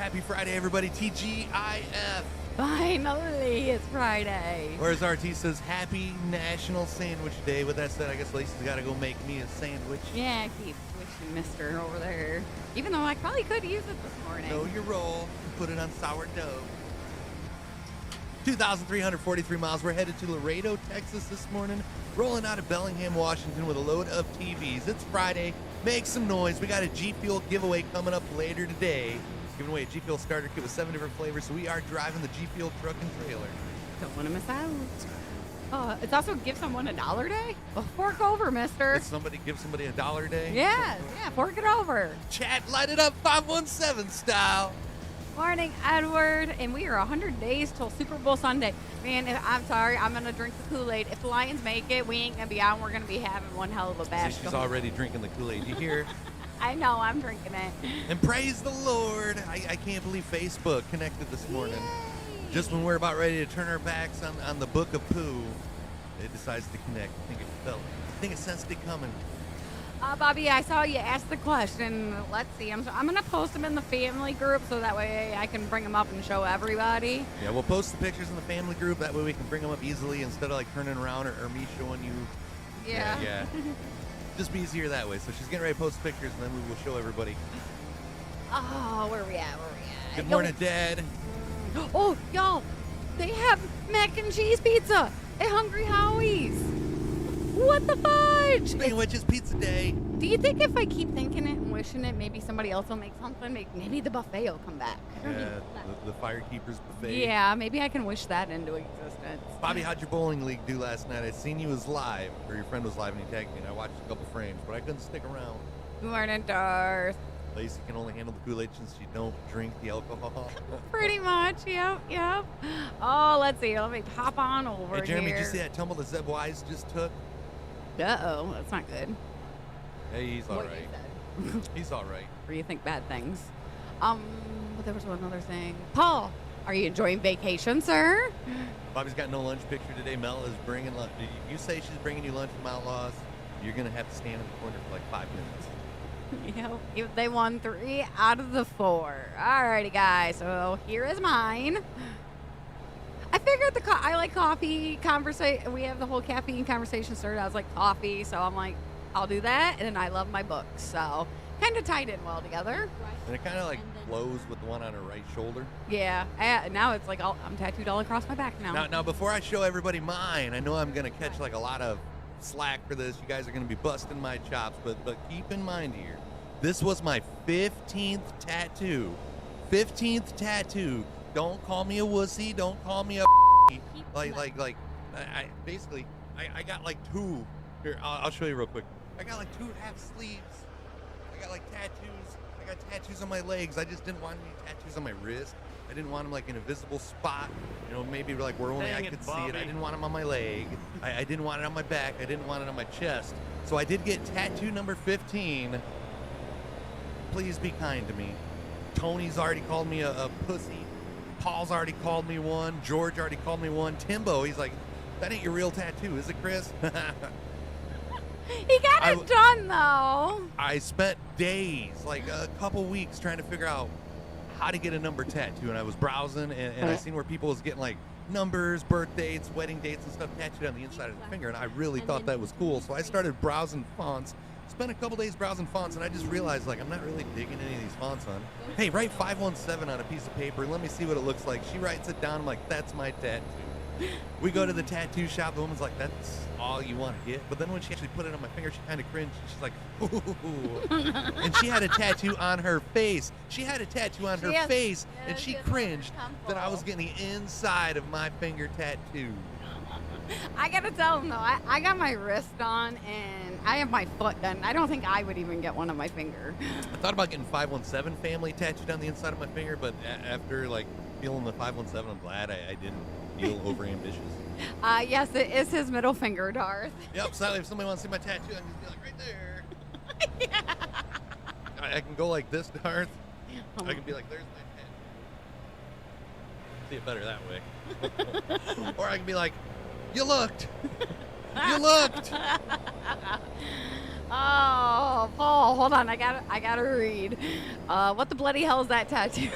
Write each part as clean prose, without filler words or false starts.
Happy Friday, everybody. TGIF. Finally, it's Friday. Or as RT says, Happy National Sandwich Day. With that said, I guess Lacey's got to go make me a sandwich. Yeah, keep wishing Mister over there. Even though I probably could use it this morning. Know your role. Put it on sourdough. 2,343 miles. We're headed to Laredo, Texas this morning. Rolling out of Bellingham, Washington with a load of TVs. It's Friday. Make some noise. We got a G Fuel giveaway coming up later today. Giving away a G Fuel starter kit with 7 different flavors. So we are driving the G Fuel truck and trailer. Don't want to miss out. It's also give someone $1 day. Well, fork over, Mister. Give somebody $1 a day? Yeah, fork it over. Chat, light it up 517 style. Morning, Edward. And we are 100 days till Super Bowl Sunday. Man, I'm sorry. I'm going to drink the Kool-Aid. If the Lions make it, we ain't going to be out. We're going to be having one hell of a bash. See, she's already drinking the Kool-Aid. You hear? I know. I'm drinking it. And praise the Lord. I can't believe Facebook connected this morning. Yay. Just when we're about ready to turn our backs on the book of poo, it decides to connect. I think it sensed it coming. Bobby, I saw you ask the question. Let's see. I'm going to post them in the family group so that way I can bring them up and show everybody. Yeah, we'll post the pictures in the family group. That way we can bring them up easily instead of like turning around or me showing you. Yeah. Just be easier that way. So she's getting ready to post pictures and then we will show everybody. Oh, where are we at? Good morning, Dad. Oh, y'all. They have mac and cheese pizza at Hungry Howie's. What the fudge? Speaking of which, it's pizza day. Do you think if I keep thinking it and wishing it, maybe somebody else will make something? Maybe the buffet will come back. Yeah, the Firekeepers buffet. Yeah, maybe I can wish that into existence. Bobby, how'd your bowling league do last night? I seen you was live, or your friend was live and he tagged me, and I watched a couple frames, but I couldn't stick around. Good morning, Darth. Lacey can only handle the Kool-Aid since she don't drink the alcohol. Pretty much, yep. Oh, let's see. Let me pop on over here. Hey, Jeremy, did you see that tumble that Zeb Wise just took? Uh-oh, that's not good. Hey, he's all right. He's all right. Or you think bad things. But there was one other thing. Paul, are you enjoying vacation, sir? Bobby's got no lunch picture today. Mel is bringing lunch. Did you say she's bringing you lunch from Outlaws? You're going to have to stand in the corner for like 5 minutes. Yep, they won 3 out of the 4. Alrighty, guys. So here is mine. I figured I like coffee conversation. We have the whole caffeine conversation started. I was like coffee, so I'm like, I'll do that. And I love my books, so kind of tied in well together. And it kind of like flows with the one on her right shoulder. Yeah. Now it's like I'm tattooed all across my back now. Now, before I show everybody mine, I know I'm gonna catch like a lot of slack for this. You guys are gonna be busting my chops, but keep in mind here, this was my 15th tattoo. 15th tattoo. Don't call me a wussy. Don't call me a like. I basically got like 2. Here, I'll show you real quick. I got like 2 half sleeves. I got like tattoos. I got tattoos on my legs. I just didn't want any tattoos on my wrist. I didn't want them like in a visible spot. Maybe like where only I could see it. I didn't want them on my leg. I didn't want it on my back. I didn't want it on my chest. So I did get tattoo number 15. Please be kind to me. Tony's already called me a pussy. Paul's already called me one. George already called me one. Timbo, he's like, that ain't your real tattoo, is it, Chris? He got it done, though. I spent days, like a couple weeks, trying to figure out how to get a number tattoo. And I was browsing, and I seen where people was getting like numbers, birth dates, wedding dates, and stuff tattooed on the inside of the finger. And I really thought that was cool. So I started browsing fonts. Spent a couple days browsing fonts, and I just realized, like, I'm not really digging any of these fonts on. Hey, write 517 on a piece of paper. Let me see what it looks like. She writes it down. I'm like, that's my tattoo. We go to the tattoo shop. The woman's like, that's all you want to get? But then when she actually put it on my finger, she kind of cringed. She's like, ooh. And she had a tattoo on her face. She had a tattoo on her face, and she cringed that I was getting the inside of my finger tattooed. I gotta tell them, though, I got my wrist on, and I have my foot done. I don't think I would even get one on my finger. I thought about getting 517 family tattooed on the inside of my finger, but after, like, feeling the 517, I'm glad I didn't feel over-ambitious. Yes, it is his middle finger, Darth. Yep, so if somebody wants to see my tattoo, I can just be like, right there. Yeah. I can go like this, Darth. I can be like, there's my tattoo. See it better that way. Or I can be like, you looked. You looked. Oh, Paul, hold on. I gotta read. What the bloody hell is that tattoo?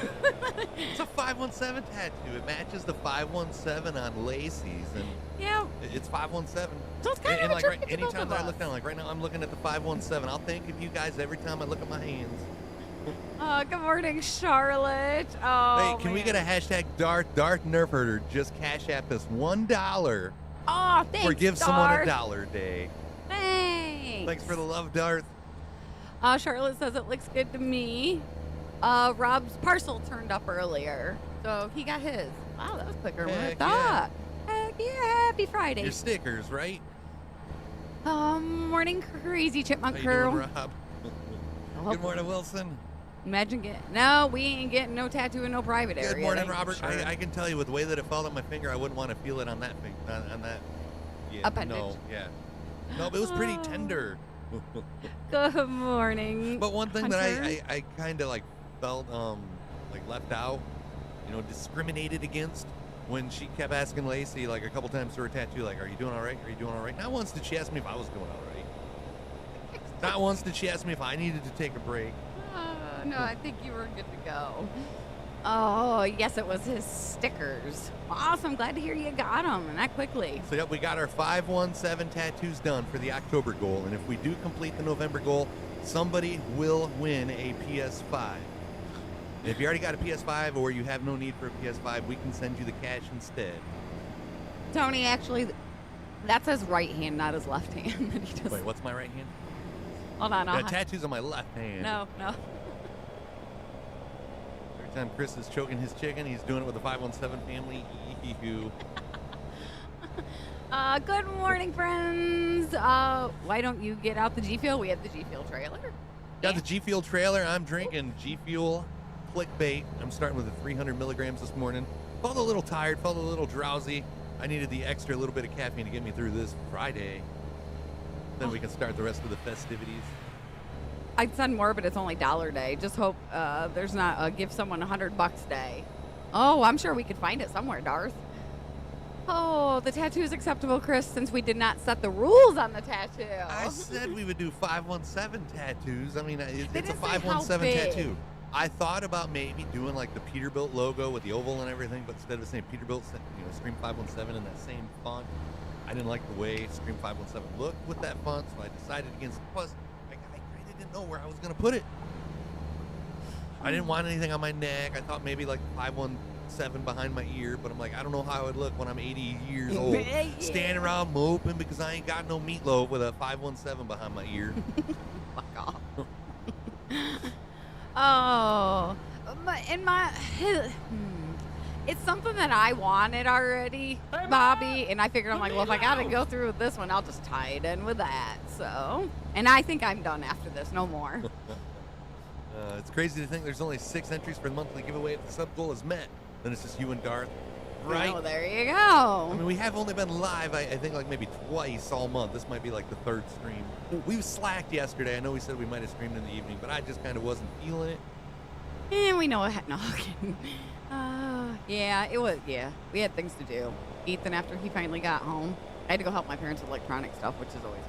It's a 517 tattoo. It matches the 517 on Lacey's, and Yeah. it's 517. So it's kind And of like a right, tribute to both anytime of that I look us. down, like right now, I'm looking at the 517. I'll think of you guys every time I look at my hands. Good morning, Charlotte. Oh, Hey, can we get a man. hashtag Darth Nerf Herder? Just cash app us $1 Oh, thanks, or give someone Darth. $1 a day. Thanks. Thanks for the love, Darth. Charlotte says it looks good to me. Rob's parcel turned up earlier, so he got his. Wow, that was quicker than I Heck thought. Heck yeah, happy Friday. Your stickers, right? Morning, crazy chipmunk How you crew. doing, Rob? Oh, Good morning, Wilson. Imagine no, we ain't getting no tattoo in no private area. Good morning, that's Robert. for sure. I can tell you with the way that it fell on my finger, I wouldn't want to feel it on that finger, on that. Yeah, Appendage. no, yeah. No, but it was pretty tender. Good morning. But one thing Hunter. that I kind of like felt like left out, discriminated against when she kept asking Lacey like a couple times to her tattoo, like, "Are you doing all right? Are you doing all right?" Not once did she ask me if I was doing all right. Not once did she ask me if I needed to take a break. No, I think you were good to go. Oh, yes, it was his stickers. Awesome. Glad to hear you got them and that quickly. So yep, we got our 517 tattoos done for the October goal, and if we do complete the November goal, somebody will win a PS5. And if you already got a PS5 or you have no need for a PS5, we can send you the cash instead. Tony, actually, that's his right hand, not his left hand. That he just, Wait, what's my right hand? hold on. The tattoos on my left hand. No. Every time Chris is choking his chicken, he's doing it with the 517 family. Eehoo. Good morning, friends. Why don't you get out the G Fuel? We have the G Fuel trailer. Got the G Fuel trailer. I'm drinking G Fuel clickbait. I'm starting with the 300 milligrams this morning. Felt a little tired, felt a little drowsy. I needed the extra little bit of caffeine to get me through this Friday. Then we can start the rest of the festivities. I'd send more, but it's only $1 day. Just hope there's not a give someone $100 day. Oh, I'm sure we could find it somewhere, Darth. Oh, the tattoo is acceptable, Chris, since we did not set the rules on the tattoo. I said we would do 517 tattoos. I mean, They it's a didn't say how 517 big. tattoo. I thought about maybe doing like the Peterbilt logo with the oval and everything, but instead of saying Peterbilt, Scream 517 in that same font. I didn't like the way Scream 517 looked with that font, so I decided against it. Plus, I kind of didn't know where I was going to put it. I didn't want anything on my neck. I thought maybe like 517 behind my ear, but I'm like, I don't know how it would look when I'm 80 years old, Yeah. standing around moping because I ain't got no meatloaf with a 517 behind my ear. Fuck off. Oh, it's something that I wanted already, Bobby, and I figured I'm like, well, if I gotta go through with this one, I'll just tie it in with that. So, and I think I'm done after this, no more. It's crazy to think there's only 6 entries for the monthly giveaway. If the sub goal is met, then it's just you and Darth, right? Oh, there you I go. mean, we have only been live, I think, like maybe twice all month. This might be like the 3rd stream. We slacked yesterday. I know we said we might have streamed in the evening, but I just kind of wasn't feeling it. And we know what. No, kidding. Yeah, it was. Yeah, we had things to do. Ethan, after he finally got home, I had to go help my parents with electronic stuff, which is always.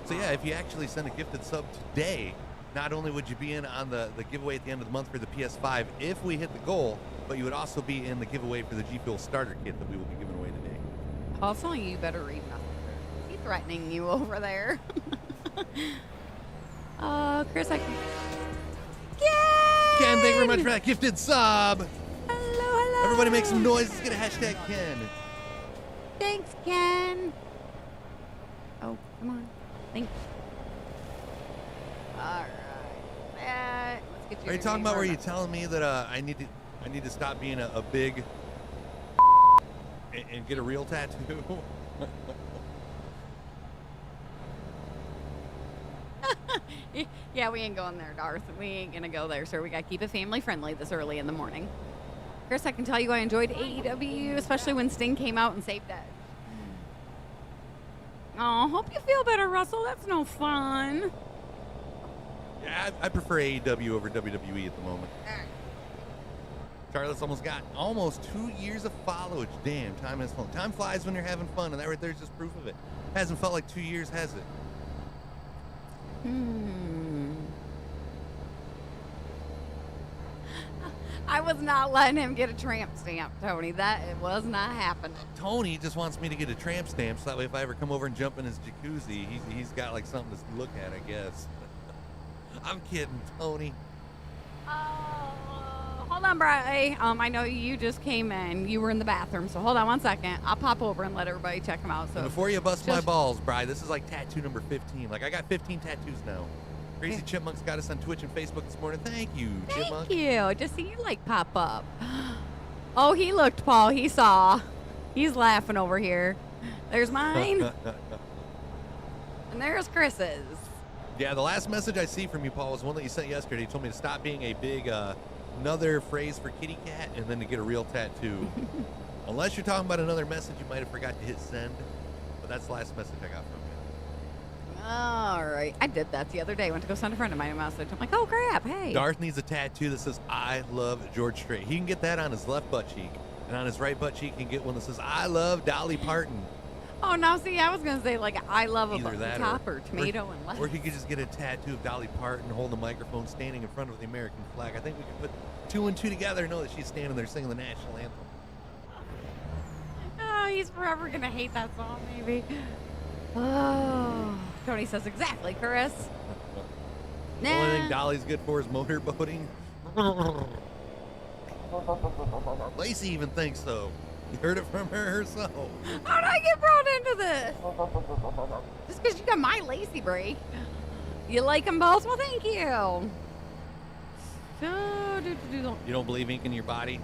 So yeah, if you actually send a gifted sub today, not only would you be in on the giveaway at the end of the month for the PS5 if we hit the goal, but you would also be in the giveaway for the G Fuel starter kit that we will be giving away today. Paul, it's telling you better read nothing. Is he threatening you over there? Chris, I can. Ken, thank you very much for that gifted sub. Hello. Everybody make some noise. Let's get a hashtag Ken. Thanks, Ken. Oh, come on. Thanks. All right. Let's get you. Are you talking about where you telling me that I need to stop being a big and get a real tattoo? Yeah, we ain't going there, Darth. We ain't gonna go there, sir. We gotta keep it family friendly this early in the morning. Chris, I can tell you I enjoyed AEW, especially when Sting came out and saved Edge. Oh, hope you feel better, Russell. That's no fun. Yeah, I prefer AEW over WWE at the moment. Charlotte's almost got 2 years of followage. Damn, time has flown. Time flies when you're having fun, and that right there is just proof of it. Hasn't felt like 2 years, has it? I was not letting him get a tramp stamp, Tony. That it was not happening. Tony just wants me to get a tramp stamp so that way if I ever come over and jump in his jacuzzi, he's got like something to look at, I guess. I'm kidding, Tony. Hold on, Bri. I know you just came in. You were in the bathroom, so hold on one second. I'll pop over and let everybody check him out. So And before you bust my balls, Bri, this is like tattoo number 15. Like I got 15 tattoos now. Crazy Chipmunk's got us on Twitch and Facebook this morning. Thank you, Chipmunk. Thank you. Just see you like pop up. Oh, he looked, Paul. He saw. He's laughing over here. There's mine. And there's Chris's. Yeah, the last message I see from you, Paul, was one that you sent yesterday. You told me to stop being a big, another phrase for kitty cat and then to get a real tattoo. Unless you're talking about another message, you might have forgot to hit send. But that's the last message I got from you. All right. I did that the other day. Went to go send a friend of mine a message. I'm like, oh, crap. Hey. Darth needs a tattoo that says, I love George Strait. He can get that on his left butt cheek. And on his right butt cheek, he can get one that says, I love Dolly Parton. Oh, no. See, I was going to say, like, I love a Either button that top or tomato and lettuce. Or he could just get a tattoo of Dolly Parton holding a microphone standing in front of the American flag. I think we could put 2 and 2 together and know that she's standing there singing the national anthem. Oh, he's forever going to hate that song, maybe. Oh. Tony says exactly, Chris. The only thing Dolly's good for is motorboating. Lacey even thinks so. You heard it from her herself. How did I get brought into this? Just because you got my Lacey break. You like them both? Well, thank you. You don't believe ink in your body?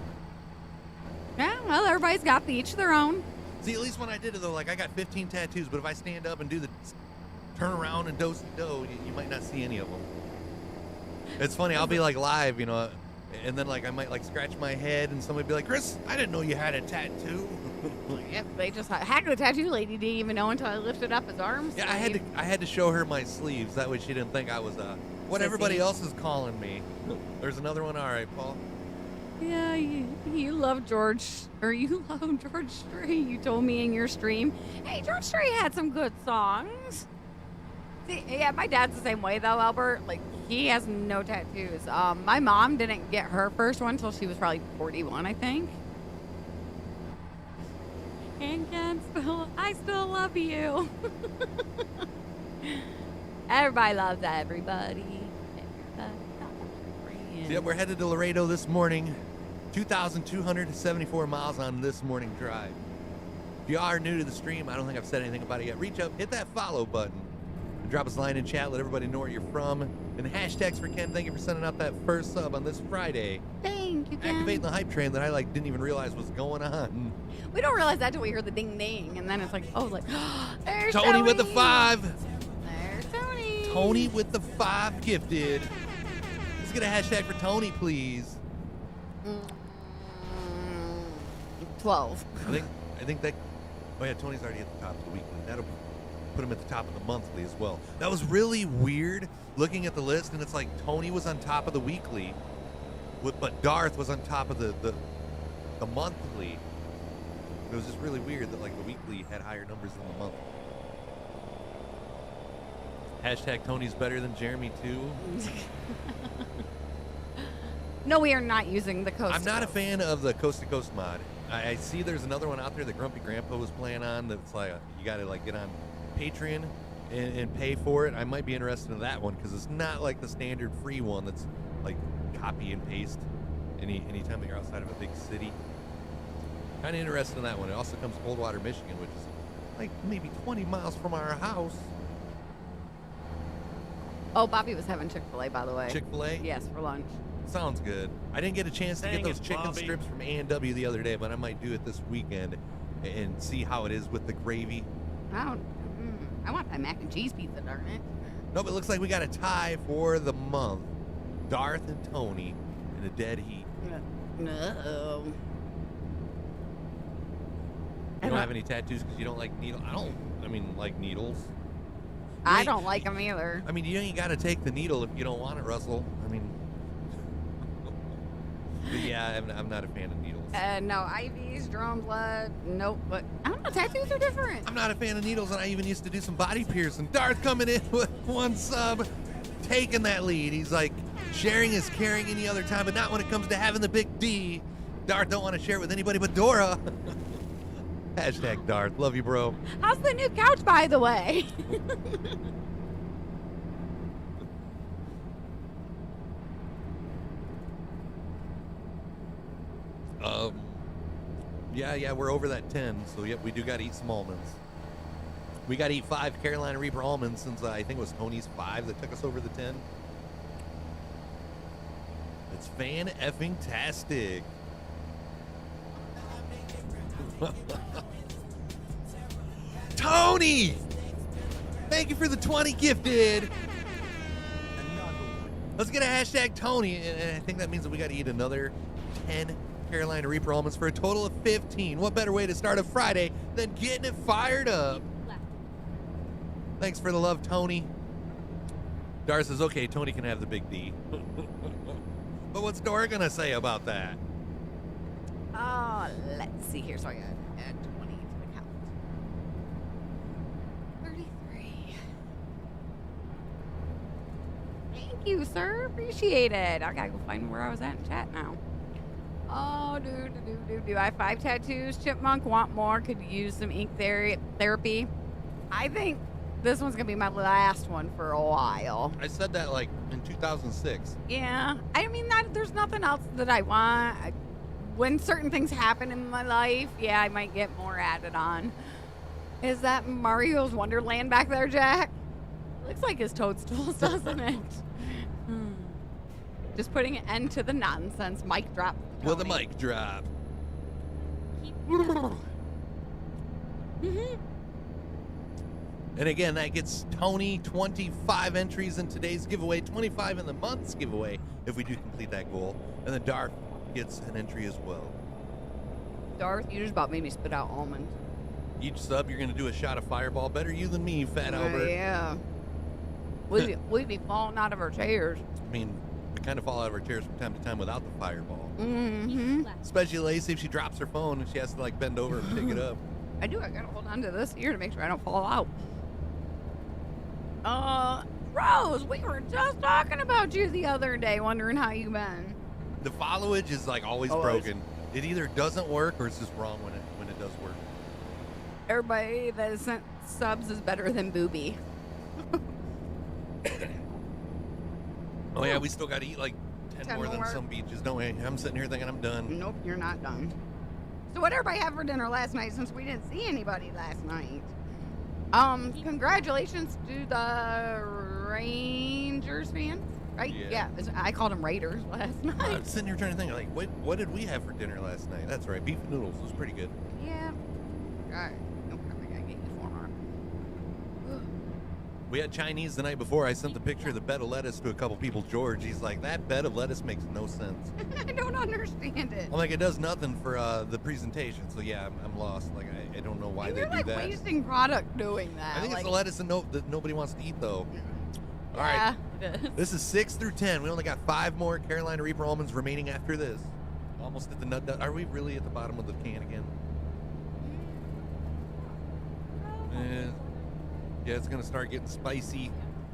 Yeah, well, everybody's got each their own. See, at least when I did it, though, like, I got 15 tattoos, but if I stand up and do the turn around and do, you might not see any of them. It's funny, I'll be, like, live, you know, and then, like, I might, like, scratch my head, and somebody be like, Chris, I didn't know you had a tattoo. Yep, they just heck, the tattoo lady didn't even know until I lifted up his arms. Yeah, I had to show her my sleeves. That way she didn't think I was, what everybody else is calling me. There's another one. All right, Paul. Yeah, you love George, or you love George Strait. You told me in your stream, hey, George Strait had some good songs. See, yeah, my dad's the same way though, Albert. Like, he has no tattoos. My mom didn't get her first one until she was probably 41, I think. And Ken, I still love you. Everybody loves everybody. Yeah, we're headed to Laredo this morning. 2,274 miles on this morning drive. If you are new to the stream, I don't think I've said anything about it yet. Reach up, hit that follow button. And drop us a line in chat, let everybody know where you're from. And hashtags for Ken, thank you for sending out that first sub on this Friday. Thank you, Ken. Activating the hype train that I didn't even realize was going on. We don't realize that until we hear the ding ding, and then it's like, oh, there's Tony with the 5. There's Tony. Tony with the 5 gifted. Let's get a hashtag for Tony, please. 12. I think that. Oh yeah, Tony's already at the top of the weekly. That'll put him at the top of the monthly as well. That was really weird looking at the list, and it's like Tony was on top of the weekly, but Darth was on top of the monthly. It was just really weird that like the weekly had higher numbers than the monthly. Hashtag Tony's better than Jeremy too. No, we are not using the coast. I'm not a fan of the coast to coast mod. I see there's another one out there that Grumpy Grandpa was playing on that's like you got to like get on Patreon and pay for it. I might be interested in that one because it's not like the standard free one that's like copy and paste anytime that you're outside of a big city. Kind of interested in that one. It also comes Coldwater, Michigan, which is like maybe 20 miles from our house. Oh, Bobby was having Chick-fil-A, by the way. Chick-fil-A? Yes, for lunch. Sounds good. I didn't get a chance to get those chicken strips from A&W the other day, but I might do it this weekend and see how it is with the gravy. I want that mac and cheese pizza, darn it. Nope, it looks like we got a tie for the month. Darth and Tony in a dead heat. No. You don't have any tattoos because you don't like needles? Like needles. I don't like them either. I mean, you ain't got to take the needle if you don't want it, Russell. I mean, but yeah, Yeah, I'm not a fan of needles. No IVs, drone blood, nope. But I don't know, tattoos are different. I'm not a fan of needles, and I even used to do some body piercing. Darth coming in with 1 sub, taking that lead. He's like, sharing is caring any other time, but not when it comes to having the big D. Darth don't want to share it with anybody but Dora. Hashtag Darth. Love you, bro. How's the new couch, by the way? Yeah, we're over that 10, so yep, we do got to eat some almonds. We got to eat 5 Carolina Reaper almonds since I think it was Tony's 5 that took us over the 10. It's fan-effing-tastic. Tony! Thank you for the 20 gifted. Let's get a hashtag Tony, and I think that means that we got to eat another 10 Carolina Reaper almonds for a total of 15. What better way to start a Friday than getting it fired up? Thanks for the love, Tony. Dar says, okay, Tony can have the big D. But what's Dora gonna say about that? Oh, let's see here. So I got add 20 to the count. 33. Thank you, sir. Appreciate it. I gotta go find where I was at in chat now. Oh, do. I have 5 tattoos. Chipmunk, want more. Could use some ink therapy. I think this one's going to be my last one for a while. I said that like in 2006. Yeah. I mean, there's nothing else that I want. When certain things happen in my life, yeah, I might get more added on. Is that Mario's Wonderland back there, Jack? Looks like his toadstools, doesn't it? Just putting an end to the nonsense. Mic drop. With a mic drop. And again, that gets Tony 25 entries in today's giveaway, 25 in the month's giveaway if we do complete that goal. And then Darth gets an entry as well. Darth, you just about made me spit out almonds. Each sub, you're going to do a shot of Fireball. Better you than me, Fat Albert. Yeah. We'd be falling out of our chairs. I mean, we kind of fall out of our chairs from time to time without the Fireball. Mm-hmm. Especially Lacey if she drops her phone and she has to like bend over and pick it up. I do. I got to hold on to this here to make sure I don't fall out. Rose, we were just talking about you the other day, wondering how you been. The followage is like always broken. It either doesn't work or it's just wrong when it does work. Everybody that has sent subs is better than Booby. Oh yeah, we still got to eat like 10 more than some beaches, don't we? I'm sitting here thinking I'm done. Nope, you're not done. So what did everybody have for dinner last night since we didn't see anybody last night? Congratulations to the Rangers fan, right? Yeah. I called them Raiders last night. I'm sitting here trying to think, like, what did we have for dinner last night? That's right, beef and noodles. It was pretty good. Yeah. All right. No problem. I gotta get you 4 more. We had Chinese the night before. I sent the picture of the bed of lettuce to a couple people. George, he's like, that bed of lettuce makes no sense. I don't understand it. I'm like, it does nothing for the presentation. So yeah, I'm lost. Like, I don't know why they do like that. You're wasting product doing that. I think it's the lettuce that nobody wants to eat, though. All yeah, right. it is. This is 6 through 10. We only got 5 more Carolina Reaper almonds remaining after this. Almost at the nut. Are we really at the bottom of the can again? Yeah, it's gonna start getting spicy.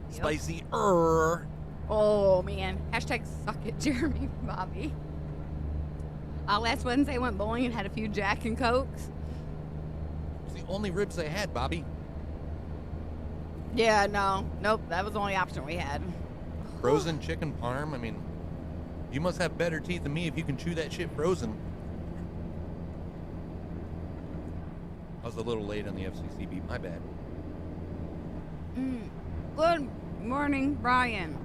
Yep. Spicy. Oh man. Hashtag suck it, Jeremy Bobby. Last Wednesday I went bowling and had a few Jack and Cokes. It's the only ribs I had, Bobby. Yeah, nope. That was the only option we had. Frozen chicken parm. I mean, you must have better teeth than me if you can chew that shit frozen. I was a little late on the FCC beat. My bad. Good morning, Brian.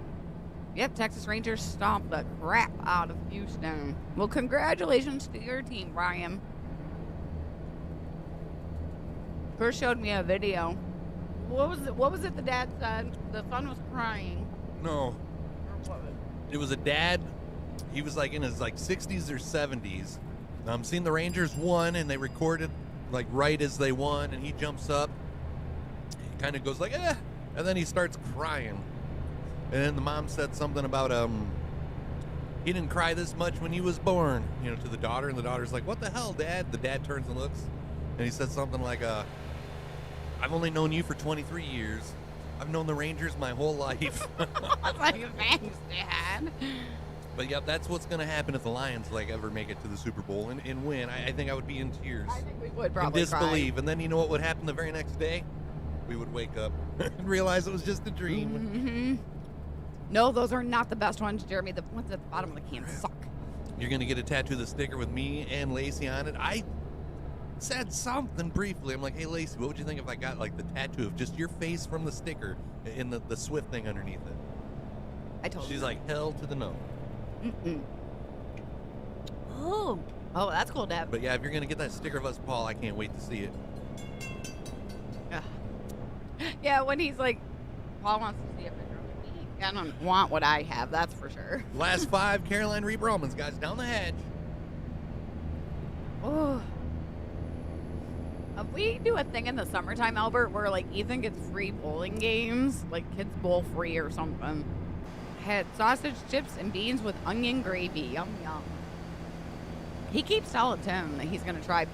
Yep, Texas Rangers stomped the crap out of Houston. Well, congratulations to your team, Brian. Chris showed me a video. What was it the dad said? The son was crying. No. Or what was it? It was a dad. He was like in his like 60s or 70s. Seen the Rangers won, and they recorded like right as they won, and he jumps up. He kind of goes like, eh, and then he starts crying. And then the mom said something about he didn't cry this much when he was born, you know, to the daughter. And the daughter's like, what the hell, Dad? The dad turns and looks, and he said something like, I've only known you for 23 years. I've known the Rangers my whole life. Like, thanks, Dad. But yeah, that's what's going to happen if the Lions like ever make it to the Super Bowl and win. I think I would be in tears. I think we would probably in disbelief. And then you know what would happen the very next day? We would wake up and realize it was just a dream. Mm-hmm. No, those are not the best ones, Jeremy. The ones at the bottom of the can suck. You're going to get a tattoo of the sticker with me and Lacey on it. I said something briefly. I'm like, hey, Lacey, what would you think if I got like the tattoo of just your face from the sticker and the Swift thing underneath it? I told She's her. like, hell to the no. Mm-mm. Oh, that's cool, Dad. But yeah, if you're going to get that sticker of us, Paul, I can't wait to see it. Yeah, when he's like, Paul wants to see a picture of me. I don't want what I have, that's for sure. Last 5, Caroline Reap Romans, guys, down the hatch. Oh. If we do a thing in the summertime, Albert, where like Ethan gets free bowling games, like kids bowl free or something. Had sausage, chips, and beans with onion gravy. Yum, yum. He keeps telling Tim that he's going to try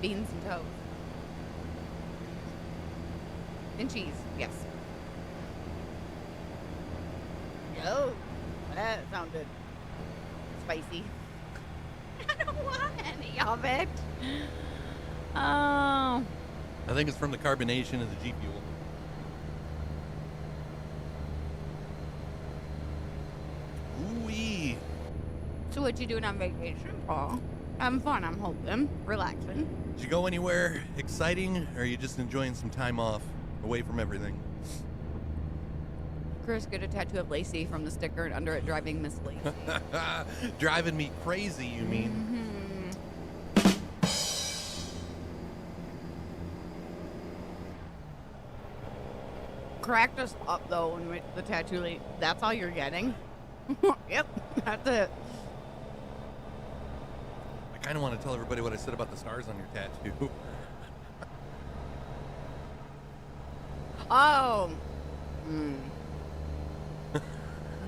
beans and toast. And cheese, yes. Oh, that sounded spicy. I don't want any of it. Oh. I think it's from the carbonation of the G Fuel. Ooh-wee. So what you doing on vacation, Paul? Having fun, I'm hoping. Relaxing. Did you go anywhere exciting, or are you just enjoying some time off away from everything? Chris, get a tattoo of Lacey from the sticker and under it driving Miss Lacey. Driving me crazy, you mean? Cracked us up though when the tattoo. That's all you're getting. Yep, that's it. I kind of want to tell everybody what I said about the stars on your tattoo. Oh.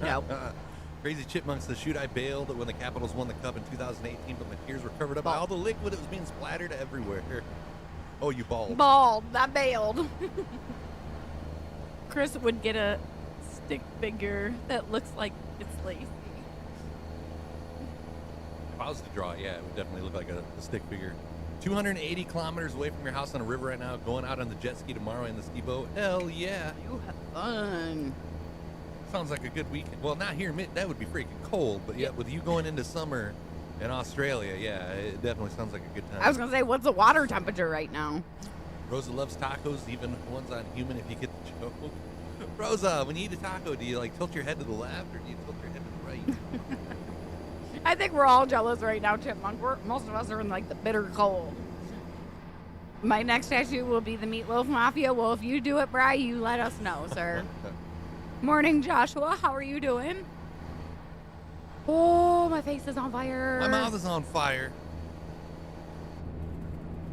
No. Crazy Chipmunks, the shoot I bailed when the Capitals won the Cup in 2018, but my tears were covered up by all the liquid. It was being splattered everywhere. Oh, you bald. Bald. Not bailed. Chris would get a stick figure that looks like it's Lacey. If I was to draw it, yeah, it would definitely look like a stick figure. 280 kilometers away from your house on a river right now, going out on the jet ski tomorrow in the ski boat. Hell yeah. You have fun. Sounds like a good weekend. Well, not here. That would be freaking cold. But yeah, with you going into summer in Australia, yeah, it definitely sounds like a good time. I was going to say, what's the water temperature right now? Rosa loves tacos, even ones on human if you get the joke. Rosa, when you eat a taco, do you like tilt your head to the left or do you tilt your head to the right? I think we're all jealous right now, Chipmunk. Most of us are in like the bitter cold. My next tattoo will be the Meatloaf Mafia. Well, if you do it, Bri, you let us know, sir. Morning, Joshua. How are you doing? Oh, my face is on fire. My mouth is on fire.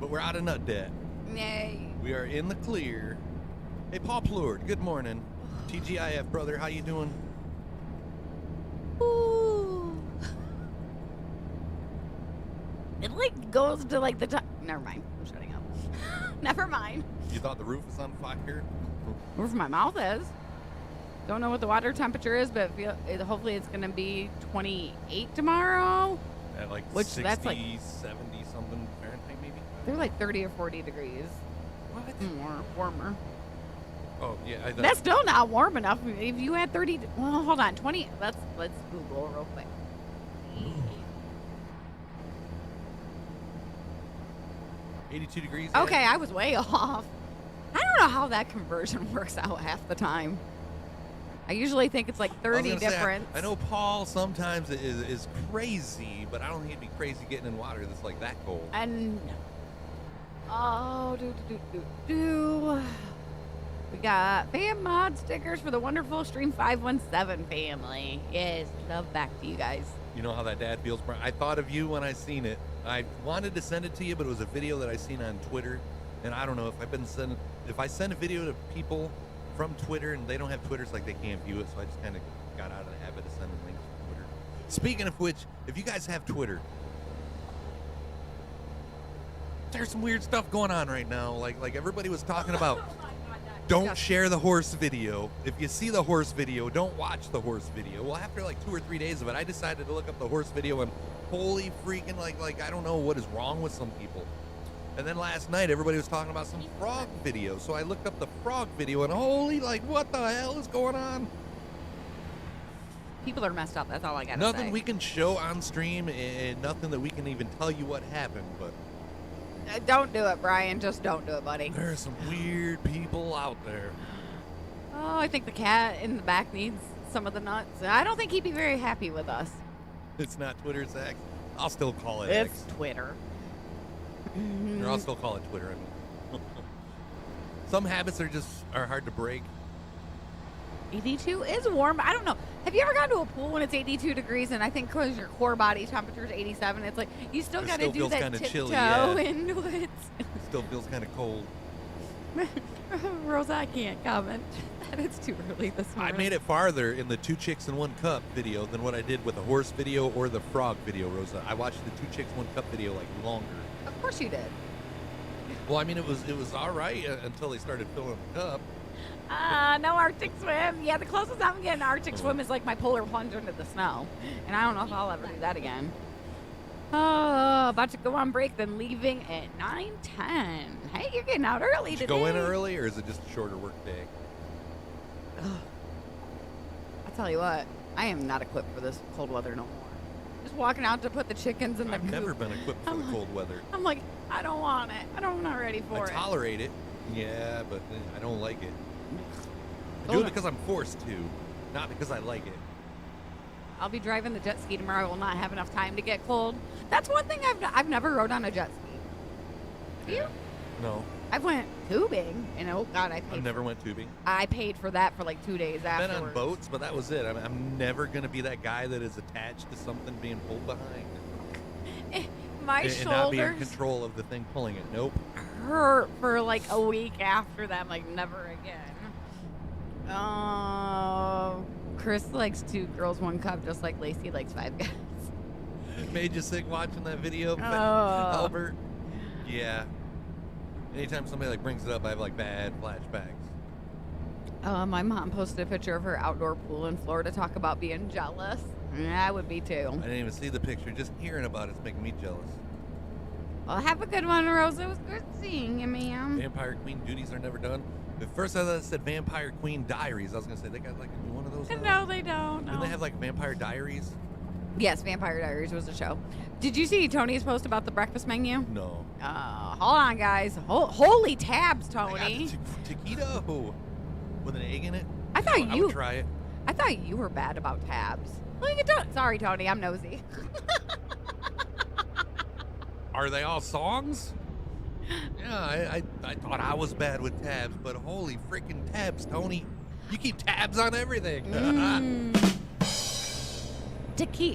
But we're out of nut debt. Yay. We are in the clear. Hey, Paul Plord, good morning. TGIF, brother, how you doing? Ooh. It like goes to like the top. Never mind. I'm shutting up. Never mind. You thought the roof was on fire? Roof of my mouth is. Don't know what the water temperature is, but hopefully it's going to be 28 tomorrow. At like Which, 60, that's like 70 something Fahrenheit maybe? They're like 30 or 40 degrees. What? More warmer. Oh, yeah. I thought, That's still not warm enough. If you had 30, well, hold on, 20. Let's Google real quick. 82 degrees. Okay, I was way off. I don't know how that conversion works out half the time. I usually think it's like 30 difference. I know Paul sometimes is crazy, but I don't think he'd be crazy getting in water that's like that cold. And we got fam mod stickers for the wonderful Stream 517 family. Yes, love back to you guys. You know how that dad feels, Brian? I thought of you when I seen it. I wanted to send it to you, but it was a video that I seen on Twitter, and I don't know if I send a video to people from Twitter and they don't have Twitter, it's like they can't view it, so I just kind of got out of the habit of sending links to Twitter. Speaking of which, if you guys have Twitter, there's some weird stuff going on right now. Like everybody was talking about. Don't share the horse video. If you see the horse video, don't watch the horse video. Well, after like 2 or 3 days of it, I decided to look up the horse video, and holy freaking, like I don't know what is wrong with some people. And then last night, everybody was talking about some frog video. So I looked up the frog video, and holy, like, what the hell is going on? People are messed up. That's all I got to say. Nothing we can show on stream, and nothing that we can even tell you what happened, but... Don't do it, Brian. Just don't do it, buddy. There are some weird people out there. Oh, I think the cat in the back needs some of the nuts. I don't think he'd be very happy with us. It's not Twitter's X. I'll still call it It's X. Twitter. Or I'll still call it Twitter. I mean, some habits are hard to break. 82 is warm. I don't know. Have you ever gone to a pool when it's 82 degrees and I think because your core body temperature is 87, it's like you still got to do that tiptoe chilly, yeah. into it. Still feels kind of cold. Rosa, I can't comment. It's too early this morning. I made it farther in the 2 Chicks in 1 Cup video than what I did with the horse video or the frog video, Rosa. I watched the 2 Chicks 1 Cup video like longer. Of course you did. Well, I mean, it was all right until they started filling the cup. No Arctic swim. Yeah, the closest I'm getting to Arctic swim is like my polar plunge into the snow. And I don't know if I'll ever do that again. Oh, about to go on break, then leaving at 9:10. Hey, you're getting out early Did today. you go in early, or is it just a shorter work day? I tell you what, I am not equipped for this cold weather no more. Just walking out to put the chickens in the I've coop. never been equipped for the cold weather. I'm like, I don't want it. I'm not ready for it. I tolerate it, yeah, but I don't like it. I do it because I'm forced to, not because I like it. I'll be driving the jet ski tomorrow. I will not have enough time to get cold. That's one thing I've never rode on a jet ski. Have you? No. I've went tubing, and oh god, I never went tubing. I paid for that for like 2 days I've afterwards. been on boats, but that was it. I'm never going to be that guy that is attached to something being pulled behind. My and not be in shoulders control of the thing pulling it. Nope. hurt for like a week after that. I'm like, never again. Oh, Chris likes 2 girls, 1 cup, just like Lacey likes 5 guys. Made you sick watching that video, Albert? Yeah. Anytime somebody like brings it up, I have like bad flashbacks. My mom posted a picture of her outdoor pool in Florida. Talk about being jealous. I would be too. I didn't even see the picture. Just hearing about it's making me jealous. Well, have a good one, Rosa. It was good seeing you, ma'am. Vampire Queen duties are never done. At first I thought it said Vampire Queen Diaries. I was going to say, they got like one of those now? No, they don't. Didn't they have like Vampire Diaries? Yes, Vampire Diaries was a show. Did you see Tony's post about the breakfast menu? No. Hold on, guys. Holy tabs, Tony. I got the taquito with an egg in it. I would try it. I thought you were bad about tabs. Look at Tony. Sorry, Tony. I'm nosy. Are they all songs? Yeah, I thought I was bad with tabs, but holy freaking tabs, Tony. You keep tabs on everything.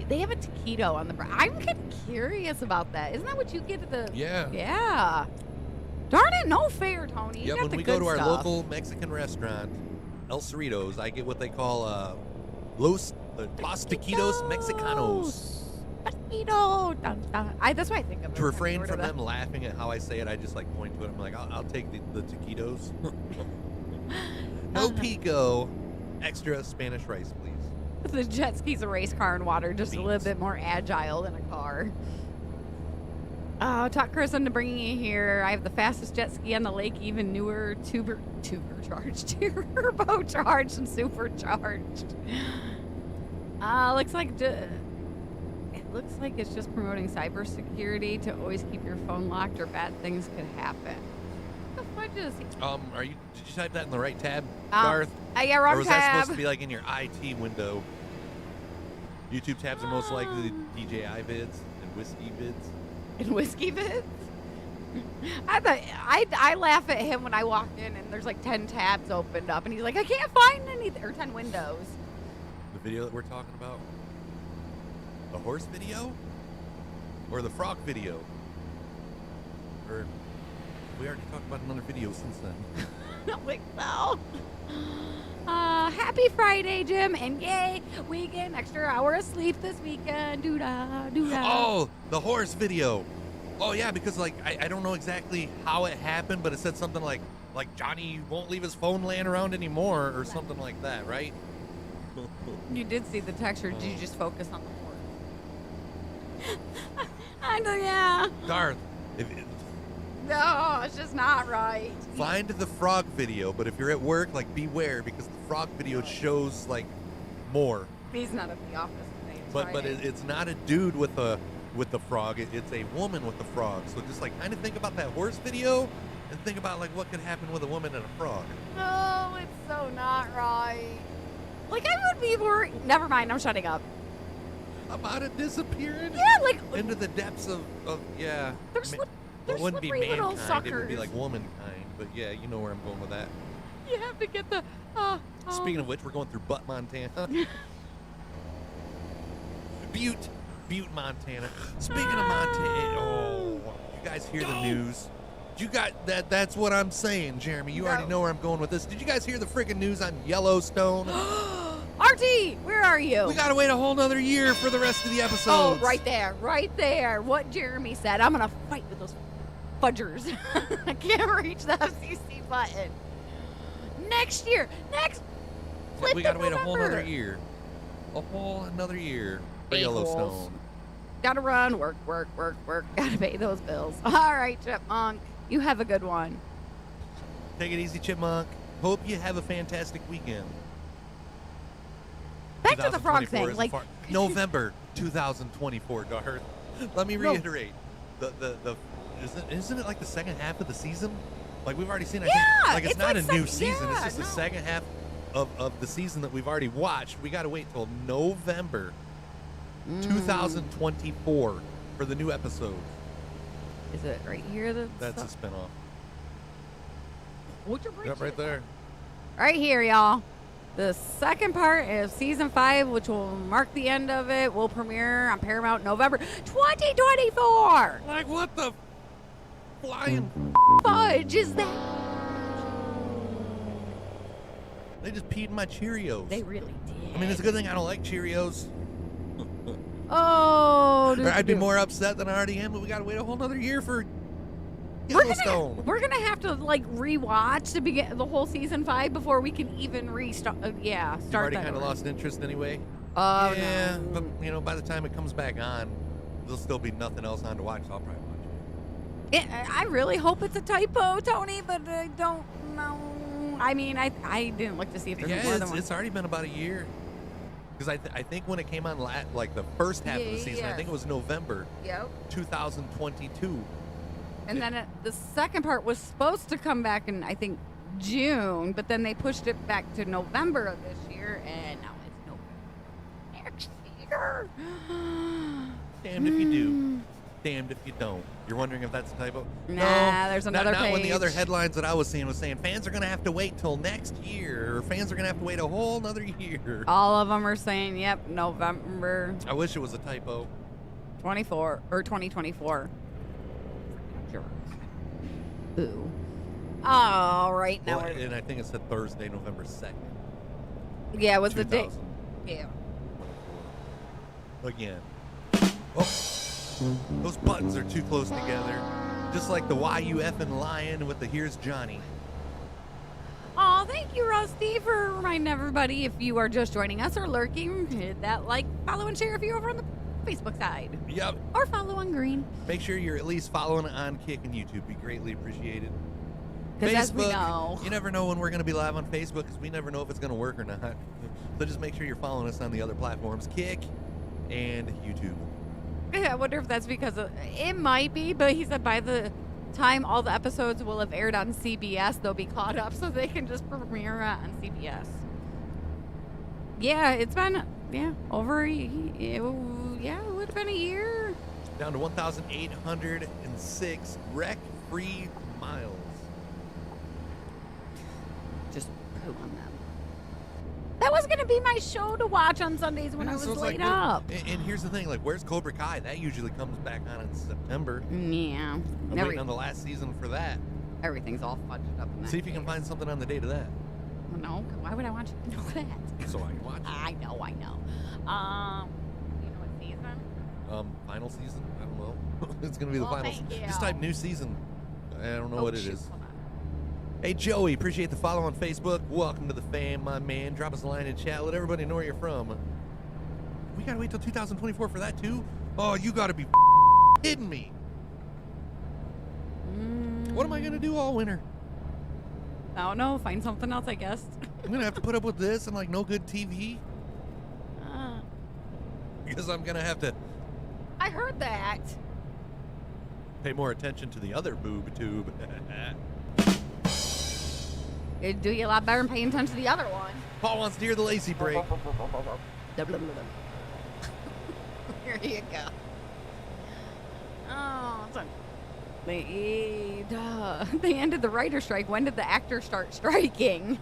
They have a taquito on the I'm getting curious about that. Isn't that what you get at the... Yeah. Yeah. Darn it, no fair, Tony. You Yeah, got when the we good go to our stuff. local Mexican restaurant, El Cerritos, I get what they call Los Taquitos Mexicanos. Taquito. Dun, dun. That's what I think of it. To refrain from them laughing at how I say it, I just like point to it. I'm like, I'll take the taquitos. No pico. Extra Spanish rice, please. The jet ski's a race car in water, just a little bit more agile than a car. Talk Chris into bringing you here. I have the fastest jet ski on the lake, even newer, turbocharged, and supercharged. Looks like it's just promoting cybersecurity to always keep your phone locked or bad things could happen. What the fudge is he? Did you type that in the right tab, Garth? Yeah, wrong or was tab. that supposed to be like in your IT window? YouTube tabs are most likely DJI vids and whiskey vids. And whiskey vids? I laugh at him when I walk in and there's like 10 tabs opened up and he's like, I can't find anything, or 10 windows. The video that we're talking about? The horse video? Or the frog video? Or we already talked about another video since then. don't think so. Happy Friday, Jim, and yay, we get an extra hour of sleep this weekend. Doo-dah, doo-dah. Oh, the horse video. Oh, yeah, because, like, I don't know exactly how it happened, but it said something like Johnny won't leave his phone laying around anymore or something like that, right? You did see the text, or did you just focus on the horse? I know, yeah. Darth, No, it's just not right. find the frog video, but if you're at work, like, beware, because the frog video shows, like, more. He's not at the office today. But it's not a dude with the frog. It's a woman with the frog. So just, like, kind of think about that horse video and think about, like, what could happen with a woman and a frog. Oh, it's so not right. Like, I would be worried. Never mind, I'm shutting up. About it disappearing? Yeah, like, Into the depths of yeah. they're It wouldn't be slippery little mankind. It would be suckers. like womankind. But yeah, you know where I'm going with that. You have to get the. Speaking of which, we're going through Butte, Montana. Butte, Montana. Speaking of Montana, you guys hear the news? You got that? That's what I'm saying, Jeremy. You already know where I'm going with this. Did you guys hear the freaking news on Yellowstone? RT, where are you? We gotta wait a whole nother year for the rest of the episodes. Oh, right there. What Jeremy said. I'm gonna fight with those fudgers. I can't reach the FCC button. Next year. We gotta wait a whole November. another year. A whole another year for A-holes. Yellowstone. Gotta run, work. Gotta pay those bills. All right, Chipmunk. You have a good one. Take it easy, Chipmunk. Hope you have a fantastic weekend. Back to the frog 2024 thing. is Like, November 2024, Darth. Let me reiterate. Isn't it like the second half of the season? Like we've already seen. I think, like it's not a new season. It's just the second half of the season that we've already watched. We got to wait till November 2024 for the new episode. Is it right here? That's a spinoff. What's your Yep, right there. Right here, y'all. The second part of season 5, which will mark the end of it, will premiere on Paramount November 2024. Like what the flying Fudge is that? They just peed in my Cheerios. They really did. I mean, it's a good thing I don't like Cheerios. Oh, Or I'd be more upset than I already am, but we gotta wait a whole nother year for Yellowstone. We're gonna have to like rewatch the whole season 5 before we can even restart. You've already kind of lost interest anyway. Oh, yeah, no. but by the time it comes back on, there'll still be nothing else on to watch. So I'll probably watch it. I really hope it's a typo, Tony, but I don't know. I mean, I didn't look to see if there's more than one. It's already been about a year. Because I think when it came on, like the first half of the season, I think it was November 2022. And then the second part was supposed to come back in, I think, June, but then they pushed it back to November of this year, and now it's November next year. Damned if you do, damned if you don't. You're wondering if that's a typo? Nah, there's another not when the page. other headlines that I was seeing was saying fans are going to have to wait till next year, or fans are going to have to wait a whole another year. All of them are saying, yep, November I wish it was a typo. 24 or 2024. Ooh. All right, now Well, we're. and I think it said Thursday, November 2nd. Yeah, it was the date. 2000. Yeah. Again. Oh, those buttons are too close together. Just like the YU effing lion with the here's Johnny. Oh, thank you, Rusty, for reminding everybody if you are just joining us or lurking, hit that like, follow, and share if you're over on the Facebook side. Yep. Or follow on green. Make sure you're at least following on Kick and YouTube. Be greatly appreciated. Because as we Facebook, know. you never know when we're going to be live on Facebook because we never know if it's going to work or not. So just make sure you're following us on the other platforms, Kick and YouTube. Yeah, I wonder if that's because it might be, but he said by the time all the episodes will have aired on CBS, they'll be caught up so they can just premiere on CBS. Yeah, it's been over. It would have been a year. Down to 1,806 wreck-free miles. Just poo on them. That was going to be my show to watch on Sundays when I was So it's laid like, up. And here's the thing, like, where's Cobra Kai? That usually comes back on in September. Yeah. I'm waiting on the last season for that. Everything's all fudged up in that See if you can case. find something on the date of that. No, why would I want you to know that? So I can watch it. I know. You know what season? Final season? I don't know. It's going to be the Well, final. thank you. Just type new season. I don't know Oh, what it shoot, is. hold on. Hey, Joey, appreciate the follow on Facebook. Welcome to the fam, my man. Drop us a line in chat. Let everybody know where you're from. We got to wait till 2024 for that, too? Oh, you got to be kidding me. What am I going to do all winter? I don't know. Find something else, I guess. I'm going to have to put up with this and, like, no good TV? Because I'm going to have to I heard that. pay more attention to the other boob tube. It'd do you a lot better than paying attention to the other one. Paul wants to hear the Lacey break. Here you go. Oh, it's they ended the writer strike. When did the actors start striking?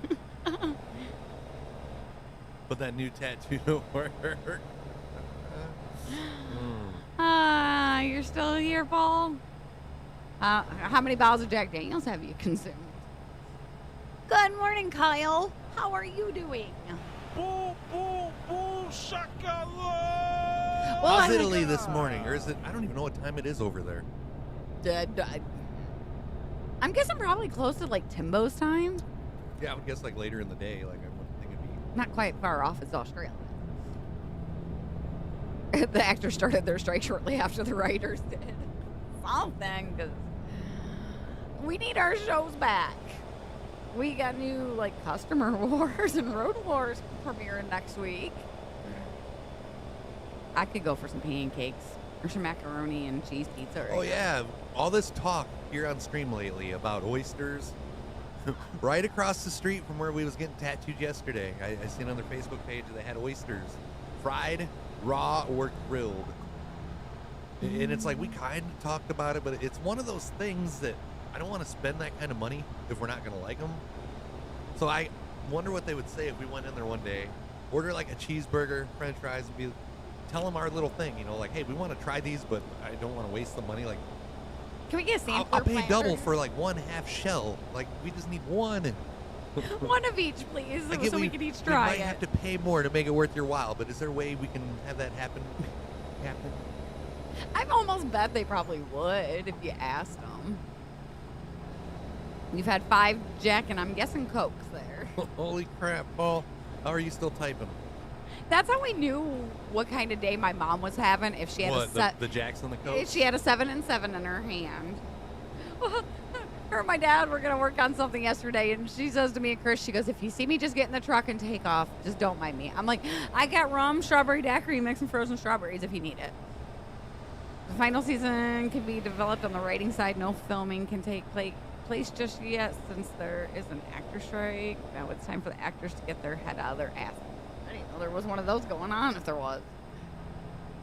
But that new tattoo worked. You're still here, Paul? How many bottles of Jack Daniels have you consumed? Good morning, Kyle. How are you doing? Boo, boo, boo, shakala! Well, How's I- Italy this morning? Or is it? I don't even know what time it is over there. I'm guessing probably close to like Timbo's time. Yeah, I would guess like later in the day. Like I wouldn't think it'd be. Not quite far off as Australia. The actors started their strike shortly after the writers did. Something, because we need our shows back. We got new like Customer Wars and Road Wars premiering next week. I could go for some pancakes or some macaroni and cheese pizza. Right Oh now. yeah, all this talk here on stream lately about oysters. Right across the street from where we was getting tattooed yesterday, I seen on their Facebook page that they had oysters, fried, raw, or grilled. And it's like we kind of talked about it, but it's one of those things that I don't want to spend that kind of money if we're not going to like them. So I wonder what they would say if we went in there one day, order like a cheeseburger, french fries, and tell them our little thing, you know, like, hey, we want to try these, but I don't want to waste the money. Like, Can we get a sampler? I'll pay platter? double for like one half shell. Like, we just need one. One of each, please, Like, so we can each try We might it. have to pay more to make it worth your while, but is there a way we can have that happen? I've almost bet they probably would if you asked them. You've had 5 Jack, and I'm guessing Cokes there. Holy crap, Paul. How are you still typing? That's how we knew what kind of day my mom was having if she had What, the Jacks on the coat? if she had a 7 and 7 in her hand. Her and my dad were going to work on something yesterday, and she says to me and Chris, she goes, if you see me just get in the truck and take off, just don't mind me. I'm like, I got rum, strawberry daiquiri mix, and frozen strawberries if you need it. The final season can be developed on the writing side. No filming can take place just yet since there is an actor strike. Now it's time for the actors to get their head out of their ass. I didn't know there was one of those going on if there was.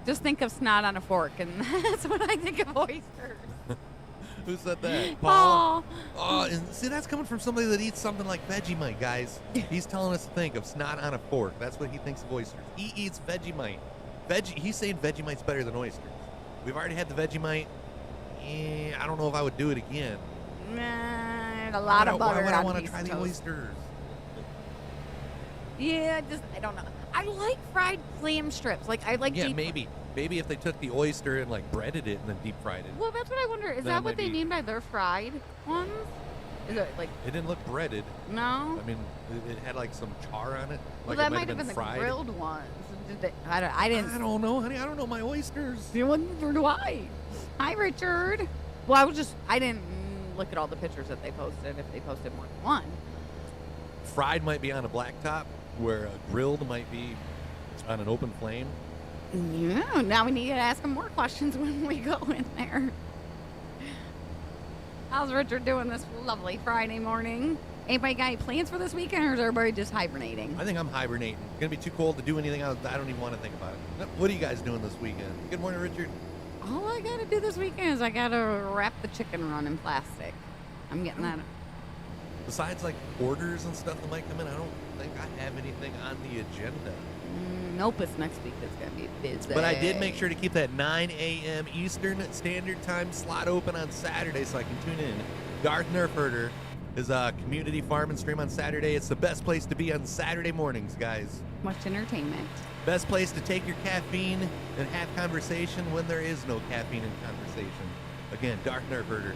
Just think of snot on a fork, and that's what I think of oysters. Who said that? Paul. Oh, and see, that's coming from somebody that eats something like Vegemite, guys. He's telling us to think of snot on a fork. That's what he thinks of oysters. He eats Vegemite. He's saying Vegemite's better than oysters. We've already had the Vegemite. I don't know if I would do it again. A lot of butter Why would I on want a to piece try of the toast. oysters? Yeah, I don't know. I like fried clam strips. Like, I like Yeah, deep. maybe if they took the oyster and like breaded it and then deep fried it. Well, that's what I wonder. Is Then that it what might they be- mean by their fried ones? Is it like, It didn't look breaded. no? I mean, it had like some char on it. Well, Like that it might have been fried. the grilled ones. I didn't. I don't know, honey. I don't know my oysters. Neither do I. Hi, Richard. Well, I didn't look at all the pictures that they posted, if they posted more than one. Fried might be on a black top, where grilled might be on an open flame. Yeah, now we need to ask them more questions when we go in there. How's Richard doing this lovely Friday morning? Anybody got any plans for this weekend, or is everybody just hibernating? I think I'm hibernating. It's gonna be too cold to do anything else. I don't even want to think about it. What are you guys doing this weekend? Good morning, Richard. All I gotta do this weekend is I gotta wrap the chicken run in plastic. I'm getting that. Besides like orders and stuff that might come in, I don't think I have anything on the agenda. Nope, it's next week. It's going to be busy. But I did make sure to keep that 9 a.m. Eastern Standard Time slot open on Saturday so I can tune in. Darth Nerfherder is a community farm and stream on Saturday. It's the best place to be on Saturday mornings, guys. Much entertainment. Best place to take your caffeine and have conversation when there is no caffeine in conversation. Again, Darth Nerfherder.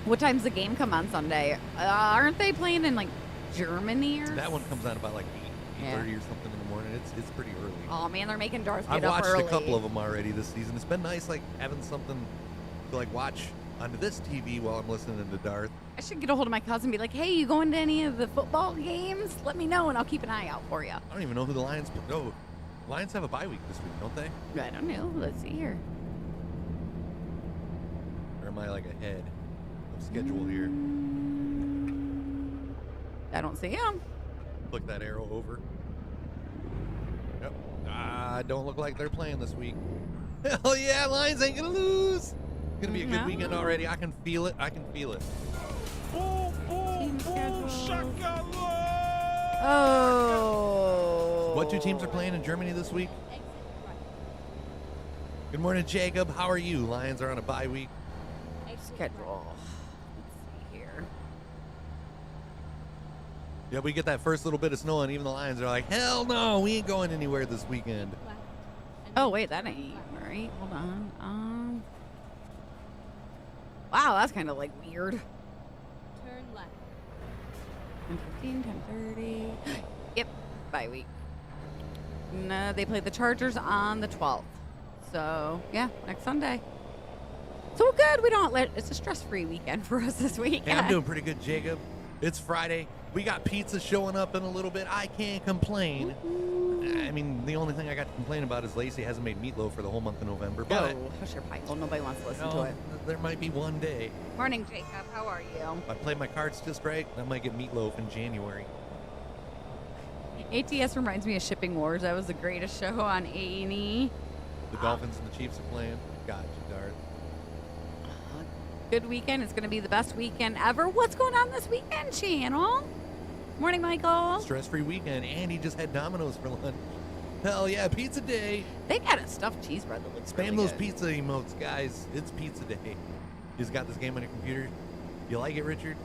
What time's the game come on Sunday? Aren't they playing in, like, Germany or That one comes on about like 8:30 Yeah. or something in the morning. It's pretty early. Oh, man, they're making Darth I've get up watched early. a couple of them already this season. It's been nice, like, having something to, like, watch onto this TV while I'm listening to Darth. I should get a hold of my cousin and be like, hey, you going to any of the football games? Let me know, and I'll keep an eye out for you. I don't even know who the Lions play. No, Lions have a bye week this week, don't they? I don't know. Let's see here. Or am I, like, ahead of schedule here? I don't see him. Click that arrow over. Yep. Don't look like they're playing this week. Hell yeah, Lions ain't gonna lose. It's gonna be a good No. weekend already. I can feel it. I can feel it. Boom, boom, Team boom, schedule. shakalaka. Oh. What two teams are playing in Germany this week? Good morning, Jacob. How are you? Lions are on a bye week. Schedule. Let's see here. Yeah, we get that first little bit of snow, and even the Lions are like, hell no, we ain't going anywhere this weekend. Oh, wait, that ain't right. Hold on. Wow, that's kind of like weird. Turn left. 10:15, 10:30. Yep, bye week. No, they play the Chargers on the 12th. So, yeah, next Sunday. So good. We don't let it's a stress-free weekend for us this week. Hey, I'm doing pretty good, Jacob. It's Friday. We got pizza showing up in a little bit. I can't complain. I mean, the only thing I got to complain about is Lacey hasn't made meatloaf for the whole month of November. But No, hush your pipe. Well, nobody wants to listen you to know, it. there might be one day. Morning, Jacob. How are you? If I play my cards just right, I might get meatloaf in January. ATS reminds me of Shipping Wars. That was the greatest show on A&E. The Dolphins and the Chiefs are playing. Gotcha, Darth. Good weekend. It's going to be the best weekend ever. What's going on this weekend, channel? Morning, Michael. Stress-free weekend, and he just had Domino's for lunch. Hell yeah, pizza day. They got a stuffed cheese bread that looks Spam really those good. pizza emotes, guys. It's pizza day. You just got this game on your computer. You like it, Richard?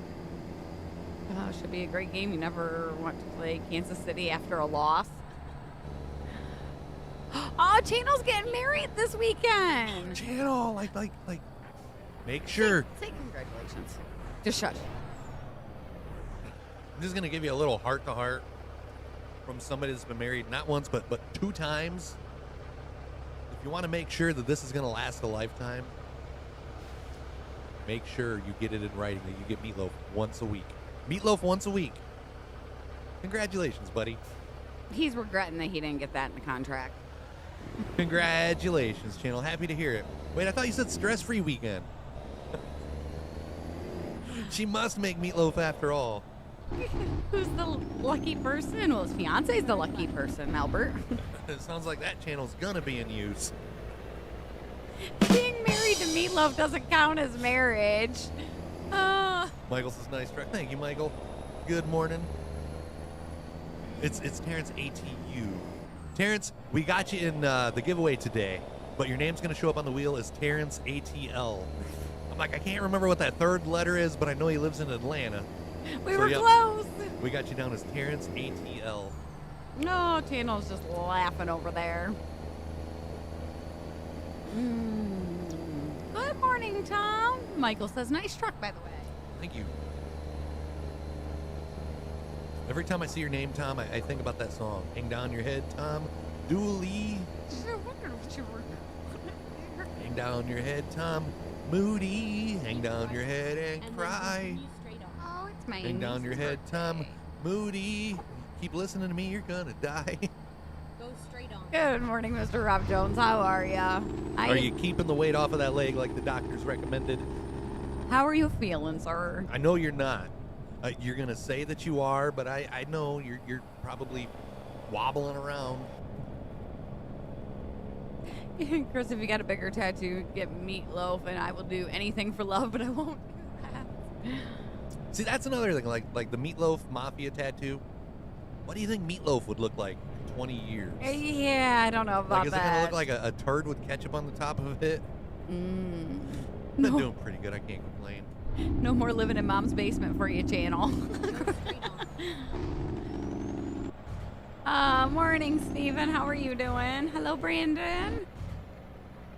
Oh, it should be a great game. You never want to play Kansas City after a loss. Oh, Channel's getting married this weekend. Channel, like, make sure. Say congratulations. Just shut. I'm just gonna give you a little heart-to-heart from somebody that's been married not once but 2 times. If you want to make sure that this is gonna last a lifetime, make sure you get it in writing that you get meatloaf once a week. Meatloaf once a week. Congratulations, buddy. He's regretting that he didn't get that in the contract. Congratulations, Channel. Happy to hear it. Wait, I thought you said stress-free weekend. She must make meatloaf after all. Who's the lucky person? Well, his fiance's the lucky person, Albert. It sounds like that channel's gonna be in use. Being married to Meatloaf doesn't count as marriage. Michael says nice try. Thank you, Michael. Good morning. It's Terrence ATU. Terrence, we got you in the giveaway today, but your name's gonna show up on the wheel as Terrence ATL. I'm like, I can't remember what that third letter is, but I know he lives in Atlanta. We So, were yep. close. We got you down as Terrence ATL. No, Channel's just laughing over there. Good morning, Tom. Michael says, nice truck, by the way. Thank you. Every time I see your name, Tom, I think about that song. Hang down your head, Tom Dooley. I wondered what you were. Hang down your head, Tom Moody. Hang down your head and And cry. then continue straight on. Oh, it's my Hang down your niece's head, Tom birthday. Moody. Keep listening to me, you're gonna die. Go straight on. Good morning, Mr. Rob Jones. How are ya? Are you keeping the weight off of that leg like the doctors recommended? How are you feeling, sir? I know you're not. You're gonna say that you are, but I know you're probably wobbling around. Chris, if you got a bigger tattoo, get Meatloaf, and I will do anything for love, but I won't do that. See, that's another thing. Like the Meatloaf Mafia tattoo. What do you think Meatloaf would look like? 20 years. Yeah, I don't know about Like, is it that. gonna look like a turd with ketchup on the top of it? Mm. Been No, doing pretty good. I can't complain. no more living in mom's basement for you, channel. Go straight on. Morning, Steven. How are you doing? Hello, Brandon.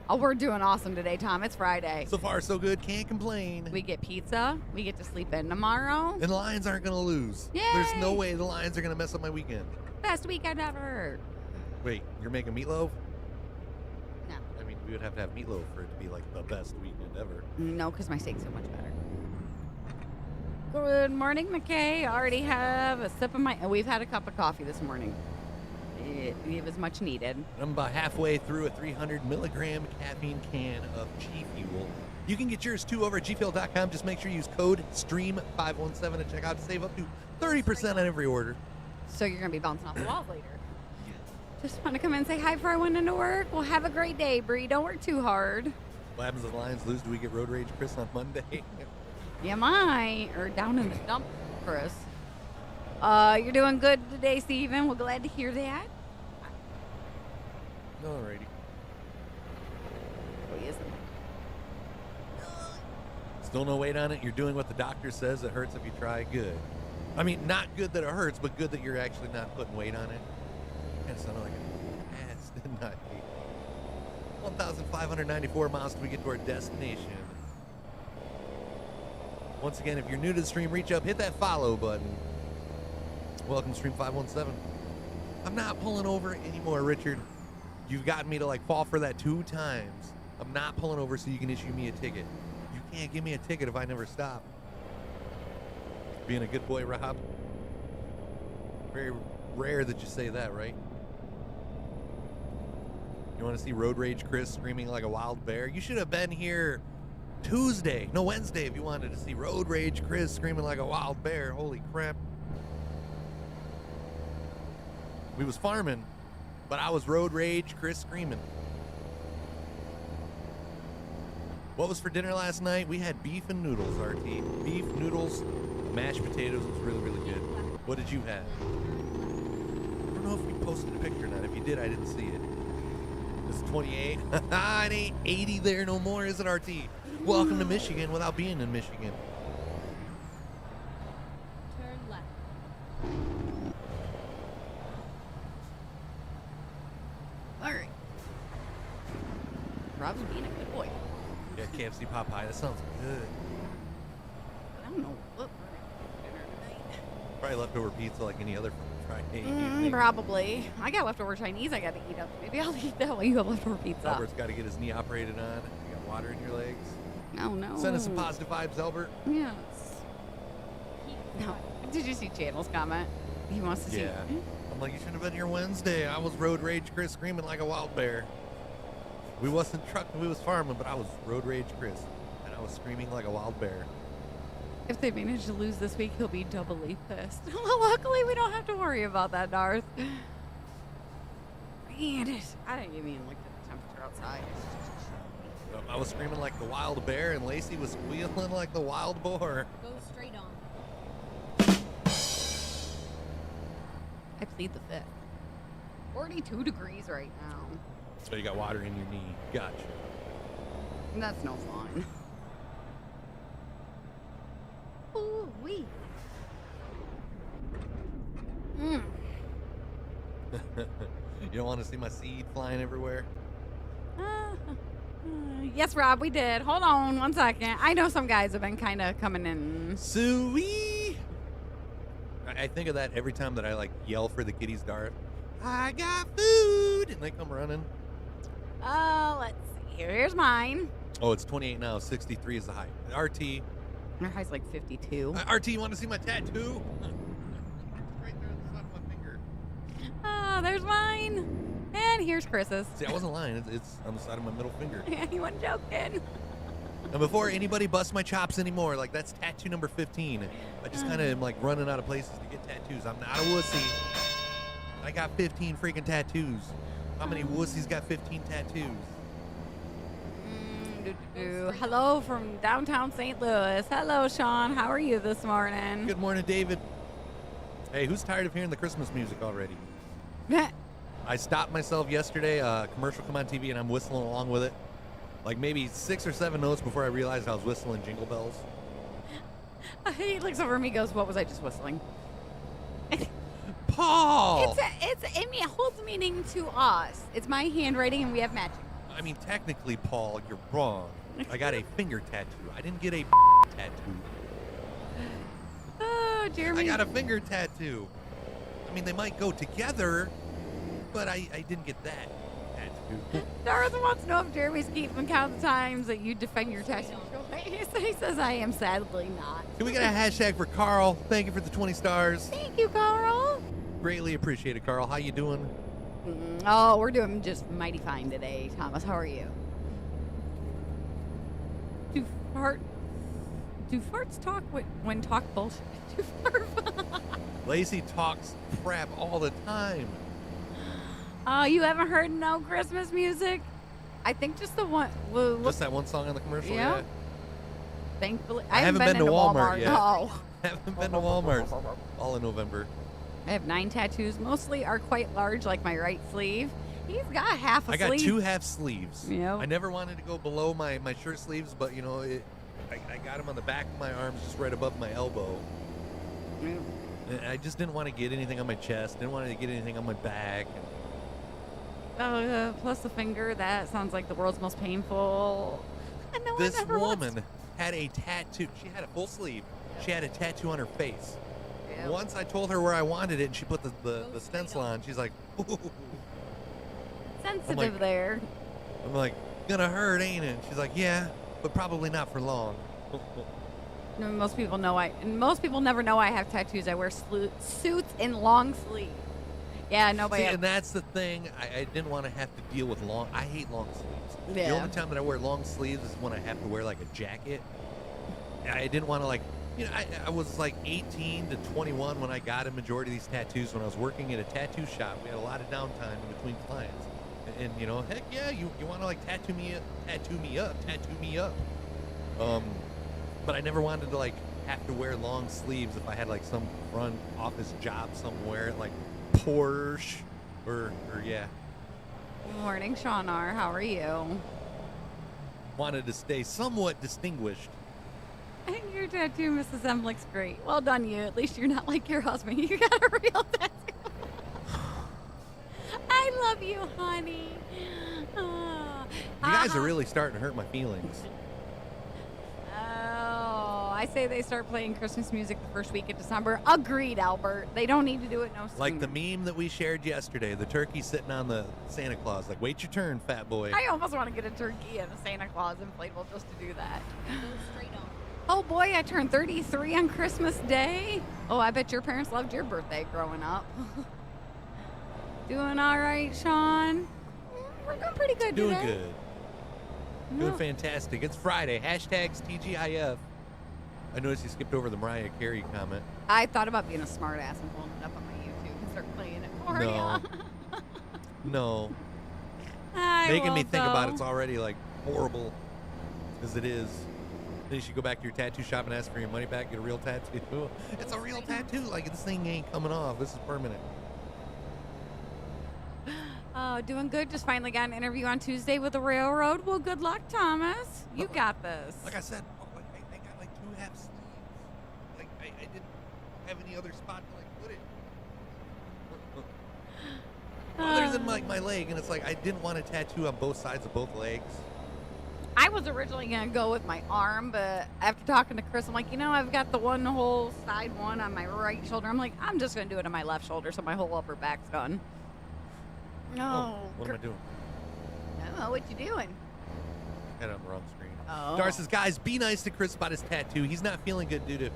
Oh, we're doing awesome today, Tom. It's Friday. So far, so good. Can't complain. We get pizza. We get to sleep in tomorrow. And the Lions aren't gonna lose. Yay! There's no way the Lions are gonna mess up my weekend. Best weekend ever. Wait, you're making meatloaf? No. I mean, we would have to have meatloaf for it to be like the best weekend ever. No, because my steak's so much better. Good morning, McKay. I already have a sip of my... We've had a cup of coffee this morning. It was much needed. I'm about halfway through a 300 milligram caffeine can of G Fuel. You can get yours too over at gfuel.com. Just make sure you use code STREAM517 at checkout to save up to 30% on every order. So you're going to be bouncing off the walls later. Just want to come in and say hi before I went into work. Well, have a great day, Bree. Don't work too hard. What happens if the Lions lose? Do we get Road Rage Chris on Monday? You might. Or down in the dump, Chris. You're doing good today, Steven. We're glad to hear that. Alrighty. Oh, he isn't. Still no weight on it. You're doing what the doctor says. It hurts if you try. Good. I mean, not good that it hurts, but good that you're actually not putting weight on it. Kind of sounded like an ass, didn't I? 1,594 miles till we get to our destination. Once again, if you're new to the stream, reach up, hit that follow button. Welcome to Stream 517. I'm not pulling over anymore, Richard. You've gotten me to like fall for that 2 times. I'm not pulling over so you can issue me a ticket. You can't give me a ticket if I never stop. Being a good boy, Rob. Very rare that you say that, right? You want to see Road Rage Chris screaming like a wild bear? You should have been here Wednesday if you wanted to see Road Rage Chris screaming like a wild bear. Holy crap. We was farming, but I was Road Rage Chris screaming. What was for dinner last night? We had beef and noodles, RT. Beef, noodles, mashed potatoes. It was really, really good. What did you have? I don't know if you posted a picture or not. If you did, I didn't see it. This is 28. It ain't 80 there no more, is it, RT? Welcome to Michigan without being in Michigan. Turn left. All right. Rob's being a good boy. Yeah, KFC pot pie. That sounds good. I don't know what we're having for dinner tonight. Probably leftover pizza like any other Friday evening. Probably. I got leftover Chinese I got to eat up. Maybe I'll eat that while you have leftover pizza. Albert's got to get his knee operated on. You got water in your legs. Oh, no. Send us some positive vibes, Albert. Yes. Keep No. right. Did you see Channel's comment? He wants to see. Yeah. I'm like, you should have been here Wednesday. I was Road Rage Chris screaming like a wild bear. We wasn't trucking, we was farming, but I was Road Rage Chris. And I was screaming like a wild bear. If they manage to lose this week, he'll be doubly pissed. Well, luckily, we don't have to worry about that, Darth. Man, I didn't even look at the temperature outside. I was screaming like the wild bear, and Lacey was squealing like the wild boar. Go straight on. I plead the fifth. 42 degrees right now. So you got water in your knee. Gotcha. That's no fun. Ooh, wee. Mm. You don't want to see my seed flying everywhere? Yes, Rob, we did. Hold on 1 second. I know some guys have been kind of coming in. Suey! I think of that every time that I like yell for the kitties, Darth. I got food! And they come running. Let's see. Here's mine. Oh, it's 28 now. 63 is the high. RT. Our high's like 52. RT, you want to see my tattoo? Right there on the side of my finger. There's mine. And here's Chris's. See, I wasn't lying. It's on the side of my middle finger. Yeah, he wasn't joking. And before anybody busts my chops anymore, like that's tattoo number 15. I just kind of am like running out of places to get tattoos. I'm not a wussy. I got 15 freaking tattoos. How many wussies got 15 tattoos? Hello from downtown St. Louis. Hello, Sean. How are you this morning? Good morning, David. Hey, who's tired of hearing the Christmas music already? I stopped myself yesterday. Commercial come on TV, and I'm whistling along with it. Like maybe 6 or 7 notes before I realized I was whistling Jingle Bells. He looks over at me and goes, what was I just whistling? Paul! I mean, it holds meaning to us. It's my handwriting and we have matching. I mean, technically, Paul, you're wrong. I got a finger tattoo. I didn't get a tattoo. Oh, Jeremy. I got a finger tattoo. I mean, they might go together, but I didn't get that tattoo. Darth wants to know if Jeremy's keeping count of the times that you defend your tattoo. He says I am, sadly not. Can we get a hashtag for Carl? Thank you for the 20 stars. Thank you, Carl. Greatly appreciate it, Carl. How you doing? Oh, we're doing just mighty fine today. Thomas, how are you? Do farts talk when talk bullshit? Lacey talks crap all the time. Oh, you haven't heard no Christmas music? I think just the one. Just that one song on the commercial? Yeah. Yeah. Thankfully, I haven't been to Walmart yet. No. Haven't been to Walmart all in November. I have 9 tattoos. Mostly are quite large, like my right sleeve. He's got half a I sleeve. got 2 half sleeves. Yep. I never wanted to go below my shirt sleeves, but you know, I got them on the back of my arms, just right above my elbow. Yeah. And I just didn't want to get anything on my chest. Didn't want to get anything on my back. Plus the finger. That sounds like the world's most painful. And no one This ever wants- woman had a tattoo. She had a full sleeve. She had a tattoo on her face. Yeah. Once I told her where I wanted it, and she put the stencil on. She's like, ooh. Sensitive like- there. I'm like, gonna hurt, ain't it? She's like, yeah, but probably not for long. No, most people know most people never know I have tattoos. I wear suits in long sleeve. Yeah, nobody. See, and that's the thing. I didn't want to have to deal with long. I hate long sleeves. Yeah. The only time that I wear long sleeves is when I have to wear like a jacket. I didn't want to I was like 18 to 21 when I got a majority of these tattoos. When I was working at a tattoo shop, we had a lot of downtime in between clients. And you know, heck yeah, you want to like tattoo me up. But I never wanted to like have to wear long sleeves if I had like some front office job somewhere, like Porsche or yeah. Good morning, Sean R. How are you? Wanted to stay somewhat distinguished. I think your tattoo, Mrs. M, looks great. Well done, you. At least you're not like your husband. You got a real tattoo. I love you, honey. Oh. You guys are really starting to hurt my feelings. Oh, I say they start playing Christmas music the first week of December. Agreed, Albert. They don't need to do it no sooner. Like the meme that we shared yesterday, the turkey sitting on the Santa Claus, like, wait your turn, fat boy. I almost want to get a turkey and a Santa Claus inflatable just to do that. Go straight on. Oh boy, I turned 33 on Christmas Day. Oh, I bet your parents loved your birthday growing up. Doing all right, Sean? We're doing pretty good Doing today. good. Doing fantastic. It's Friday. Hashtags TGIF. I noticed you skipped over the Mariah Carey comment. I thought about being a smart ass and pulling it up on my YouTube and start playing it for No. you. No. I Making me won't, think about though. it's already like horrible as it is. Then you should go back to your tattoo shop and ask for your money back, get a real tattoo. It's a real tattoo. Like, this thing ain't coming off. This is permanent. Oh, doing good. Just finally got an interview on Tuesday with the railroad. Well, good luck, Thomas. You got this. Like I said, I got like 2 half sleeves. Like, I didn't have any other spot to like put it. Other than like my leg, and it's like I didn't want a tattoo on both sides of both legs. I was originally going to go with my arm, but after talking to Chris, I'm like, I've got the one whole side one on my right shoulder. I'm like, I'm just going to do it on my left shoulder so my whole upper back's done. No. What am I doing? I don't know what you doing. Had it on the wrong screen. Oh. Dar says, guys, be nice to Chris about his tattoo. He's not feeling good due to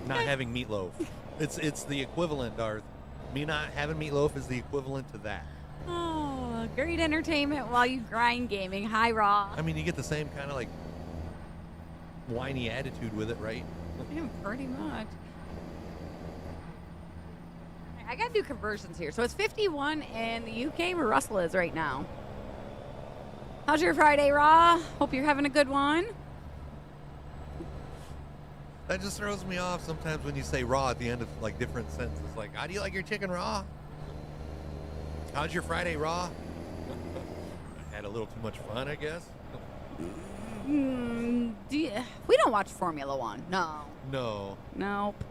not having meatloaf. It's the equivalent, Darth. Me not having meatloaf is the equivalent to that. Oh, great entertainment while you grind gaming. Hi, Raw. I mean, you get the same kind of like whiny attitude with it, right? Yeah, pretty much. I got to do conversions here. So it's 51 in the UK where Russell is right now. How's your Friday, Raw? Hope you're having a good one. That just throws me off sometimes when you say raw at the end of like different sentences. Like, how do you like your chicken raw? How's your Friday raw? Had a little too much fun, I guess. We don't watch Formula One. No. No. Nope.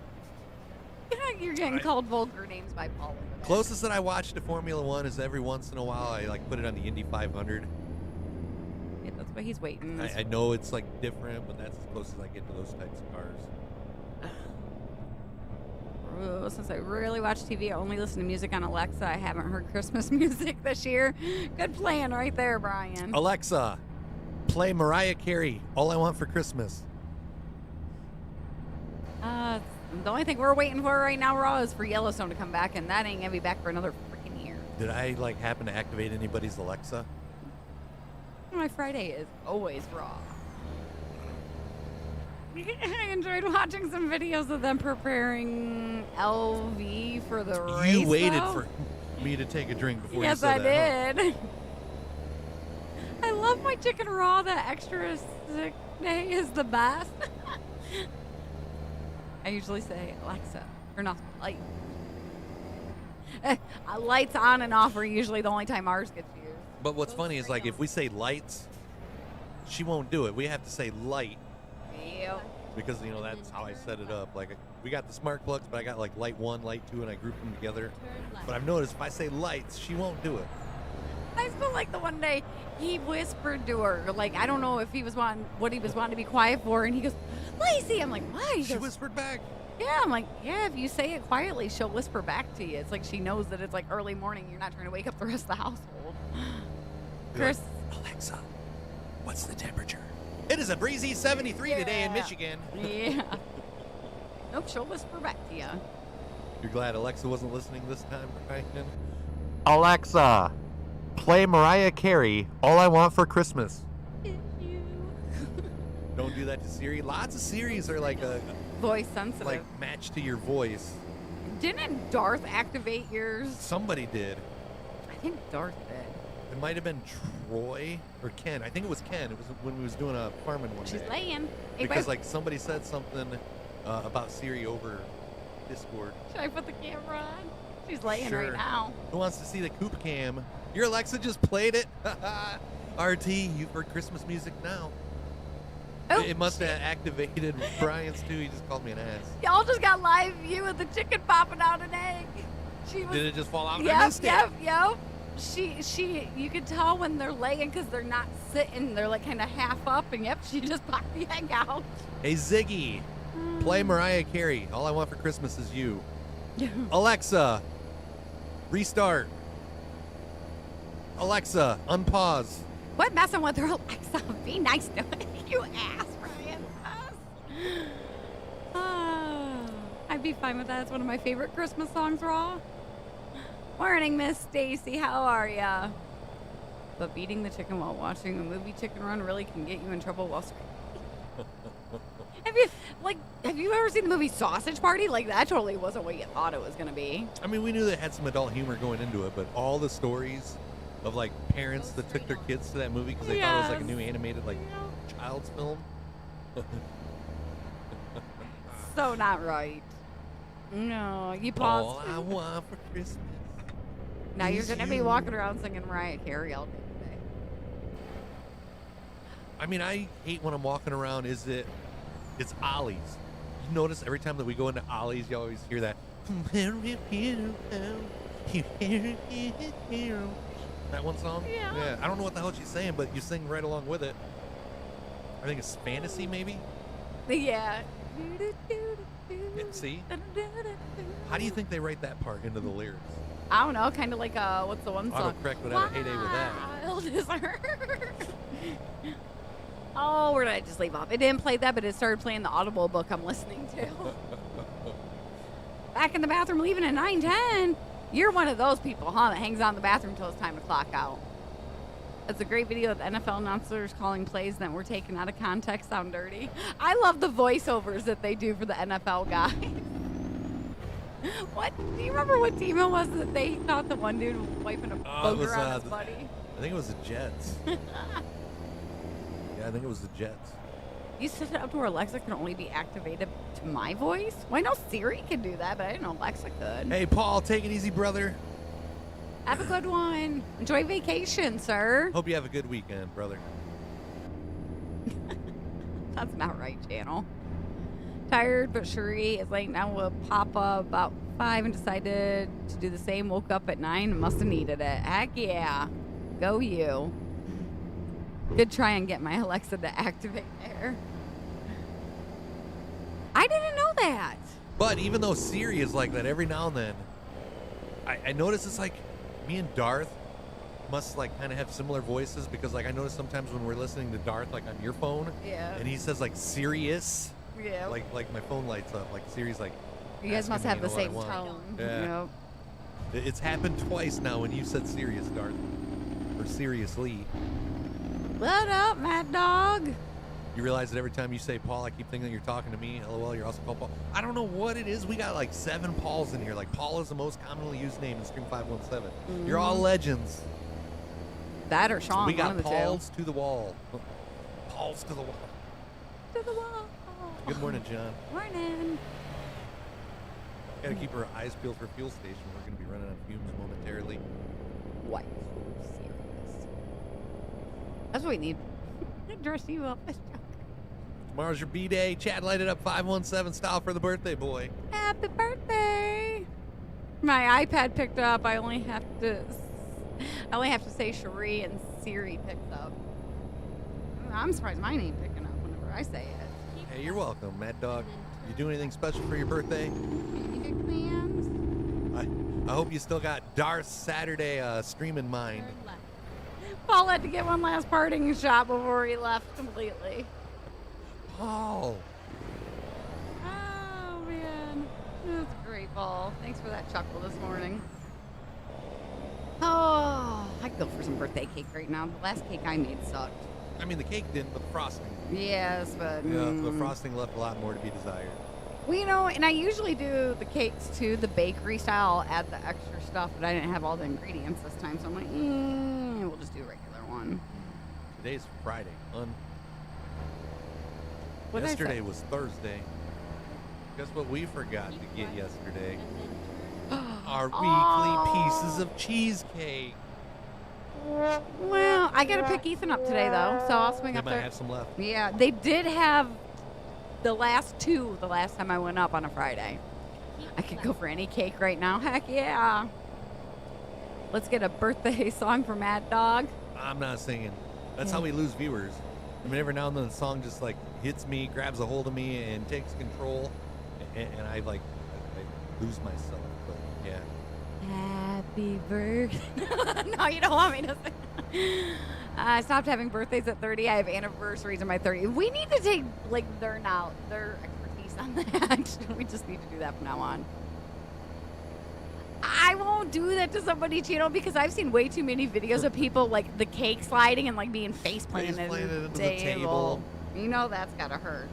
You're getting called vulgar names by Paul. Closest that I watch to Formula One is every once in a while I like put it on the Indy 500. Yeah, that's why he's waiting. I know it's like different, but that's as close as I get to those types of cars. Since I rarely watch TV, I only listen to music on Alexa. I haven't heard Christmas music this year. Good plan right there, Brian. Alexa, play Mariah Carey, All I Want for Christmas. The only thing we're waiting for right now, Raw, is for Yellowstone to come back, and that ain't gonna be back for another freaking year. Did I like happen to activate anybody's Alexa? My Friday is always Raw. I enjoyed watching some videos of them preparing LV for the race. You waited though. for me to take a drink before you Yes, said I that. did. I love my chicken raw. The extra sick day is the best. I usually say Alexa, turn off the light. Lights on and off are usually the only time ours gets used. But what's funny is like if we say lights, she won't do it. We have to say light Yep. because that's how I set it up. Like we got the smart plugs, but I got like light 1, light 2, and I group them together. Turn left. But I've noticed if I say lights, she won't do it. I still like the one day he whispered to her, like I don't know if he was wanting what he was wanting to be quiet for, and he goes, "Lacey," I'm like, "Why?" He She goes, whispered back. "Yeah," I'm like, "Yeah, if you say it quietly, she'll whisper back to you. It's like she knows that it's like early morning. You're not trying to wake up the rest of the household." Chris, Alexa, what's the temperature? It is a breezy 73 today in Yeah. Michigan. yeah. Nope, she'll whisper back to you. You're glad Alexa wasn't listening this time, Ryan? Alexa, play Mariah Carey, All I Want for Christmas. Don't do that to Siri. Lots of Siris are like a Voice sensitive. like match to your voice. Didn't Darth activate yours? Somebody did. I think Darth did. It might have been Troy or Ken. I think it was Ken. It was when we was doing a farming one She's day. laying. Hey, Because babe, like somebody said something about Siri over Discord. should I put the camera on? She's laying Sure. right now. Who wants to see the coop cam? Your Alexa just played it. RT, you've heard Christmas music now. Oh, It must have activated Brian's too. He just called me an ass. Y'all just got live view of the chicken popping out an egg. She was. Did it just fall out? I Yep, missed yep, yep. She. You can tell when they're laying because they're not sitting. They're like kind of half up, and yep, she just popped the egg out. it. Hey Ziggy, play Mariah Carey. All I Want for Christmas is You. Alexa, restart. Alexa, unpause. What messing with her, Alexa? Be nice to it. You ass, Brian. I'd be fine with that. It's one of my favorite Christmas songs, Raw. Morning, Miss Stacy. How are ya? But beating the chicken while watching a movie Chicken Run really can get you in trouble while screaming. Have you ever seen the movie Sausage Party? Like, that totally wasn't what you thought it was going to be. I mean, we knew they had some adult humor going into it, but all the stories of like parents that took their kids to that movie because they thought it was like a new animated like child's film. So not right. No, you All paused. I want for Christmas. Now you're is going to be you. walking around singing Mariah Carey all day today. I mean, I hate when I'm walking around. It's Ollie's. You notice every time that we go into Ollie's, you always hear that. That one song? Yeah. I don't know what the hell she's saying, but you sing right along with it. I think it's Fantasy, maybe? Yeah. Yeah, see? How do you think they write that part into the lyrics? I don't know, kind of like what's the one song? Autocorrect would have a heyday with that. Wild is her. Oh, where did I just leave off? It didn't play that, but it started playing the Audible book I'm listening to. Back in the bathroom, leaving at 9:10. You're one of those people, huh, that hangs out in the bathroom until it's time to clock out. It's a great video of the NFL announcers calling plays that were taken out of context sound dirty. I love the voiceovers that they do for the NFL guys. What? Do you remember what team it was that they thought the one dude was wiping a it booger was, on his buddy? I think it was the Jets. Yeah, I think it was the Jets. You set it up to where Alexa can only be activated to my voice? Well, I know Siri can do that, but I didn't know Alexa could. Hey, Paul, take it easy, brother. Have a good one. Enjoy vacation, sir. Hope you have a good weekend, brother. That's not right, channel. Tired, but Cherie is laying down with Papa about 5 and decided to do the same. Woke up at 9 and must have needed it. Heck yeah. Go you. Good try and get my Alexa to activate there. I didn't know that. But even though Siri is like that every now and then, I notice it's like me and Darth must like kind of have similar voices because like I notice sometimes when we're listening to Darth like on your phone Yeah. and he says like Sirius, Yeah. like my phone lights up like Siri's like You guys must asking have me, the you know, same what I tone. want. Yeah. Yep. It's happened twice now when you said Sirius, Darth, or seriously. What up, Mad Dog? You realize that every time you say Paul, I keep thinking that you're talking to me. LOL, you're also called Paul. I don't know what it is. We got like 7 Pauls in here. Like Paul is the most commonly used name in Stream 517. You're all legends. That or Sean, We one got of the Pauls to the wall. Pauls to the wall. two. To the wall. Good morning, John. Morning. Got to keep our eyes peeled for fuel station. We're going to be running on fumes momentarily. What? Serious. That's what we need. Dress you up as Joker. Tomorrow's your B-Day. Chad lighted up 517 style for the birthday boy. Happy birthday. My iPad picked up. I only have to say Cherie and Siri picked up. I'm surprised mine ain't picking up whenever I say it. Hey, you're welcome, Mad Dog. You do anything special for your birthday? Any big plans? I hope you still got Darth Saturday stream in mind. Turn left. Paul had to get one last parting shot before he left completely. Paul. Oh, man. That's great, Paul. Thanks for that chuckle this morning. Oh, I'd go for some birthday cake right now. The last cake I made sucked. I mean, the cake didn't, but the frosting. Yes, but... Yeah, the frosting left a lot more to be desired. Well, you know, and I usually do the cakes too, the bakery style. I'll add the extra stuff, but I didn't have all the ingredients this time, so I'm like, we'll just do a regular one. Today's Friday. What did I Yesterday say? was Thursday. Guess what we forgot to get yesterday? Our weekly pieces of cheesecake. Well, I gotta pick Ethan up today though, so I'll swing They up might there. have some left. Yeah, they did have the last two the last time I went up on a Friday. I could go for any cake right now. Heck yeah. Let's get a birthday song for Mad Dog. I'm not singing. That's how we lose viewers. I mean, every now and then the song just like hits me, grabs a hold of me, and takes control, and I like I lose myself. But yeah. Happy birthday. No, you don't want me to sing. I stopped having birthdays at 30. I have anniversaries on my 30. We need to take like their expertise on that. We just need to do that from now on. I won't do that to somebody, Chino, because I've seen way too many videos of people like the cake sliding and like being face planted Face-planted into into the table. You know that's gotta hurt.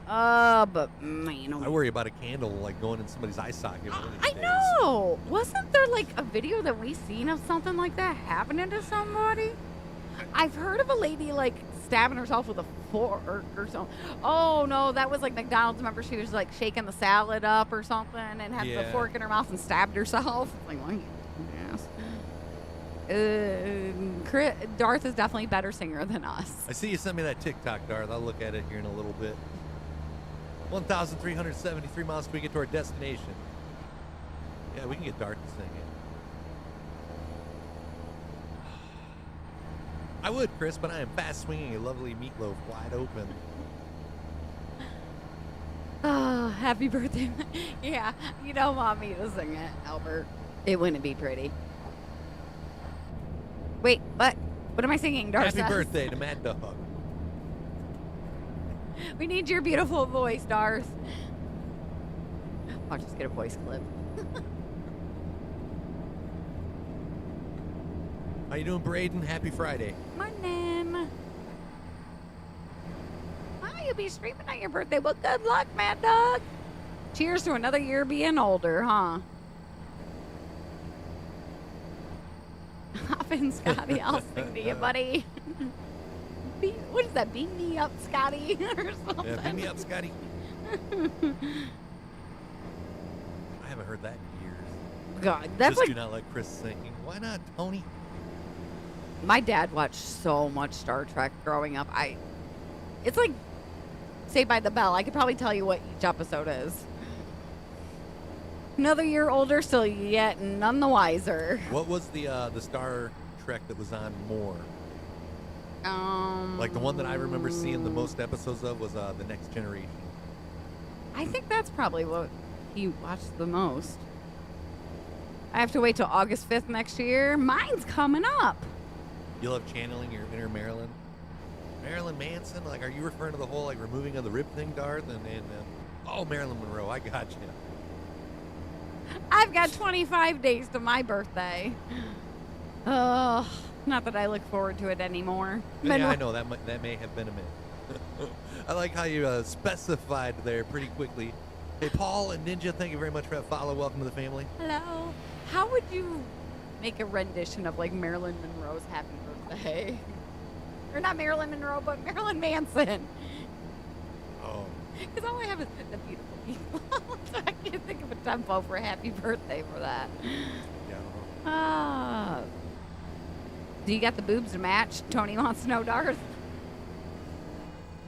But man, I worry about a candle like going in somebody's eye socket. one of these I days. know. Wasn't there like a video that we seen of something like that happening to somebody? I've heard of a lady like stabbing herself with a fork or something. Oh no, that was like McDonald's. Remember, she was like shaking the salad up or something and had the Yeah. fork in her mouth and stabbed herself. Like, well, yes. Darth is definitely a better singer than us. I see you sent me that TikTok, Darth. I'll look at it here in a little bit. 1,373 miles till we get to our destination. Yeah, we can get Darth to sing it. I would, Chris, but I am fast swinging a lovely meatloaf wide open. Oh, happy birthday. Yeah, you don't want me to sing it, Albert. It wouldn't be pretty. Wait, what? What am I singing, Darth? Happy birthday to Mad Dog. We need your beautiful voice, Darth. I'll just get a voice clip. How you doing, Braden? Happy Friday. Morning. Oh, you'll be streaming on your birthday. Well, good luck, Mad Dog. Cheers to another year being older, huh? Hop in, Scotty. I'll sing to you, buddy. What is that? Beam me up, Scotty, or something. Yeah, beat me up, Scotty. I haven't heard that in years. God, that's Just like do not let Chris singing. Why not, Tony? my dad watched so much Star Trek growing up. It's like Saved by the Bell. I could probably tell you what each episode is. Another year older, still yet none the wiser. What was the Star Trek that was on more? Like the one that I remember seeing the most episodes of was The Next Generation. I think that's probably what he watched the most. I have to wait till August 5th next year. Mine's coming up. You love channeling your inner Marilyn? Marilyn Manson? Like, are you referring to the whole, like, removing of the rib thing, Darth? And oh, Marilyn Monroe, I got you. I've got 25 days to my birthday. Oh, not that I look forward to it anymore. Yeah, I know, that may have been a myth. I like how you specified there pretty quickly. Hey, Paul and Ninja, thank you very much for that follow. Welcome to the family. Hello. How would you make a rendition of, like, Marilyn Monroe's Happy Birthday? Or not Marilyn Monroe, but Marilyn Manson. Oh. Because all I have is the beautiful people. So I can't think of a tempo for a happy birthday for that. Yeah. Ah. Do you got the boobs to match? Tony wants to know, Darth.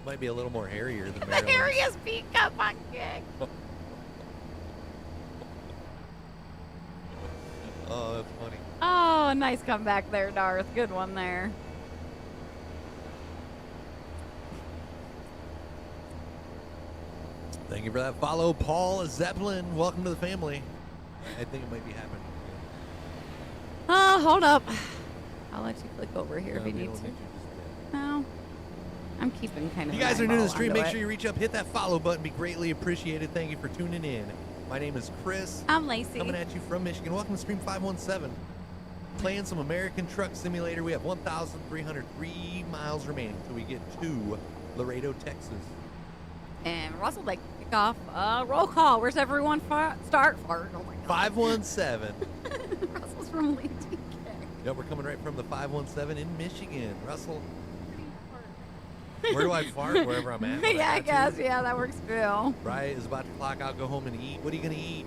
Might be a little more hairier than The Marilyn's. hairiest peacock on kick. Oh, that's funny. Oh, nice comeback there, Darth. Good one there. Thank you for that follow, Paul Zeppelin. Welcome to the family. I think it might be happening. Oh, hold up. I'll let you click over here if you We need don't to. need you just yet. No. I'm keeping kind of If you guys an are new to the eyeball stream, onto make it. sure you reach up, hit that follow button. Be greatly appreciated. Thank you for tuning in. My name is Chris. I'm Lacey. Coming at you from Michigan. Welcome to Stream 517. Playing some American Truck Simulator. We have 1,303 miles remaining till we get to Laredo, Texas. And Russell, like, kick off roll call. Where's everyone start? Fart. Oh my God. 517. Russell's from Lee TK. Yep, we're coming right from the 517 in Michigan. Russell, where do I fart? Wherever I'm at. when Yeah, I got to. guess. Yeah, that works too. Right, is about to clock out, go home and eat. What are you going to eat?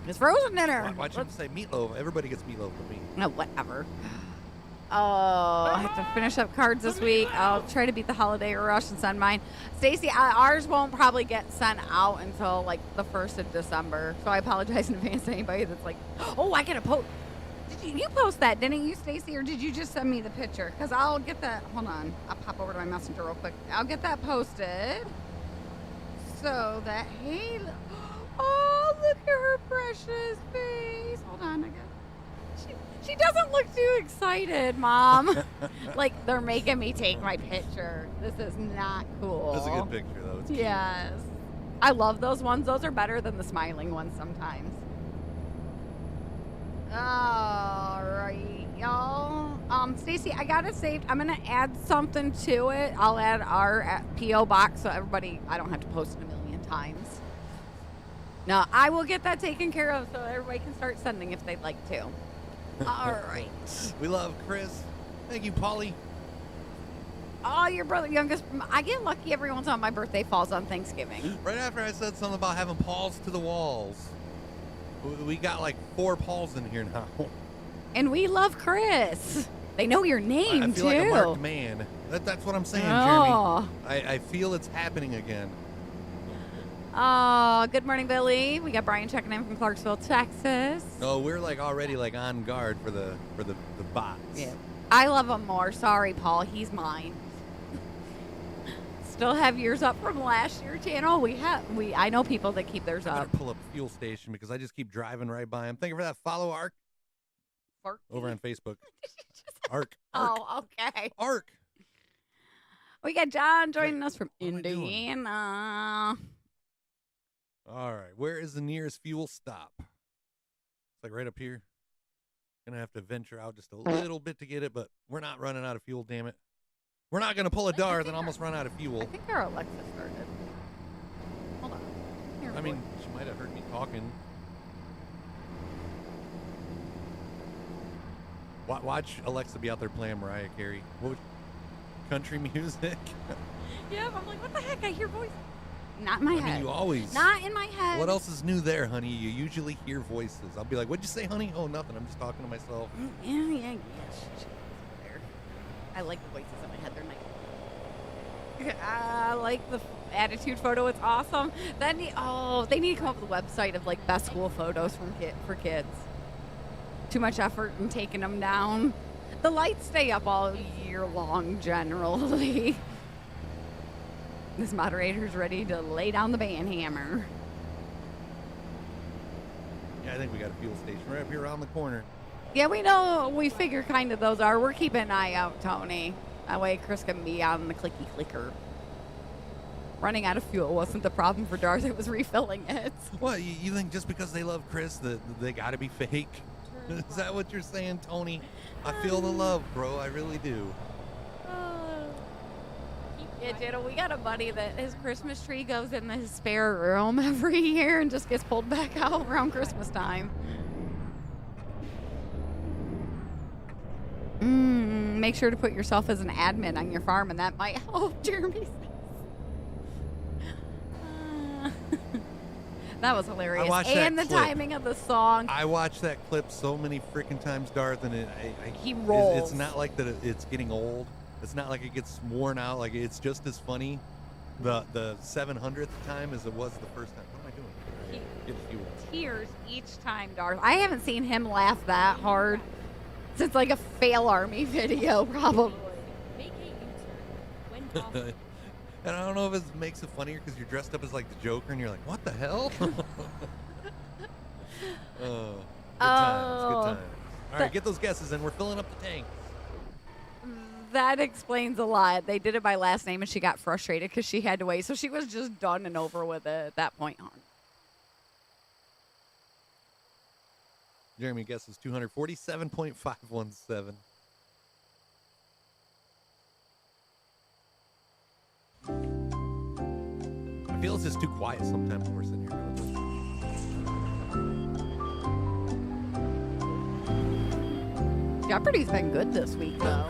It's frozen dinner. Watch him say meatloaf. Everybody gets meatloaf with me. No, whatever. Oh, I have to finish up cards this week. I'll try to beat the holiday rush and send mine. Stacy, ours won't probably get sent out until like the 1st of December. So I apologize in advance to anybody that's like, oh, I got to post. Did you post that, didn't you, Stacy, or did you just send me the picture? Because I'll get that. Hold on. I'll pop over to my messenger real quick. I'll get that posted. So that, hey, oh, look at her precious face. Hold on, I got. She doesn't look too excited, Mom. Like, they're making me take my picture. This is not cool. That's a good picture, though. It's cute. Yes. I love those ones. Those are better than the smiling ones sometimes. All right, y'all. Stacy, I got it saved. I'm going to add something to it. I'll add our P.O. box so everybody, I don't have to post it a million times. No, I will get that taken care of so everybody can start sending if they'd like to. All right. We love Chris. Thank you, Polly. Oh, your brother, youngest. I get lucky every once in a while my birthday falls on Thanksgiving. Right after I said something about having Pauls to the walls, we got like 4 Pauls in here now. And we love Chris. They know your name, I feel too. like a marked man. That's what I'm saying, Oh. Jeremy. I feel it's happening again. Oh, good morning, Billy. We got Brian checking in from Clarksville, Texas. Oh, we're like already like on guard for the bots. Yeah. I love him more. Sorry, Paul. He's mine. Still have yours up from last year, channel. I know people that keep theirs I better up. pull up a fuel station because I just keep driving right by him. Thank you for that follow, Ark, over on Facebook. Ark. Oh, okay. Ark. We got John joining us from What am I doing? Indiana. All right, where is the nearest fuel stop? It's like right up here. Gonna have to venture out just a little bit to get it, but we're not running out of fuel, damn it. We're not gonna pull a Darth and almost run out of I fuel. think our Alexa started. Hold on. Here, I mean, boy. she might have heard me talking. Watch Alexa be out there playing Mariah Carey. Country music. Yep, I'm like, what the heck? I hear voices. Not in my I head. mean, you always. Not in my head. What else is new there, honey? You usually hear voices. I'll be like, what'd you say, honey? Oh, nothing. I'm just talking to myself. Yeah. I like the voices in my head. They're nice. I like the attitude photo. It's awesome. Then they need to come up with a website of like best school photos for kids. Too much effort in taking them down. The lights stay up all year long generally. This moderator's ready to lay down the band hammer. Yeah, I think we got a fuel station right up here around the corner. Yeah, we know. We figure kind of those are. We're keeping an eye out, Tony. That way Chris can be on the clicky clicker. Running out of fuel wasn't the problem for Darth. It was refilling it. What, you think just because they love Chris that they got to be fake? Turn Is that what you're saying, Tony? I feel the love, bro. I really do. Yeah, Jada, we got a buddy that his Christmas tree goes in his spare room every year and just gets pulled back out around Christmas time. Make sure to put yourself as an admin on your farm, and that might help, Jeremy says. That was hilarious. I watched that And the clip. timing of the song. I watched that clip so many freaking times, Darth, and He rolls. It's not like that. It's getting old. It's not like it gets worn out. Like it's just as funny the 700th time as it was the first time. What am I doing? Get fuel. Tears each time, Darth. I haven't seen him laugh that hard since like a fail army video, probably. Make a U-turn when possible. And I don't know if it makes it funnier because you're dressed up as like the Joker and you're like, what the hell? Good times. All right, get those guesses in. We're filling up the tank. That explains a lot. They did it by last name, and she got frustrated because she had to wait. So she was just done and over with it at that point on. Jeremy guesses 247.517. I feel it's just too quiet sometimes when we're sitting here doing this. Jeopardy's been good this week, though.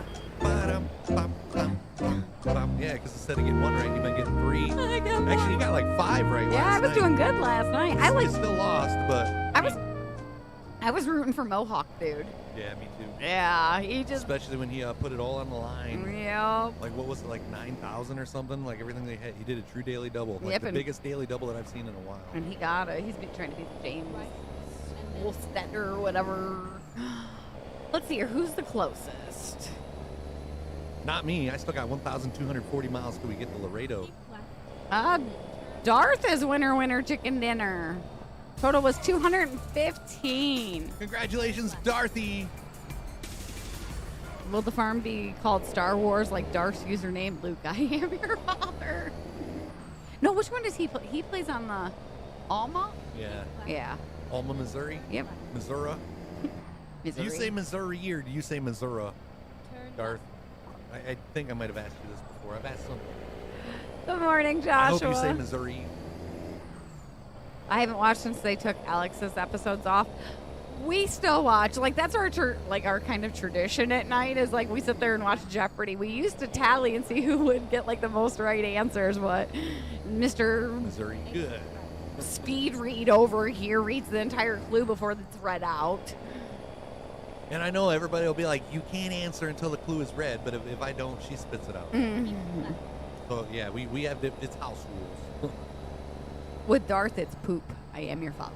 Yeah, because instead of getting one right, you've been getting three. Actually, you got like 5 right. Yeah, I was doing good last night. You still lost, but I was rooting for Mohawk, dude. yeah, me too. Yeah, he just. Especially when he put it all on the line. Yep. Like what was it, like 9,000 or something? Like everything they had, he did a true daily double, like Yep, the and- biggest daily double that I've seen in a while. And he got it. He's been trying to beat James Wolfstetter or whatever. Let's see here. Who's the closest? Not me. I still got 1,240 miles till we get to Laredo. Keep left. Darth is winner chicken dinner. Total was 215. Congratulations, Dorothy. Will the farm be called Star Wars like Darth's username? Luke, I am your father. No, which one does he play? He plays on the Alma? Yeah. Yeah. Alma, Missouri. Yep. Missouri. Do you say Missouri or do you say Missouri, Turn Darth? I think I might have asked you this before. I've asked some. Good morning, Joshua. I hope you say Missouri. I haven't watched since they took Alex's episodes off. We still watch. Like, that's our our kind of tradition at night is, like, we sit there and watch Jeopardy. We used to tally and see who would get, like, the most right answers, but Mr. Missouri. Good. Speed Read over here reads the entire clue before it's read out. And I know everybody will be like, you can't answer until the clue is read, but if I don't, she spits it out. So, yeah, we have, it's house rules. With Darth, it's poop. I am your father.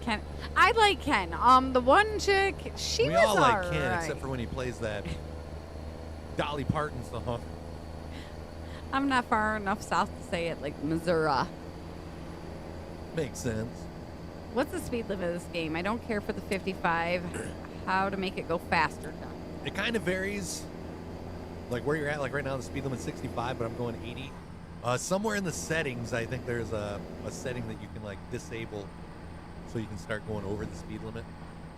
Ken. I like Ken. The one chick, she We was all like Ken, alright. except for when he plays that Dolly Parton song. I'm not far enough south to say it like Missouri. Makes sense. What's the speed limit of this game? I don't care for the 55. How to make it go faster? It kind of varies, like where you're at. Like right now, the speed limit's 65, but I'm going 80. Somewhere in the settings, I think there's a setting that you can like disable, so you can start going over the speed limit.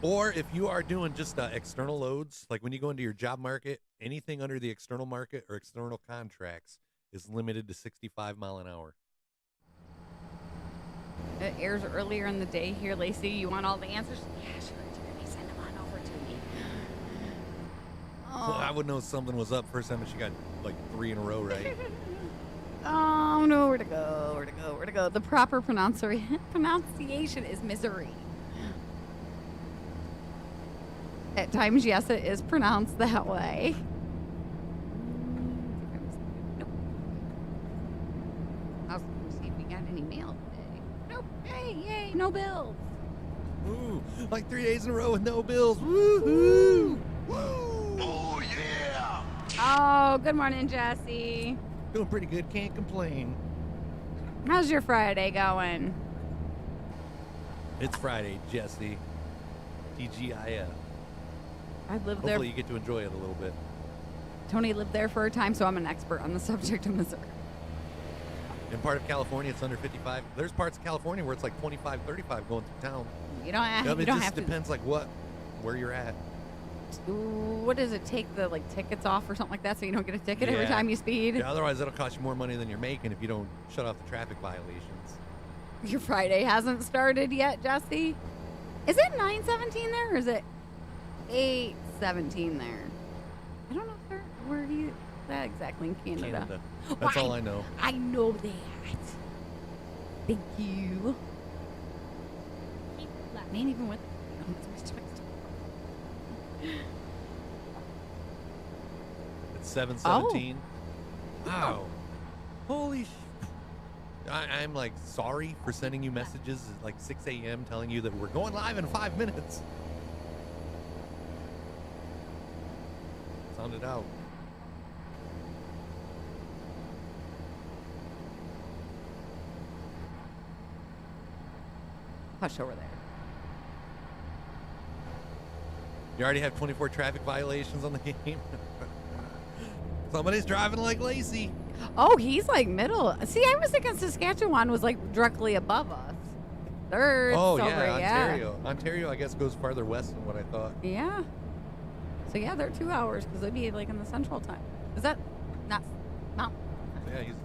Or if you are doing just external loads, like when you go into your job market, anything under the external market or external contracts is limited to 65 mile an hour. It airs earlier in the day here, Lacey. You want all the answers? Yeah, sure. Jeremy, send them on over to me. Well, I would know something was up first time she got like 3 in a row right. Oh no, where to go? Where to go? Where to go? The proper pronunciation is misery. At times, yes, it is pronounced that way. Nope. I was going to see if we got any mail today. Nope. Hey, yay, no bills. Ooh, like 3 days in a row with no bills. Woo-hoo! Woo! Oh, yeah! Oh, good morning, Jesse. Doing pretty good, can't complain. How's your Friday going? It's Friday, Jesse. TGIF. I lived there. Hopefully you get to enjoy it a little bit. Tony lived there for a time, so I'm an expert on the subject of Missouri. In part of California, it's under 55. There's parts of California where it's like 25, 35 going through town. You don't, Yeah, you it don't just have to. depends like where you're at. What does it take the tickets off or something like that so you don't get a ticket every Yeah. time you speed? Yeah, otherwise that'll cost you more money than you're making if you don't shut off the traffic violations. Your Friday hasn't started yet, Jesse. Is it 9:17 there or is it 8:17 there? I don't know where he that exactly in Canada. Canada. That's Well, all I know. I know that. Thank you. Keep left. Man, even with It's 7:17. Oh. Wow. Holy I'm like sorry for sending you messages at like 6 a.m. telling you that we're going live in 5 minutes. Sound it out. Hush over there. You already have 24 traffic violations on the game. Somebody's driving like Lacey. Oh, he's like middle. See, I was thinking Saskatchewan was like directly above us. Third. Oh over, yeah, Ontario. Ontario, I guess, goes farther west than what I thought. Yeah. So yeah, they're 2 hours because they'd be like in the central time. Is that not? Yeah, he's.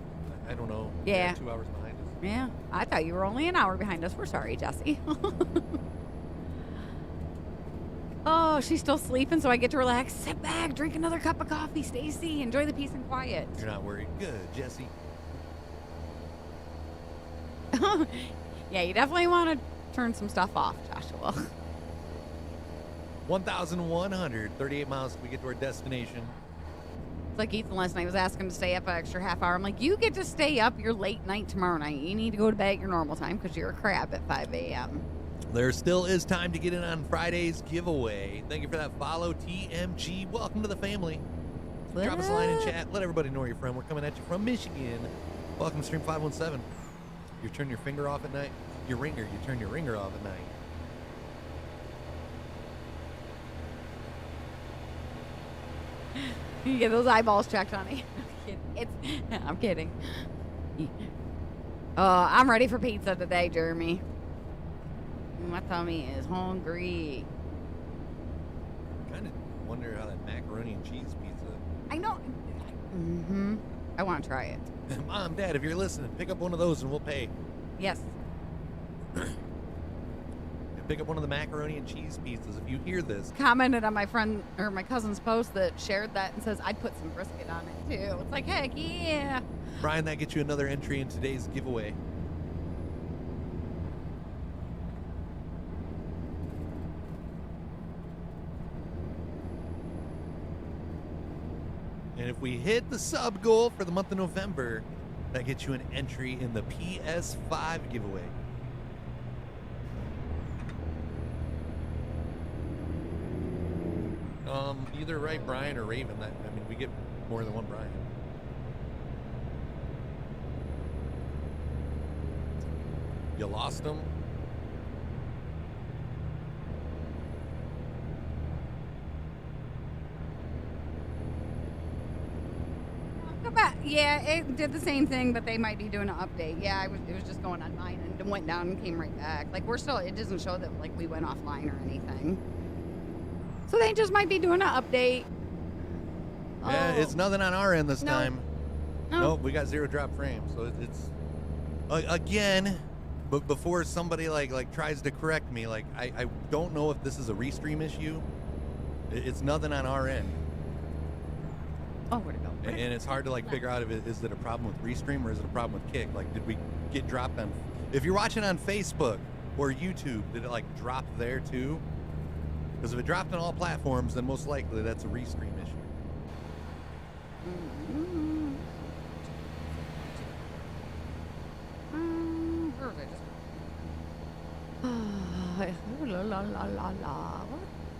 I don't know. Yeah. 2 hours behind us. Yeah. I thought you were only an hour behind us. We're sorry, Jesse. Oh, she's still sleeping, so I get to relax. Sit back, drink another cup of coffee, Stacy. Enjoy the peace and quiet. You're not worried. Good, Jesse. Yeah, you definitely want to turn some stuff off, Joshua. 1,138 miles till we get to our destination. It's like Ethan last night was asking to stay up an extra half hour. I'm like, you get to stay up your late night tomorrow night. You need to go to bed at your normal time because you're a crab at 5 a.m. There still is time to get in on Friday's giveaway. Thank you for that follow, TMG. Welcome to the family. Drop us a line in chat. Let everybody know where you're from. We're coming at you from Michigan. Welcome to Stream 517. You turn your finger off at night. Your ringer. You turn your ringer off at night. You get those eyeballs checked, honey. I'm kidding. I'm ready for pizza today, Jeremy. My tummy is hungry. Kind of wonder how that macaroni and cheese pizza. I know. I want to try it. Mom, Dad, if you're listening, pick up one of those and we'll pay. Yes. Pick up one of the macaroni and cheese pizzas if you hear this. Commented on my friend or my cousin's post that shared that and says I'd put some brisket on it too. It's like, heck yeah. Brian, that gets you another entry in today's giveaway. And if we hit the sub goal for the month of November, that gets you an entry in the PS5 giveaway. Either right, Brian or Raven. We get more than one Brian. You lost him. Go back. Yeah, it did the same thing, but they might be doing an update. Yeah, it was just going on mine and went down and came right back. Like we're still. It doesn't show that like we went offline or anything. So they just might be doing an update. Yeah, Oh. it's nothing on our end this No. time. No. Nope, we got 0 drop frames. So it's again. But before somebody like tries to correct me, like I don't know if this is a restream issue. It's nothing on our end. Oh, where'd it go? And it's hard to like figure out if is it a problem with Restream or is it a problem with Kick? Like, did we get dropped on? If you're watching on Facebook or YouTube, did it like drop there too? Because if it dropped on all platforms, then most likely that's a Restream issue. Where was I just? La, la, la, la, la.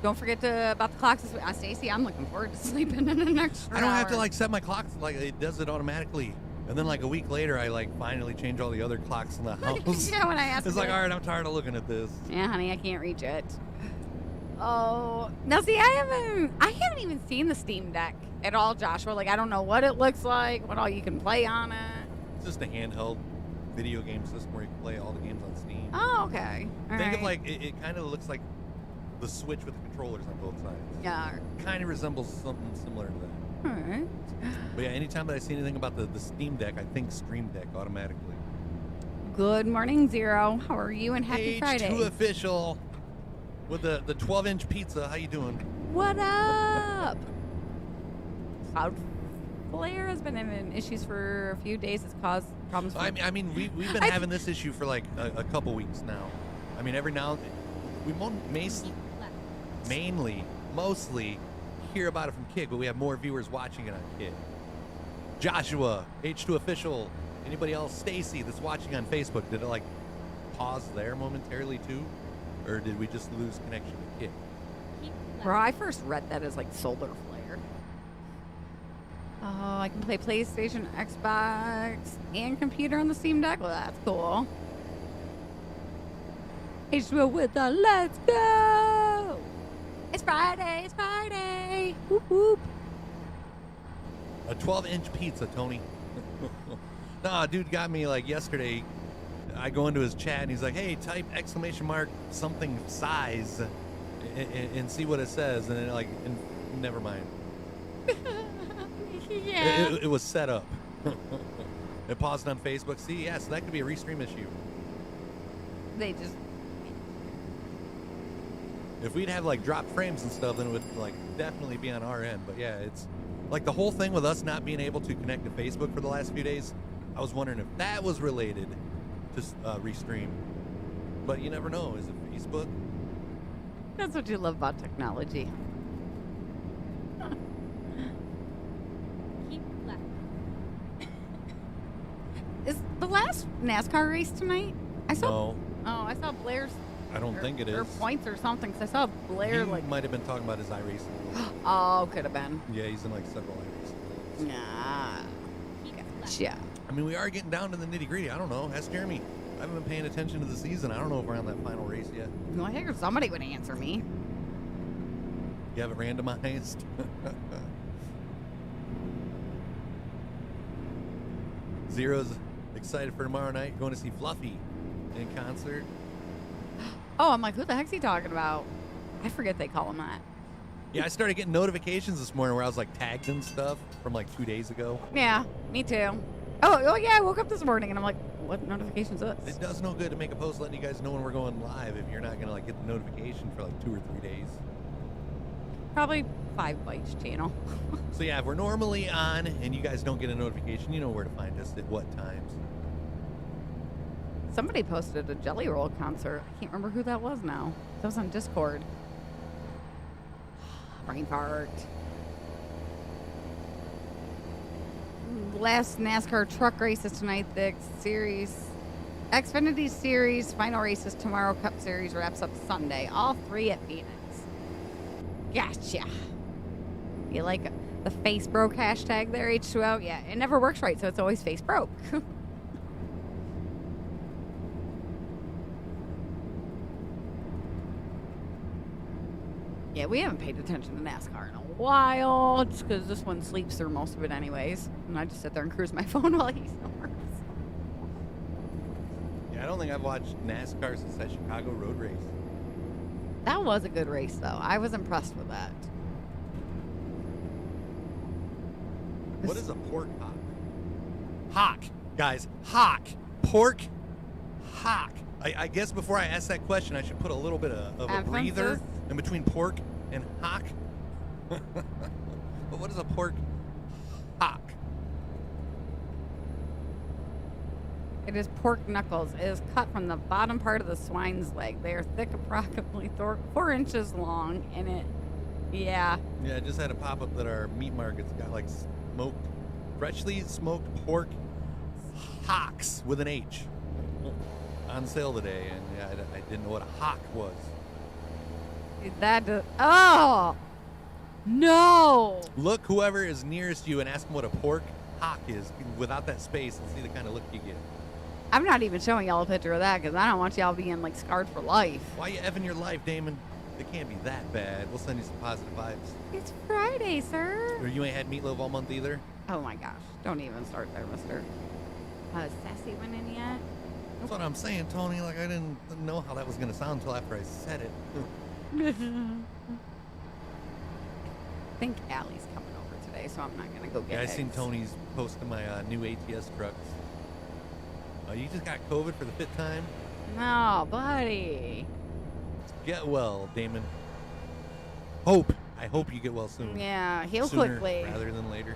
Don't forget about the clocks this week. Stacy, I'm looking forward to sleeping in an extra I don't have to hour. like set my clocks, like it does it automatically. And then like a week later, I like finally change all the other clocks in the house. Yeah, when I asked It's you. like, all right, I'm tired of looking at this. Yeah, honey, I can't reach it. Oh, now see, I haven't even seen the Steam Deck at all, Joshua. Like, I don't know what it looks like, what all you can play on it. It's just a handheld video game system where you can play all the games on Steam. Oh, okay. All Think right. of like it kind of looks like the Switch with the controllers on both sides. Yeah. Kind of resembles something similar to that. All right. But yeah, anytime that I see anything about the Steam Deck, I think Stream Deck automatically. Good morning, Zero. How are you? And happy H2 Friday. official with the 12-inch pizza. How you doing? What up? Cloudflare has been having issues for a few days. It's caused problems. For I mean, we've been having this issue for like a couple weeks now. I mean, every now we mostly hear about it from Kick, but we have more viewers watching it on Kick. Joshua, H2 official, anybody else, Stacy that's watching on Facebook, did it like pause there momentarily too? Or did we just lose connection with Kick? Bro, I first read that as like solar flare. Oh, I can play PlayStation, Xbox, and computer on the Steam Deck. Well, that's cool. H2O with the let's go! It's Friday, it's Friday! Whoop whoop. A 12-inch pizza, Tony. Nah, dude got me like yesterday. I go into his chat and he's like, hey, type exclamation mark something size and see what it says. And then like, never mind. Yeah. It was set up. It paused on Facebook. See, yeah, so that could be a Restream issue. They just. If we'd have like dropped frames and stuff, then it would like definitely be on our end. But yeah, it's like the whole thing with us not being able to connect to Facebook for the last few days. I was wondering if that was related to Restream. But you never know. Is it Facebook? That's what you love about technology. Keep left. Is the last NASCAR race tonight? I saw. No, Oh, I saw Blair's. I don't think it Or is. points or something. 'Cause I saw Blair He like. might have been talking about his iRacing. Oh, could have been. Yeah, he's in like several iRacing. Nah. Keep left. Yeah. I mean, we are getting down to the nitty gritty. I don't know. Ask Jeremy. I haven't been paying attention to the season. I don't know if we're on that final race yet. Well, I figured somebody would answer me. You have it randomized? Zero's excited for tomorrow night. Going to see Fluffy in concert. Oh, I'm like, who the heck's he talking about? I forget they call him that. Yeah, I started getting notifications this morning where I was like tagged and stuff from like 2 days ago. Yeah, me too. Oh yeah, I woke up this morning and I'm like, what notification's this? It does no good to make a post letting you guys know when we're going live if you're not going to like get the notification for like 2 or 3 days. Probably 5 Bites channel. So yeah, if we're normally on and you guys don't get a notification, you know where to find us at what times. Somebody posted a Jelly Roll concert. I can't remember who that was now. That was on Discord. Brain fart. Last NASCAR truck races tonight. The Xfinity Series final races tomorrow. Cup Series wraps up Sunday. All 3 at Phoenix. Gotcha. You like the face broke hashtag there, H2O? Yeah, it never works right, so it's always face broke. Yeah, we haven't paid attention to NASCAR in a while, just because this one sleeps through most of it anyways. And I just sit there and cruise my phone while he snores. Yeah, I don't think I've watched NASCAR since that Chicago road race. That was a good race, though. I was impressed with that. What is a pork hock? Hock, guys. Hock. Pork hock. I guess before I ask that question, I should put a little bit of a breather Emphasis? in between pork and hock. But what is a pork It is pork knuckles. It is cut from the bottom part of the swine's leg. They are thick, approximately 4 inches long, and it, yeah. Yeah, I just had a pop up that our meat market's got like freshly smoked pork hocks with an H on sale today, and yeah, I didn't know what a hock was. That does, oh no! Look whoever is nearest you and ask them what a pork hock is without that space and see the kind of look you get. I'm not even showing y'all a picture of that because I don't want y'all being like scarred for life. Why you effing your life, Damon? It can't be that bad. We'll send you some positive vibes. It's Friday, sir. Or you ain't had meatloaf all month either? Oh my gosh! Don't even start there, Mister. Sassy went in yet? That's what I'm saying, Tony. Like, I didn't know how that was going to sound until after I said it. I think Allie's coming over today, so I'm not gonna go get Yeah, I eggs. seen Tony's posting my new ATS trucks. You just got COVID for the 5th time? No, buddy. Get well, Damon. Hope. I hope you get well soon. Yeah, heal Sooner quickly. rather than later.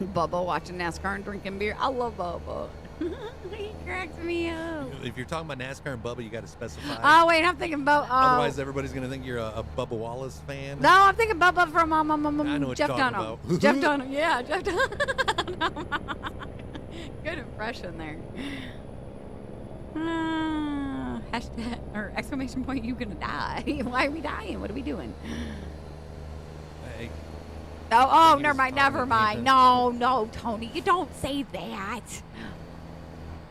Bubba watching NASCAR and drinking beer. I love Bubba. He cracks me up. If you're talking about NASCAR and Bubba, you got to specify. Oh wait, I'm thinking about. Otherwise, everybody's going to think you're a Bubba Wallace fan. No, I'm thinking Bubba from I know what Jeff you're talking Dunham. about. Jeff Dunham, yeah, Jeff Dunham. Good impression there. Hashtag or exclamation point! You gonna die? Why are we dying? What are we doing? Hey, Oh, He never was mind, talking never to mind. Ethan. No, Tony, you don't say that.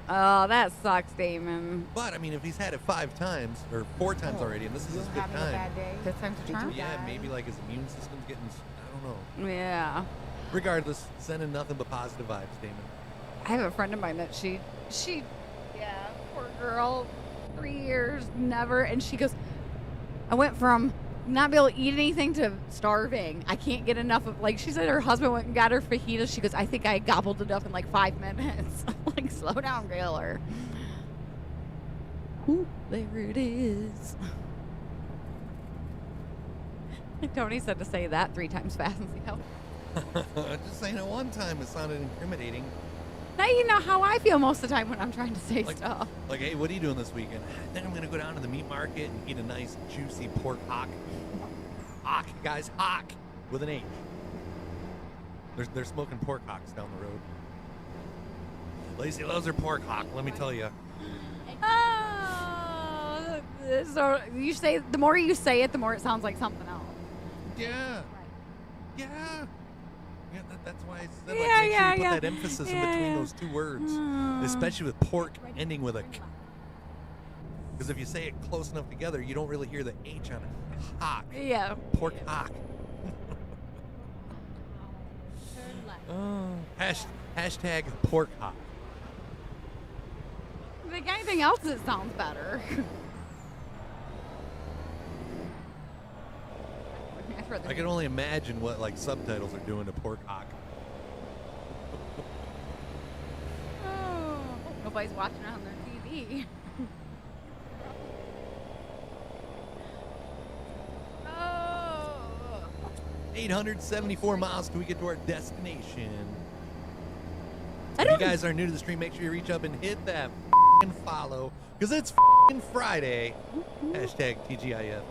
Oh, that sucks, Damon. but I mean, if he's had it 5 times or 4 times already, and this is his 5th time, Good time to turn. yeah, maybe like his immune system's getting. I don't know. Yeah. Regardless, sending nothing but positive vibes, Damon. I have a friend of mine that she, yeah, poor girl, 3 years, never, and she goes, I went from not be able to eat anything to starving. I can't get enough of, like, she said her husband went and got her fajitas. She goes, I think I gobbled it up in like 5 minutes. I'm like, slow down, girl. Ooh, there it is. Tony said to say that 3 times fast and see how. Just saying it one time, it sounded incriminating. Now you know how I feel most of the time when I'm trying to say Like- stuff. Like, hey, what are you doing this weekend? I think I'm going to go down to the meat market and eat a nice, juicy pork hock. Hock, guys, hock with an H. They're smoking pork hocks down the road. Lacey loves her pork hock, let me tell you. Oh, so you say the more you say it, the more it sounds like something else. Yeah. Yeah. Yeah, that's why I said, like, Yeah, make yeah, sure you yeah. put that emphasis in Yeah, between yeah. those 2 words. Mm. Especially with pork ending with a K. Because if you say it close enough together, you don't really hear the H on it. Hock. Yeah. Pork hock. Turn left. Hashtag pork hock. Like anything else that sounds better. I can only imagine what like subtitles are doing to pork hock. Oh, nobody's watching it on their TV. Oh. 874 miles till we get to our destination. I If you don't. guys are new to the stream, make sure you reach up and hit that f***ing follow, because it's f***ing Friday. Hashtag TGIF.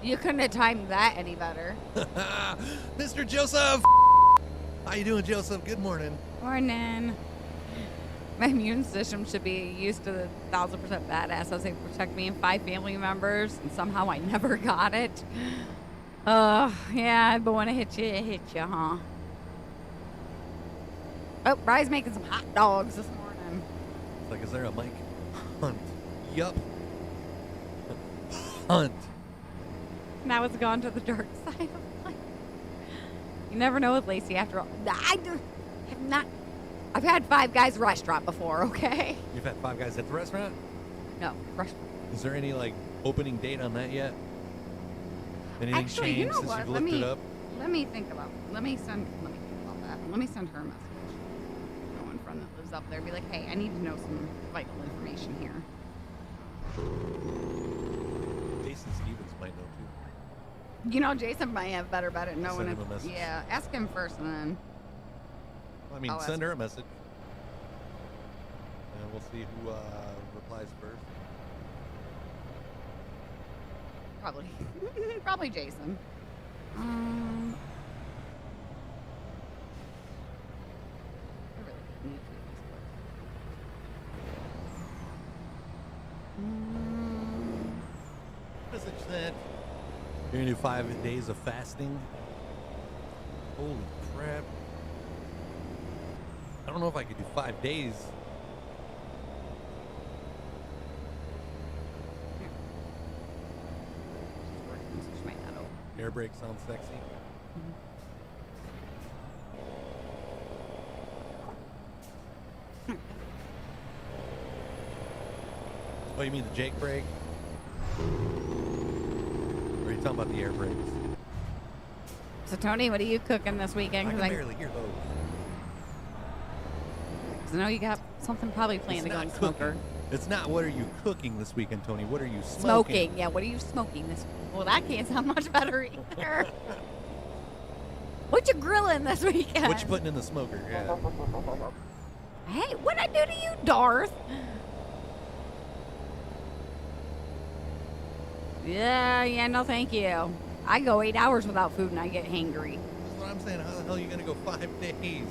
You couldn't have timed that any better. Mr. Joseph! How you doing, Joseph? Good morning. Morning. My immune system should be used to the 1000% badass as they protect me and 5 family members, and somehow I never got it. Yeah, but when I hit you, huh? Oh, Bry's making some hot dogs this morning. It's like, is there a mic? Hunt. Yup. Hunt. Now it's gone to the dark side of life. You never know with Lacey after all. Have not. I've had Five Guys restaurant before, okay? You've had 5 guys at the restaurant? No, restaurant. Is there any like opening date on that yet? Anything Actually, changed you know since what? you've looked it up? Let me think about that. Let me send her a message. No one friend that lives up there. Be like, hey, I need to know some vital information here. Jason Stevens might know too. You know, Jason might have better bet at knowing Send if. him a message. Yeah, ask him first and then. Well, I mean, I'll send ask her a message. And we'll see who replies first. Probably. Probably Jason. I really need to Message sent. You're gonna do 5 days of fasting. Holy crap. I don't know if I could do 5 days. She might not open. Air brake sounds sexy. Oh, you mean the Jake brake? Or are you talking about the air brakes? So Tony, what are you cooking this weekend? I can I barely hear those. know you got something probably planned to go in the smoker. Cooking. It's not what are you cooking this weekend, Tony. What are you smoking? Smoking. Yeah, what are you smoking this weekend? Well, that can't sound much better either. What you grilling this weekend? What you putting in the smoker? Yeah. Hey, what'd I do to you, Darth? Yeah, no thank you. I go 8 hours without food and I get hangry. That's what I'm saying. How the hell are you going to go 5 days?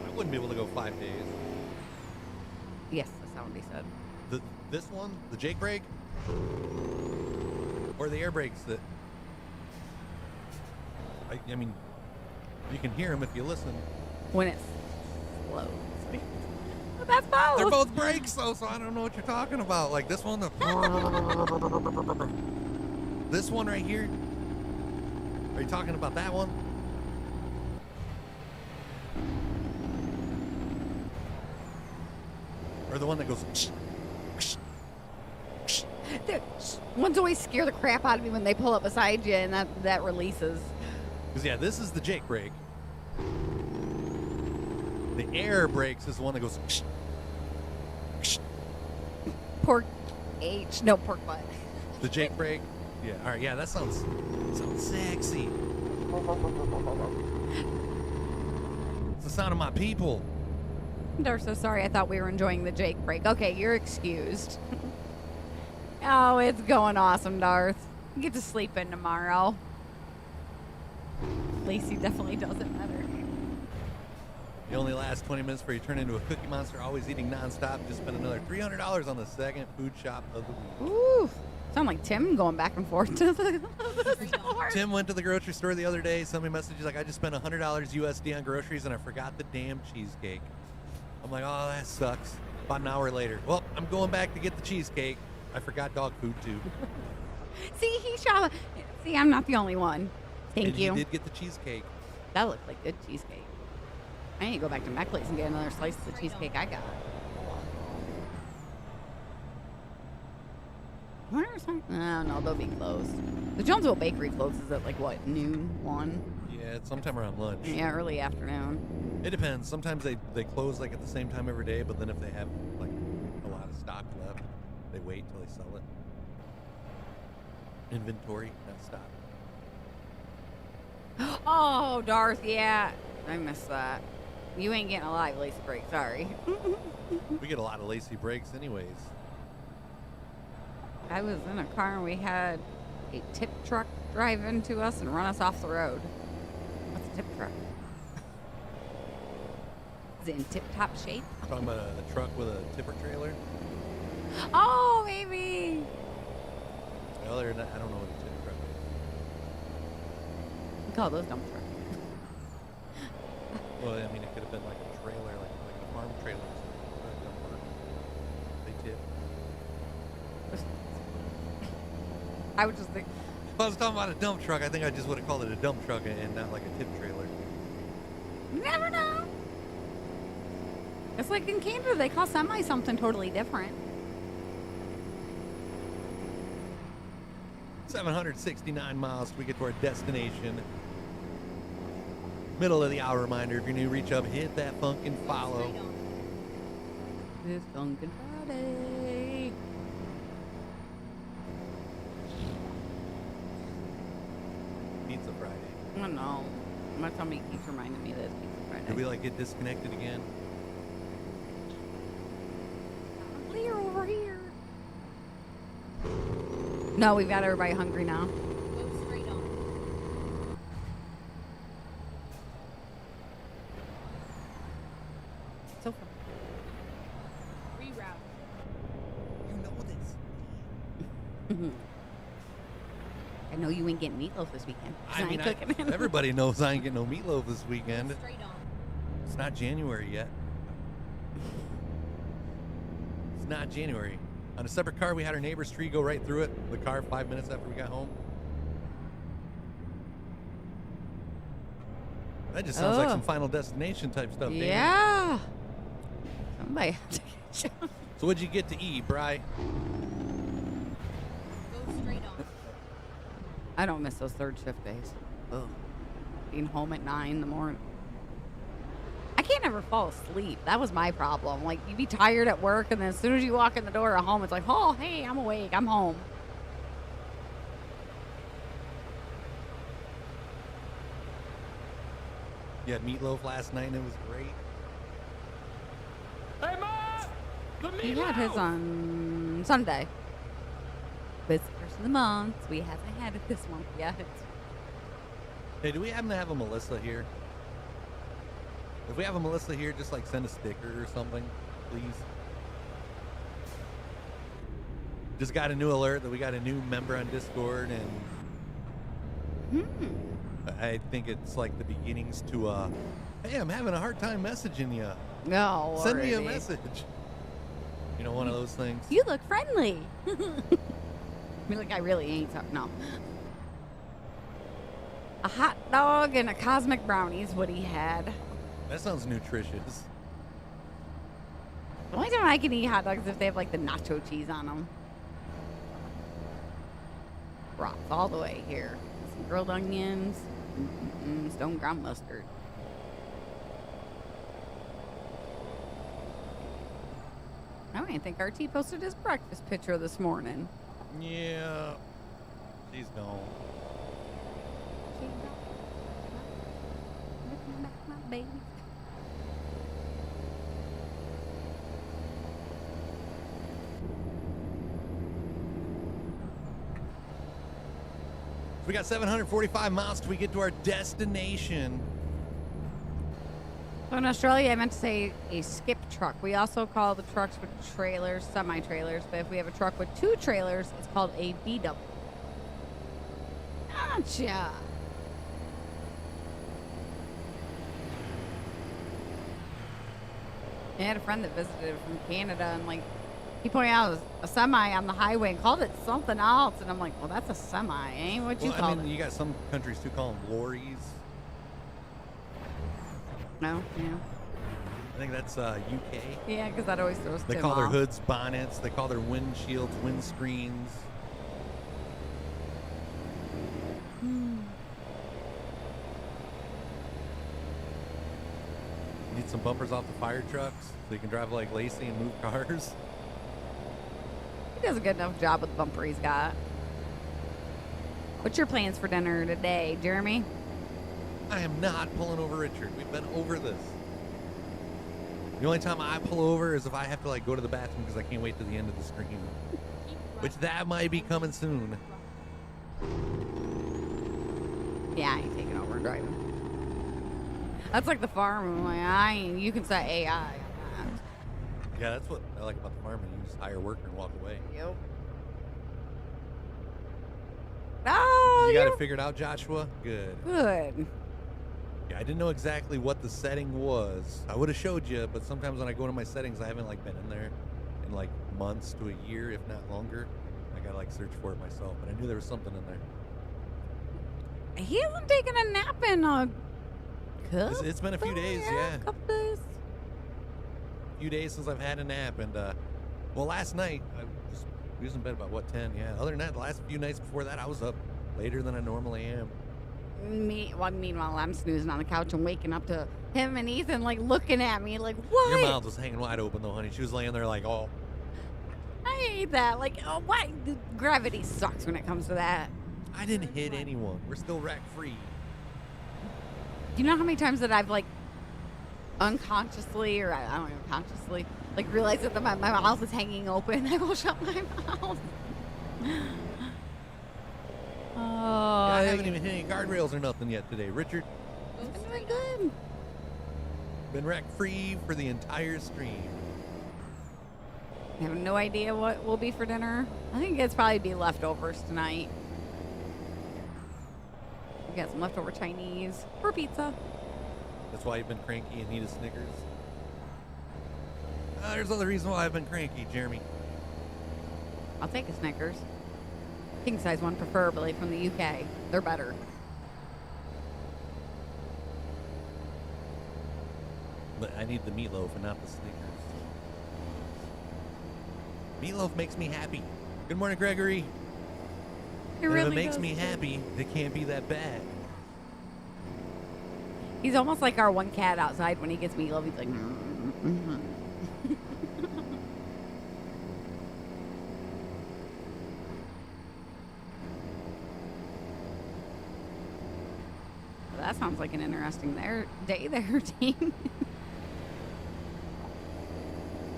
I wouldn't be able to go 5 days. Yes, that's not what he said. This one? The Jake brake? Or the air brakes that... I mean, you can hear them if you listen. When it's slow. But that's both. They're both brakes, though, so I don't know what you're talking about. Like this one, this one right here. Are you talking about that one? Or the one that goes... Dude, ones always scare the crap out of me when they pull up beside you and that releases. Because, yeah, this is the Jake brake. The air brakes is the one that goes... Pork H. No, pork butt. The Jake brake? Yeah, all right, yeah, that sounds sexy. It's the sound of my people. Darth, so sorry. I thought we were enjoying the Jake break. Okay, you're excused. Oh, it's going awesome, Darth. You get to sleep in tomorrow. Lacey definitely does it better. You only last 20 minutes before you turn into a cookie monster, always eating nonstop. Just spent another $300 on the second food shop of the week. Ooh, sound like Tim going back and forth to the store. Tim went to the grocery store the other day. Sent me a message. He's like, I just spent $100 USD on groceries and I forgot the damn cheesecake. I'm like, oh, that sucks. About an hour later, well, I'm going back to get the cheesecake. I forgot dog food too. See, he shot. See, I'm not the only one. Thank And you. He did get the cheesecake. That looked like good cheesecake. I need to go back to Mackley's and get another slice of the cheesecake I got. Oh, no, they'll be closed. The Jonesville Bakery closes at like, what, noon, 1? Yeah, it's sometime around lunch. Yeah, early afternoon. It depends. Sometimes they close like at the same time every day, but then if they have like a lot of stock left, they wait till they sell it. Inventory, not stock. Oh, Darth, yeah. I missed that. You ain't getting a live Lacey break, sorry. We get a lot of Lacey breaks anyways. I was in a car and we had a tip truck drive into us and run us off the road. What's a tip truck? Is it in tip-top shape? Talking about a truck with a tipper trailer. Oh, maybe. Well, I don't know what a tipper truck is. We call those dump trucks. Well, I mean, it could have been like a trailer, like a farm trailer. Or a dumper. They tip. I would just think, If I was talking about a dump truck, I think I just would have called it a dump truck and not like a tip trailer. you never know. It's like in Canada, they call semi something totally different. 769 miles till we get to our destination. Middle of the hour reminder, if you're new, reach up, hit that funkin' follow. This Dunkin' Friday. Pizza Friday. I don't know. My tummy keeps reminding me that it's Pizza Friday. Did we like get disconnected again? No, we've got everybody hungry now. Go straight on. So far. Reroute. You know this. I know you ain't getting meatloaf this weekend. 'Cause I mean, ain't cooking it. everybody knows I ain't getting no meatloaf this weekend. Straight on. It's not January yet. It's not January. On a separate car, we had our neighbor's tree go right through it. The car 5 minutes after we got home. That just sounds like some Final Destination type stuff. Dana. Yeah. Somebody have to get you. So what'd you get to eat, Bri? Go straight on. I don't miss those third shift days. Ugh. Being home at 9 in the morning. I can't ever fall asleep. That was my problem. Like, you'd be tired at work, and then as soon as you walk in the door at home, it's like, oh, hey, I'm awake. I'm home. You had meatloaf last night, and it was great. Hey, Ma! The He had his on Sunday. But it's the first of the month. So we haven't had it this month yet. Hey, do we happen to have a Melissa here? If we have a Melissa here, just like send a sticker or something, please. Just got a new alert that we got a new member on Discord, and I think it's like the beginnings to hey, I'm having a hard time messaging you. No. Send me a already. message. You know, one of those things. You look friendly. I mean, like, I really ain't. No. A hot dog and a cosmic brownie is what he had. That sounds nutritious. The only time I can eat hot dogs is if they have, like, the nacho cheese on them. Broth all the way here. Some grilled onions. Stone ground mustard. I don't even think RT posted his breakfast picture this morning. Yeah. She's gone. Baby. We got 745 miles till we get to our destination. So in Australia, I meant to say a skip truck. We also call the trucks with trailers semi-trailers, but if we have a truck with 2 trailers, it's called a D-double. Gotcha. I had a friend that visited from Canada, and like he pointed out it was a semi on the highway and called it something else, and I'm like, well, that's a semi, ain't what you Well, call I mean, it? you got some countries too call them lorries. No, yeah, I think that's UK. yeah, because that always throws They Tim call their off. hoods bonnets. They call their windshields windscreens. Need some bumpers off the fire trucks so you can drive like Lacey and move cars. He does a good enough job with the bumper he's got. What's your plans for dinner today, Jeremy? I am not pulling over Richard. We've been over this. The only time I pull over is if I have to like go to the bathroom because I can't wait to the end of the stream, which that might be coming soon. Yeah, I ain't taking over and driving. That's like the farm. I'm like, you can say AI. Yeah, that's what I like about the farming. You just hire a worker and walk away. Yep. Oh, You got you're it figured out, Joshua? Good. good. Yeah, I didn't know exactly what the setting was. I would have showed you, but sometimes when I go into my settings, I haven't like been in there in like months to a year, if not longer. I gotta like search for it myself, but I knew there was something in there. He hasn't taken a nap in a couple. It's been a few days, yeah. A couple days. Few days since I've had a nap, and well, last night I was in bed about what 10. Yeah. Other than that, the last few nights before that, I was up later than I normally am. Meanwhile, I'm snoozing on the couch and waking up to him and Ethan like looking at me like, what? Your mouth was hanging wide open though, honey. She was laying there like, oh. I hate that. Like, oh, why? Gravity sucks when it comes to that. I didn't hit anyone. We're still wreck free. Do you know how many times that I've like unconsciously or I don't even consciously like realized that my mouth is hanging open? I will shut my mouth. I haven't even hit any guardrails or nothing yet today. Richard, Go It's straight been on. good. been wreck free for the entire stream. I have no idea what will be for dinner. I think it's probably be leftovers tonight. We got some leftover Chinese or pizza. That's why you've been cranky and need a Snickers. There's other reason why I've been cranky, Jeremy. I'll take a Snickers. King size one, preferably from the UK. They're better. But I need the meatloaf and not the Snickers. Meatloaf makes me happy. Good morning, Gregory. It And really if it makes does. me happy, it can't be that bad. He's almost like our one cat outside when he gets meatloaf. He's like, Well, that sounds like an interesting day there, team.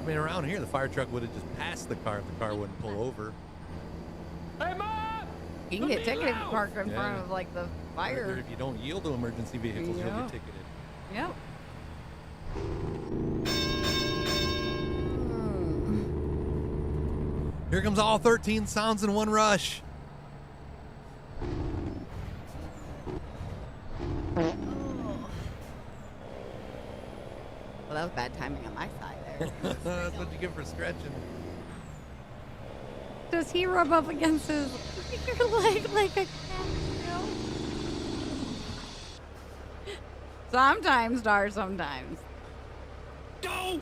I mean, around here, the fire truck would have just passed the car if the car wouldn't pull over. Hey, Mom! You can get ticketed if you park in Yeah. front of like the Or fire. if you don't yield to emergency vehicles, you'll Yeah. get ticketed. Yep. Here comes all 13 sounds in one rush. Well, that was bad timing on my side there. That's what you get for stretching. Does he rub up against his your leg like a cat? Sometimes, Dar, sometimes. Go!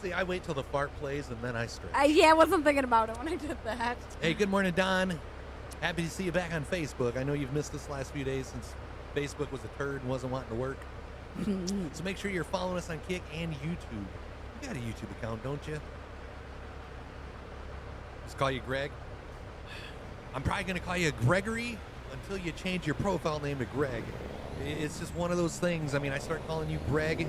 See, I wait till the fart plays and then I stretch. Yeah, I wasn't thinking about it when I did that. Hey, good morning, Don. Happy to see you back on Facebook. I know you've missed this last few days since Facebook was a turd and wasn't wanting to work. So make sure you're following us on Kick and YouTube. You got a YouTube account, don't you? Just call you Greg. I'm probably going to call you Gregory until you change your profile name to Greg. It's just one of those things. I mean, I start calling you Greg,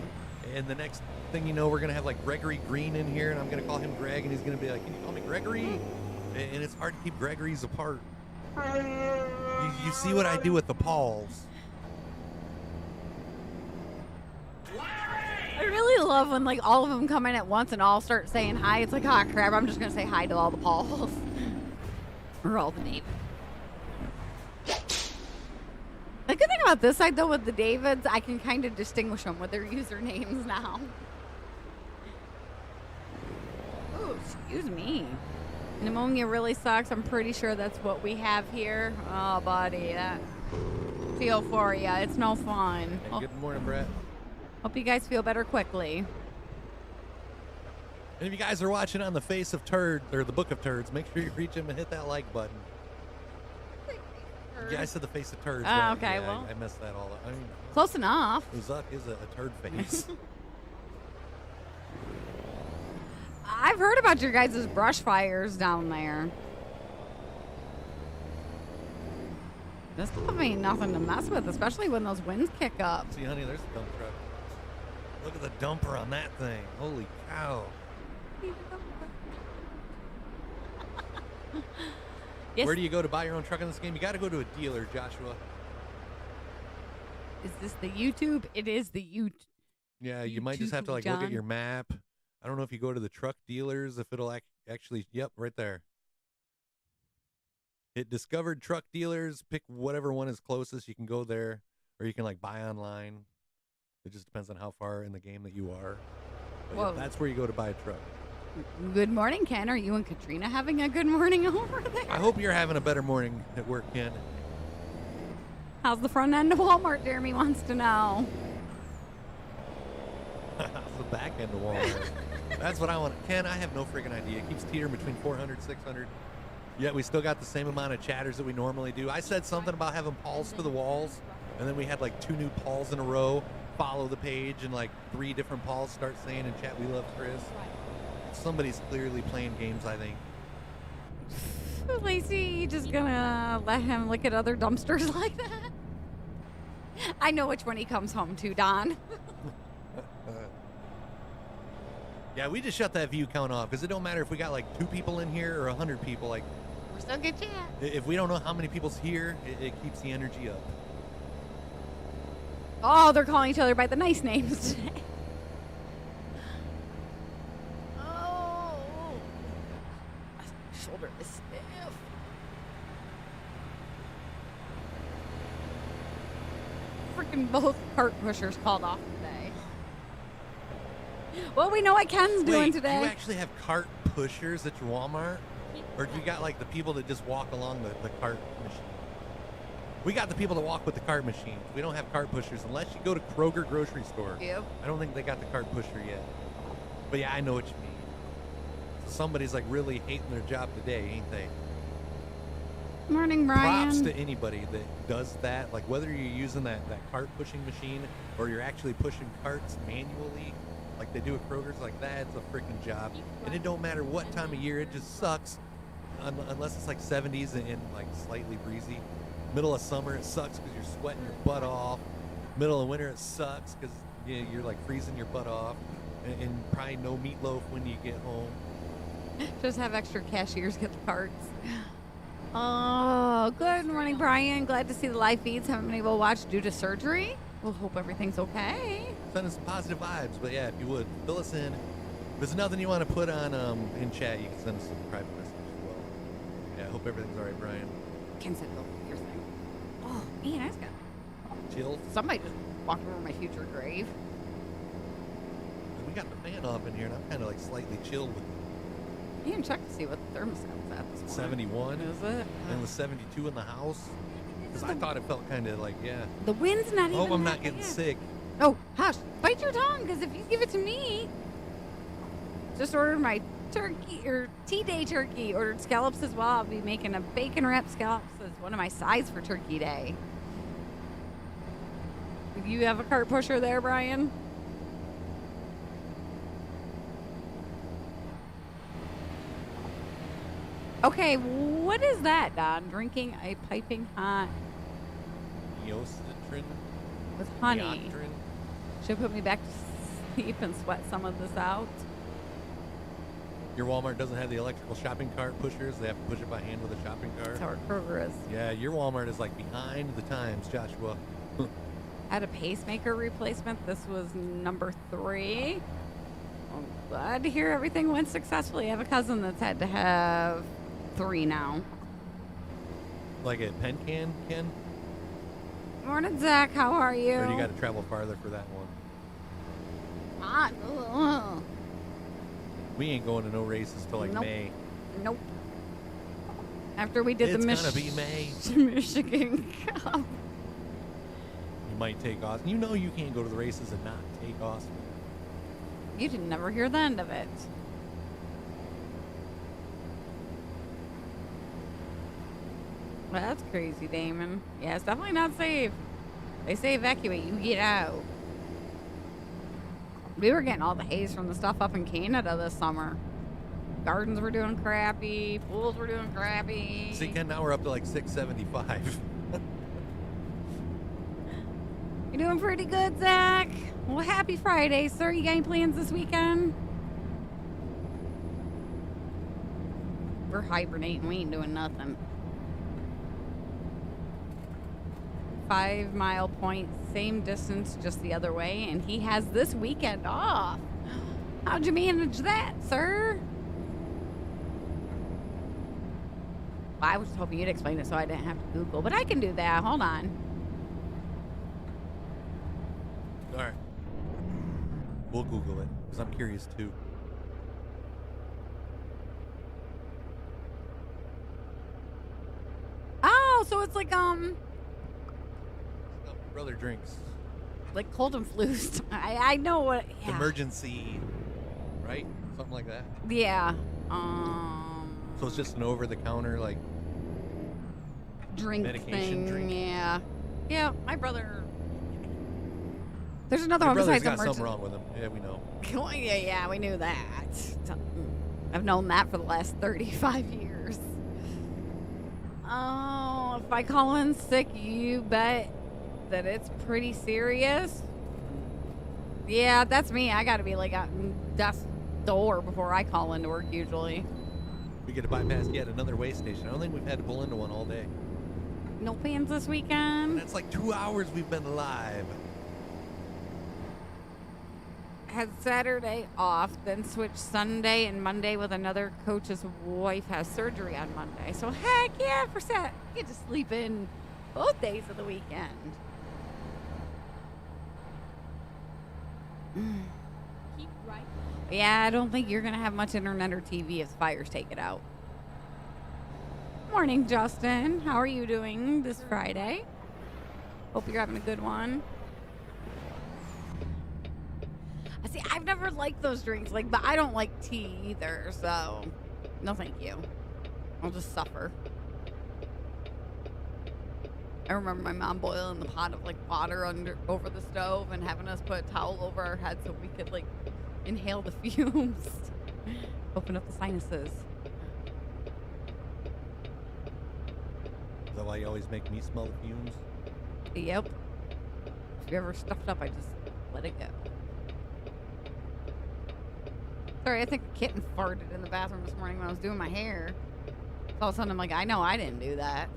and the next thing you know, we're going to have like Gregory Green in here, and I'm going to call him Greg, and he's going to be like, can you call me Gregory? And it's hard to keep Gregory's apart. You see what I do with the Pauls. I really love when like all of them come in at once and all start saying hi. It's like, oh crap, I'm just gonna say hi to all the Pauls or all the Davids. The good thing about this side though with the Davids, I can kind of distinguish them with their usernames now. Oh, excuse me. Pneumonia really sucks. I'm pretty sure that's what we have here. Oh, buddy, that feel for ya. It's no fun. Hey, good morning, Brett. Hope you guys feel better quickly. And if you guys are watching on the Face of Turds, or the Book of Turds, make sure you reach him and hit that like button. Yeah, I said the Face of Turds. Oh, but okay, yeah, well. I messed that all up. I mean, Close enough. Zuck is a turd face. I've heard about your guys' brush fires down there. This stuff ain't nothing to mess with, especially when those winds kick up. See, honey, there's a dump truck. Look at the dumper on that thing. Holy cow. Yes. Where do you go to buy your own truck in this game? You got to go to a dealer, Joshua. Is this the YouTube? It is the YouTube. Yeah, you might just have to like look at John. your map. I don't know if you go to the truck dealers, if it'll actually, yep, right there. Hit discovered truck dealers, pick whatever one is closest. You can go there, or you can like buy online. It just depends on how far in the game that you are. But yeah, Whoa. that's where you go to buy a truck. Good morning, Ken. Are you and Katrina having a good morning over there? I hope you're having a better morning at work, Ken. How's the front end of Walmart? Jeremy wants to know. How's the back end of Walmart? That's what I want. Ken, I have no freaking idea. It keeps teetering between 400, 600. Yet we still got the same amount of chatters that we normally do. I said something about having Pauls to the walls, and then we had like 2 new Pauls in a row follow the page, and like 3 different Pauls start saying in chat, "We love Chris." Somebody's clearly playing games, I think. Lacey, you just gonna let him look at other dumpsters like that? I know which one he comes home to, Don. Yeah, we just shut that view count off because it don't matter if we got like 2 people in here or 100 people. Like, We're still good chat. if we don't know how many people's here, it keeps the energy up. Oh, they're calling each other by the nice names today. Oh. My shoulder is stiff. Freaking both cart pushers called off today. Well, we know what Ken's doing Wait, today. do you actually have cart pushers at your Walmart? Or do you got like the people that just walk along the cart machine? We got the people that walk with the cart machines. We don't have cart pushers unless you go to Kroger grocery store. Yep. I don't think they got the cart pusher yet. But yeah, I know what you mean. So somebody's like really hating their job today, ain't they? Morning, Brian. Props to anybody that does that. Like whether you're using that cart pushing machine or you're actually pushing carts manually, like they do at Kroger's, like that's a freaking job. And it don't matter what time of year, it just sucks. Unless it's like 70s and like slightly breezy. Middle of summer, it sucks because you're sweating your butt off. Middle of winter, it sucks because you're like freezing your butt off. And probably no meatloaf when you get home. Just have extra cashiers get the carts. Oh, good morning, Brian. Glad to see the live feeds. Haven't been able to watch due to surgery. We'll hope everything's okay. Sending some positive vibes, but yeah, if you would, fill us in. If there's nothing you want to put on in chat, you can send us some private message as well. Yeah, I hope everything's all right, Brian. Ken said, "Go your thing." Oh, man, I just got Chilled. somebody just walked over my future grave. And we got the fan off in here, and I'm kind of like slightly chilled with You can check to see what the thermostat was at this morning. 71. Is it? And it was 72 in the house. Because I thought it felt kind of like, yeah. The wind's not I even. hope I'm that not getting bad. sick. Oh, hush! Bite your tongue, because if you give it to me, just ordered my turkey or T-Day turkey. Ordered scallops as well. I'll be making a bacon wrap scallops as one of my sides for Turkey Day. You have a cart pusher there, Brian? Okay, what is that, Don? Drinking a piping hot Neocitrin. with honey. Neocitrin. Should put me back to sleep and sweat some of this out. Your Walmart doesn't have the electrical shopping cart pushers. They have to push it by hand with a shopping cart. That's how our Kroger is. Yeah, your Walmart is like behind the times, Joshua. Had a pacemaker replacement. This was number 3. I'm glad to hear everything went successfully. I have a cousin that's had to have 3 now. Like a pen can, Ken? Morning, Zach. How are you? Or do you got to travel farther for that one? Ah, We ain't going to no races till like Nope. May. nope. After we did It's the gonna be May. Michigan Cup. You might take Austin. You know you can't go to the races and not take Austin. You did never hear the end of it. Well, that's crazy, Damon. Yeah, it's definitely not safe. They say evacuate, you get out. We were getting all the haze from the stuff up in Canada this summer. Gardens were doing crappy, pools were doing crappy. See, Ken, now we're up to like 675. You're doing pretty good, Zach. Well, happy Friday, sir. You got any plans this weekend? We're hibernating. We ain't doing nothing. 5 Mile Point, same distance, just the other way, and he has this weekend off. How'd you manage that, sir? Well, I was just hoping you'd explain it so I didn't have to Google, but I can do that. Hold on. All right. We'll Google it because I'm curious too. Oh, so it's like Brother drinks. like cold and flu. I know what. Yeah. Emergency, right? Something like that. Yeah. So it's just an over-the-counter, like, Drink medication thing. drink. Yeah. Yeah. My brother. There's another your one brother's besides got something emergency. wrong with him. Yeah, we know. Well, yeah, we knew that. I've known that for the last 35 years. Oh, if I call in sick, you bet that it's pretty serious. Yeah, that's me. I got to be like out in door before I call into work usually. We get to bypass yet another way station. I don't think we've had to pull into one all day. No plans this And weekend. that's like 2 hours we've been live. Had Saturday off, then switched Sunday and Monday with another coach's wife has surgery on Monday. So heck yeah, for Sat, you get to sleep in both days of the weekend. Keep right. Yeah, I don't think you're gonna have much internet or TV if fires take it out. Morning, Justin. How are you doing this Friday? Hope you're having a good one. I see. I've never liked those drinks, but I don't like tea either. So, no, thank you. I'll just suffer. I remember my mom boiling the pot of water over the stove and having us put a towel over our head so we could inhale the fumes, open up the sinuses. Is that why you always make me smell the fumes? Yep. If you're ever stuffed up, I just let it go. Sorry, I think the kitten farted in the bathroom this morning when I was doing my hair. So all of a sudden I'm like, I know I didn't do that.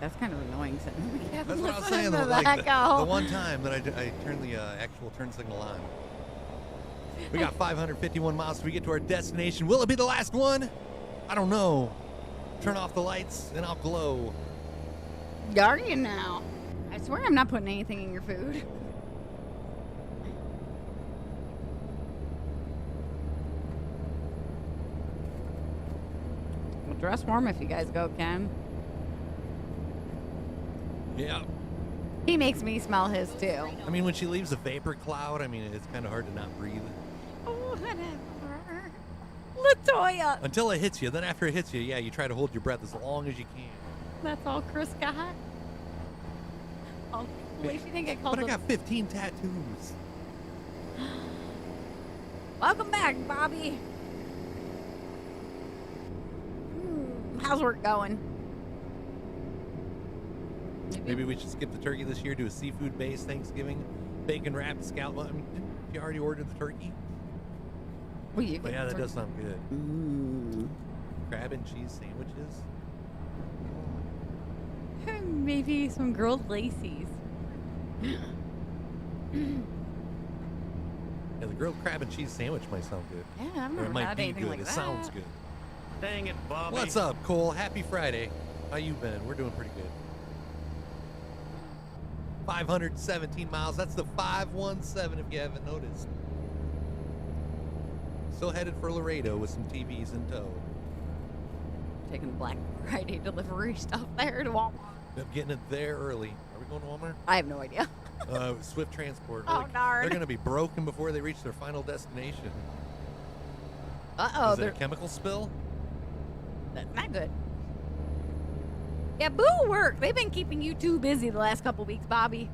That's kind of annoying sitting in the cabin. That's what I was listening saying. to Though, that go. the one time that I turned the actual turn signal on. We got 551 miles till we get to our destination. Will it be the last one? I don't know. Turn off the lights and I'll glow. Are you now? I swear I'm not putting anything in your food. Well, dress warm if you guys go, Ken. Yeah. He makes me smell his too. I mean, when she leaves a vapor cloud, I mean, it's kind of hard to not breathe. Oh, whatever. Latoya. Until it hits you. Then after it hits you, yeah, you try to hold your breath as long as you can. That's all Chris got. Oh, at least you didn't get called. But I got 15 tattoos. Welcome back, Bobby. How's work going? Maybe we should skip the turkey this year, do a seafood-based Thanksgiving, bacon wrapped scallop. I mean, didn't you already ordered the turkey? Well, you But yeah, that does sound good. Mm. Crab and cheese sandwiches. Maybe some grilled Lacey's. Yeah, the grilled crab and cheese sandwich might sound good. Yeah, I've Or never it might had be anything good. like It that. sounds good. Dang it, Bobby. What's up, Cole? Happy Friday. How you been? We're doing pretty good. 517 miles. That's the 517 if you haven't noticed. Still headed for Laredo with some TVs in tow. Taking the Black Friday delivery stuff there to Walmart. I'm getting it there early. Are we going to Walmart? I have no idea. Swift Transport. Oh, darn. They're going to be broken before they reach their final destination. Uh-oh. Is it a chemical spill? That's not good. Yeah, boo work. They've been keeping you too busy the last couple weeks, Bobby.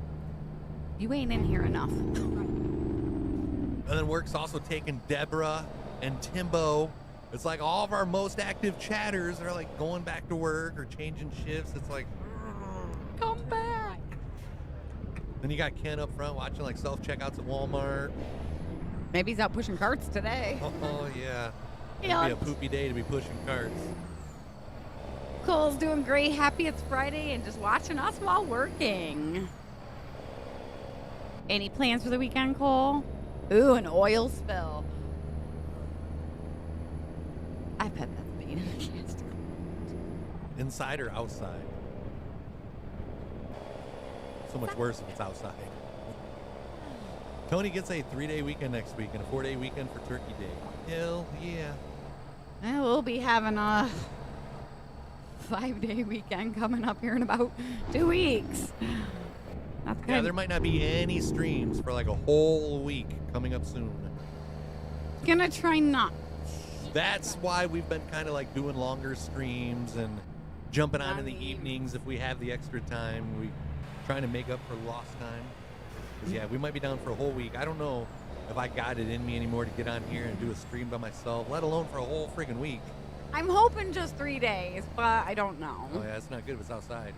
You ain't in here enough. And then work's also taking Deborah and Timbo. It's like all of our most active chatters are like going back to work or changing shifts. It's like, Come back. then you got Ken up front watching like self-checkouts at Walmart. Maybe he's out pushing carts today. Oh, yeah. Yeah. It'd be a poopy day to be pushing carts. Cole's doing great. Happy it's Friday and just watching us while working. Any plans for the weekend, Cole? Ooh, an oil spill. I bet that's being in the cast. Inside or outside? So much worse if it's outside. Tony gets a 3-day weekend next week and a 4-day weekend for Turkey Day. Hell yeah. Well, we'll be having a 5-day weekend coming up here in about 2 weeks. That's good. Yeah, there might not be any streams for like a whole week coming up soon. Gonna try not. That's why we've been kind of like doing longer streams and jumping on in the evenings if we have the extra time. We trying to make up for lost time. 'Cause, yeah, we might be down for a whole week. I don't know if I got it in me anymore to get on here and do a stream by myself, let alone for a whole friggin' week. I'm hoping just 3 days, but I don't know. Oh yeah, it's not good if it's outside.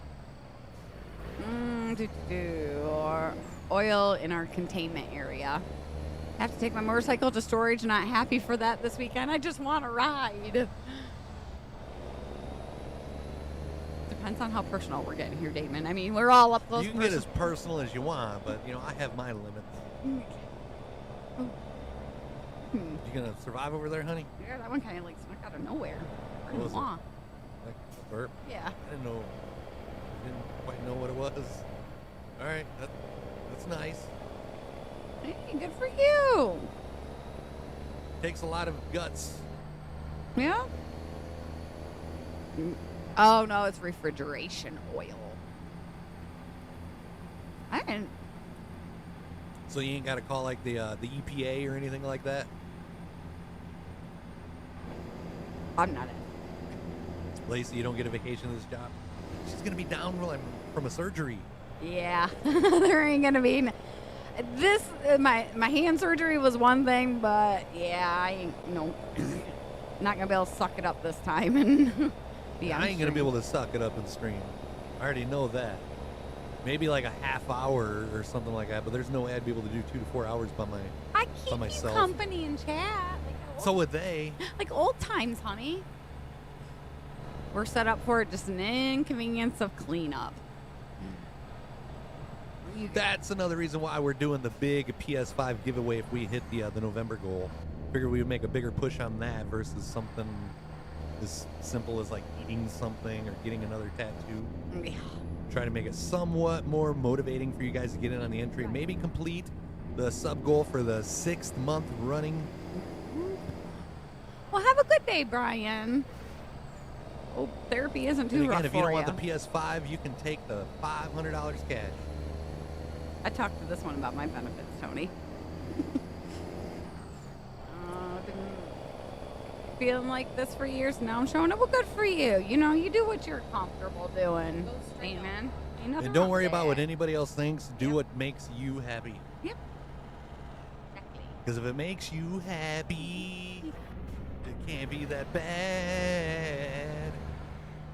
Or oil in our containment area. Have to take my motorcycle to storage. Not happy for that this weekend. I just want to ride. Depends on how personal we're getting here, Damon. I mean, we're all up close. You can get as personal as you want, but you know I have my limits. You gonna survive over there, honey? Yeah, that one kind of like snuck out of nowhere. What was it? Mwah. Like a burp? Yeah. I didn't know. Didn't quite know what it was. All right, that's nice. Hey, good for you. Takes a lot of guts. Yeah. Oh no, it's refrigeration oil. I didn't. So you ain't got to call like the EPA or anything like that. I'm not in. Lacey, you don't get a vacation this job. She's gonna be down from a surgery. Yeah, there ain't gonna be. This my hand surgery was one thing, but yeah, I ain't not gonna be able to suck it up this time and be on I ain't gonna be stream. able to suck it up and stream. I already know that. Maybe like a half hour or something like that, but there's no way I'd be able to do 2 to 4 hours by I keep you myself. company and chat. So would they. Like old times, honey. We're set up for just an inconvenience of cleanup. That's another reason why we're doing the big PS5 giveaway if we hit the November goal. Figure we would make a bigger push on that versus something as simple as like eating something or getting another tattoo. Yeah. Try to make it somewhat more motivating for you guys to get in on the entry. Maybe complete the sub goal for the 6th month running. Well, have a good day, Brian. Hope therapy isn't too And rough again, if you for don't want ya. the PS5, you can take the $500 cash. I talked to this one about my benefits, Tony. Been feeling like this for years now. I'm showing up. Well, good for you. You know, you do what you're comfortable doing. Amen. Ain't nothing And don't wrong worry with about what that. anybody else thinks. Do Yep. what makes you happy. Yep. Exactly. Because if it makes you happy, it can't be that bad.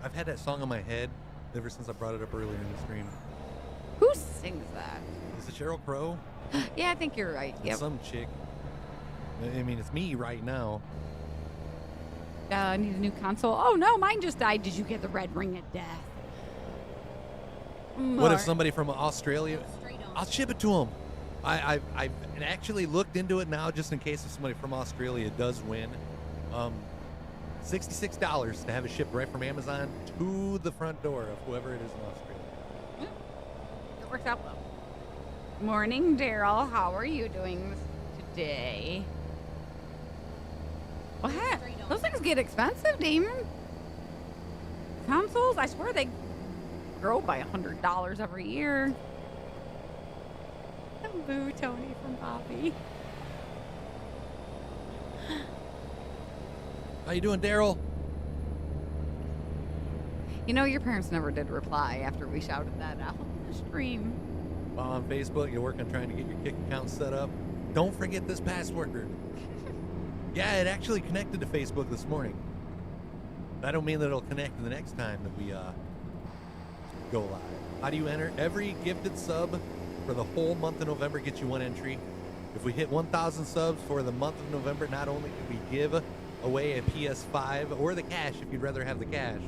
I've had that song in my head ever since I brought it up earlier in the stream. Who sings that? Is it Sheryl Crow? Yeah, I think you're right. It's Yep. some chick. I mean, it's me right now. I need a new console. Oh no, mine just died. Did you get the red ring of death? What if somebody from Australia? Straight on. I'll ship it to them. I've actually looked into it now just in case if somebody from Australia does win. $66 to have it shipped right from Amazon to the front door of whoever it is in Australia. It worked out well. Morning, Daryl. How are you doing today? What? Straight on. Those things get expensive, Damon. Consoles, I swear they grow by $100 every year. Boo, Tony from Bobby. How you doing, Daryl? You know, your parents never did reply after we shouted that out on the stream. On Facebook, you work on trying to get your Kick account set up. Don't forget this password. Yeah, it actually connected to Facebook this morning. That don't mean that it'll connect the next time that we go live. How do you enter? Every gifted sub for the whole month of November gets you one entry. If we hit 1,000 subs for the month of November, not only do we give away a PS5 or the cash if you'd rather have the cash,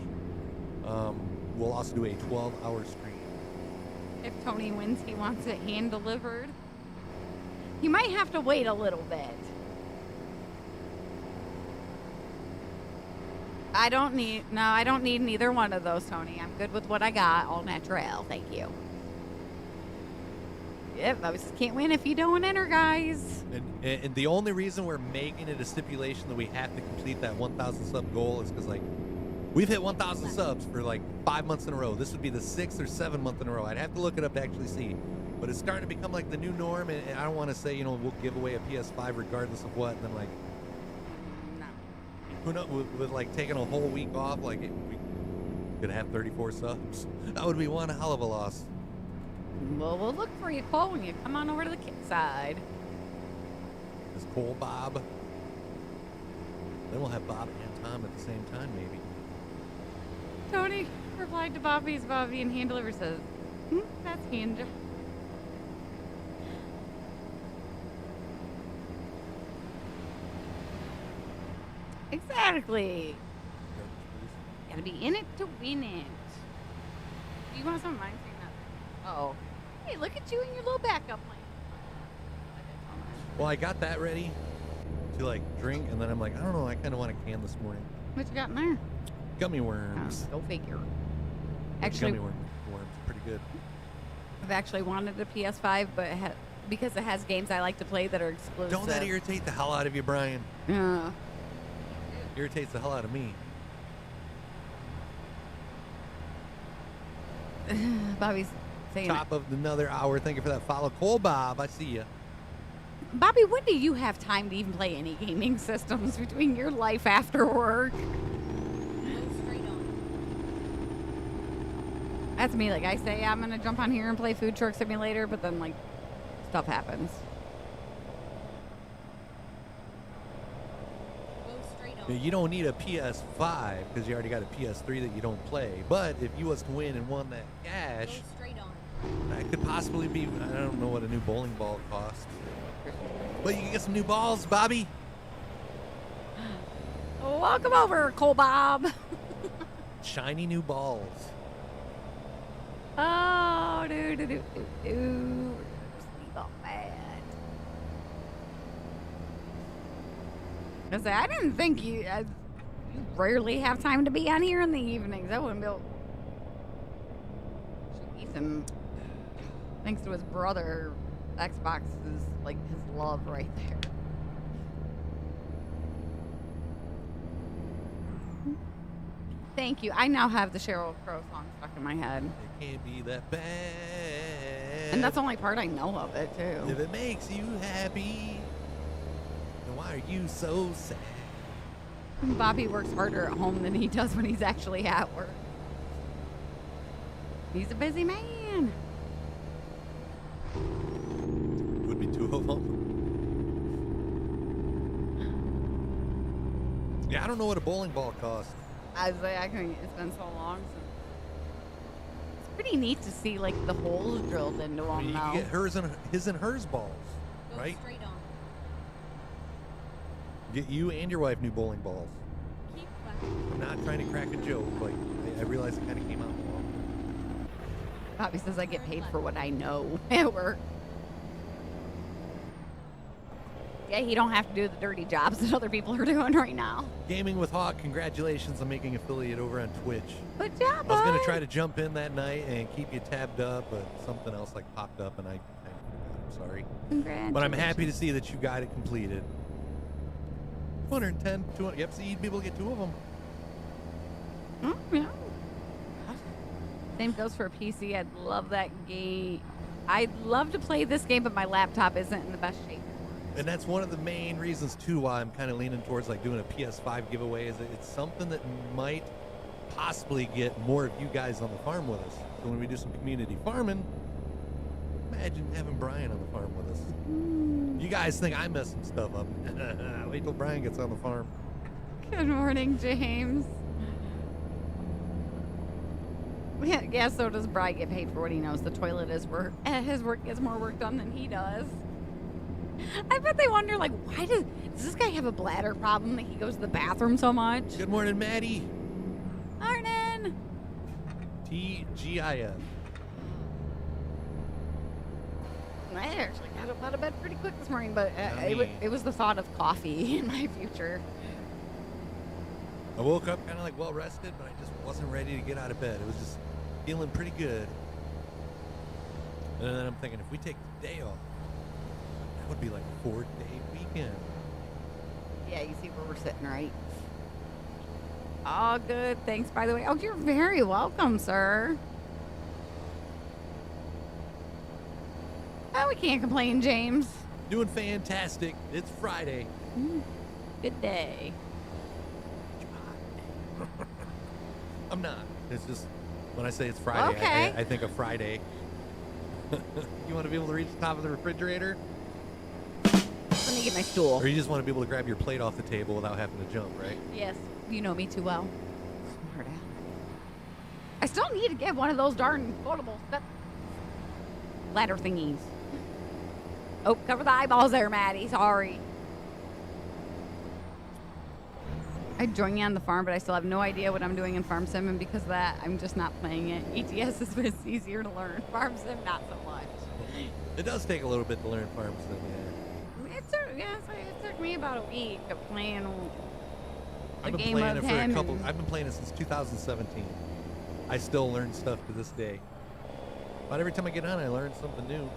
we'll also do a 12-hour stream. If Tony wins, he wants it hand delivered. You might have to wait a little bit. I don't need neither one of those, Tony. I'm good with what I got, all natural. Thank you. Yep, I just can't win if you don't enter, guys. And the only reason we're making it a stipulation that we have to complete that 1,000 sub goal is because, like, we've hit 1,000 subs for like 5 months in a row. This would be the 6th or 7th month in a row. I'd have to look it up to actually see. But it's starting to become like the new norm, and I don't want to say, we'll give away a PS5 regardless of what. And then, like, No. who knows, with like taking a whole week off, like, we Could have 34 subs. That would be one hell of a loss. Well, we'll look for you, Cole, when you come on over to the kid side. Is Cole Bob? Then we'll have Bob and Tom at the same time, maybe. Tony replied to Bobby's Bobby, and hand deliver says, that's hand. Exactly. Gotta be in it to win it. Do you want some of mine? Saying that? Oh. Hey, look at you and your little backup plan. Well, I got that ready to like drink, and then I'm like, I don't know, I kind of want a can this morning. What you got in there? Gummy worms. Go figure. Gummy Actually, worms, pretty good. I've actually wanted a PS5, but because it has games I like to play that are exclusive. Don't that irritate the hell out of you, Brian? Yeah. Irritates the hell out of me. Bobby's saying Top of another hour. Thank you for that follow. Cole Bob, I see you. Bobby, when do you have time to even play any gaming systems between your life after work? Go straight on. That's me. Like, I say I'm going to jump on here and play Food Truck Simulator, but then, like, stuff happens. Go straight on. You don't need a PS5 because you already got a PS3 that you don't play. But if you was to win and won that Go cash, straight on. that could possibly be, I don't know what a new bowling ball costs. But you can get some new balls, Bobby. Welcome over, Cole Bob. Shiny new balls. Oh, do. Sleep on that. I say, I didn't think you rarely have time to be on here in the evenings. I wouldn't be able. Ethan, thanks to his brother, Xbox is like his love right there. Thank you. I now have the Sheryl Crow song stuck in my head. It can't be that bad. And that's the only part I know of it, If too. it makes you happy, then why are you so sad? Bobby works harder at home than he does when he's actually at work. He's a busy man. Would be two of them. Yeah, I don't know what a bowling ball costs. I was like, it's been so long since. It's pretty neat to see like the holes drilled into them I mean, you now. can get his and hers balls, Go right? straight on. Get you and your wife new bowling balls. Keep clapping. I'm not trying to crack a joke. Like I realize it kind of came out wrong. Bobby says I get paid for what I know at work. Yeah, he don't have to do the dirty jobs that other people are doing right now. Gaming with Hawk, congratulations on making affiliate over on Twitch. Good job, I was gonna bud. try to jump in that night and keep you tabbed up, but something else like popped up, and I'm sorry. Congratulations. But I'm happy to see that you got it completed. 210, 200. Yep, see, people get two of them. Yeah. Same goes for PC. I'd love that game. I'd love to play this game, but my laptop isn't in the best shape. And that's one of the main reasons too why I'm kind of leaning towards like doing a PS5 giveaway. Is that it's something that might possibly get more of you guys on the farm with us. So when we do some community farming, imagine having Brian on the farm with us. You guys think I mess some stuff up? Wait till Brian gets on the farm. Good morning, James. Yeah, so does Brian get paid for what he knows. The toilet is his work gets more work done than he does. I bet they wonder, like, why does this guy have a bladder problem that he goes to the bathroom so much? Good morning, Maddie. Morning. TGIF. I actually got up out of bed pretty quick this morning, but Yummy. it was the thought of coffee in my future. I woke up kind of like well rested, but I just wasn't ready to get out of bed. It was just feeling pretty good. And then I'm thinking, if we take the day off, that would be like a 4-day weekend. Yeah, you see where we're sitting, right? Oh, good. Thanks, by the way. Oh, you're very welcome, sir. Oh, we can't complain, James. Doing fantastic. It's Friday. Good day. I'm not. It's just when I say it's Friday, Okay. I think of Friday. You want to be able to reach the top of the refrigerator? Let me get my stool. Or you just want to be able to grab your plate off the table without having to jump, right? Yes, you know me too well. Smart ass. I still need to get one of those darn foldable ladder thingies. Oh, cover the eyeballs there, Maddie. Sorry. I joined you on the farm, but I still have no idea what I'm doing in Farm Sim, and because of that, I'm just not playing it. ATS is easier to learn. Farm Sim, not so much. It does take a little bit to learn Farm Sim, yeah. It took me about a week of playing the I've been game playing of it for a him. couple. I've been playing it since 2017. I still learn stuff to this day. But every time I get on, I learn something new.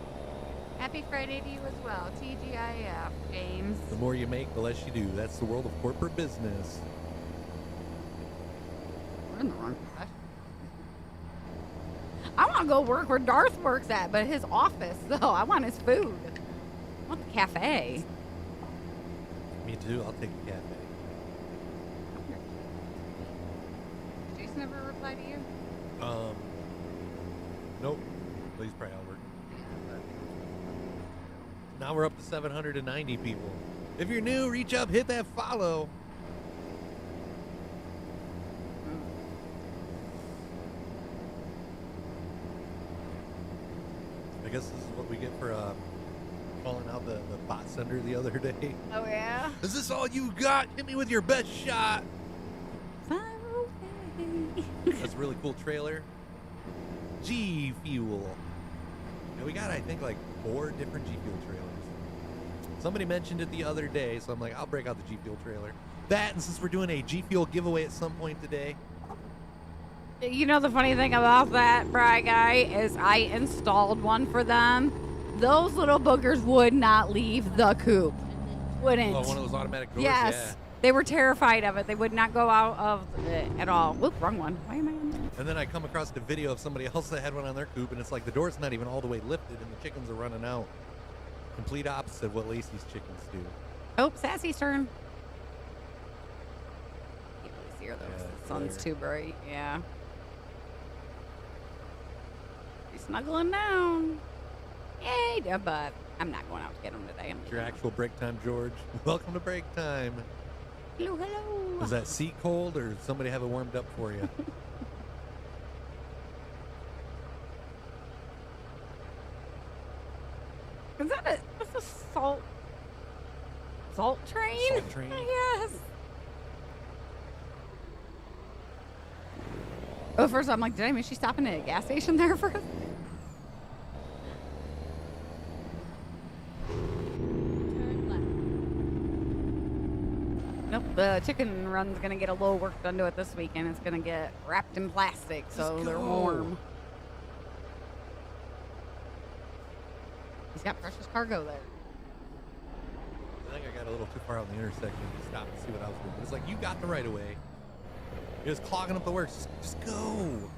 Happy Friday to you as well. TGIF, James. The more you make, the less you do. That's the world of corporate business. We're in the wrong profession. I want to go work where Darth works at, but his office, though. I want his food. I want the cafe. Me too. I'll take the cafe. Jason ever reply to you? Nope. Well, he's probably out working. Now we're up to 790 people. If you're new, reach up, hit that follow. I guess this is what we get for calling out the bot sender the other day. Oh, yeah? Is this all you got? Hit me with your best shot. Far away. That's a really cool trailer. G Fuel. And we got, I think, like 4 different G Fuel trailers. Somebody mentioned it the other day, so I'm like, I'll break out the G Fuel trailer. That, and since we're doing a G Fuel giveaway at some point today. You know the funny thing about that, Bri Guy, is I installed one for them. Those little boogers would not leave the coop. Wouldn't. Oh, one of those automatic doors? Yes. Yeah. They were terrified of it. They would not go out of it at all. Whoop, wrong one. Why am I on there? And then I come across the video of somebody else that had one on their coop, and it's like the door's not even all the way lifted, and the chickens are running out. Complete opposite of what Lacey's chickens do. Oh, Sassy's turn. Can't really see her though. Yeah, The sun's there. too bright. Yeah. She's snuggling down. Yay! But I'm not going out to get them today. I'm It's your actual break time, George. Welcome to break time. Hello, hello. Is that seat cold, or did somebody have it warmed up for you? Is that that's a salt train? Salt train? Yes. Oh, at first I'm like, did I miss she stopping at a gas station there for us? Turn left. Nope, the chicken run's gonna get a little work done to it this weekend. It's gonna get wrapped in plastic so Let's they're go. warm. He's got precious cargo there. I think I got a little too far out in the intersection to stop and see what I was doing. But it's like, you got the right of way. You're just clogging up the works. Just go.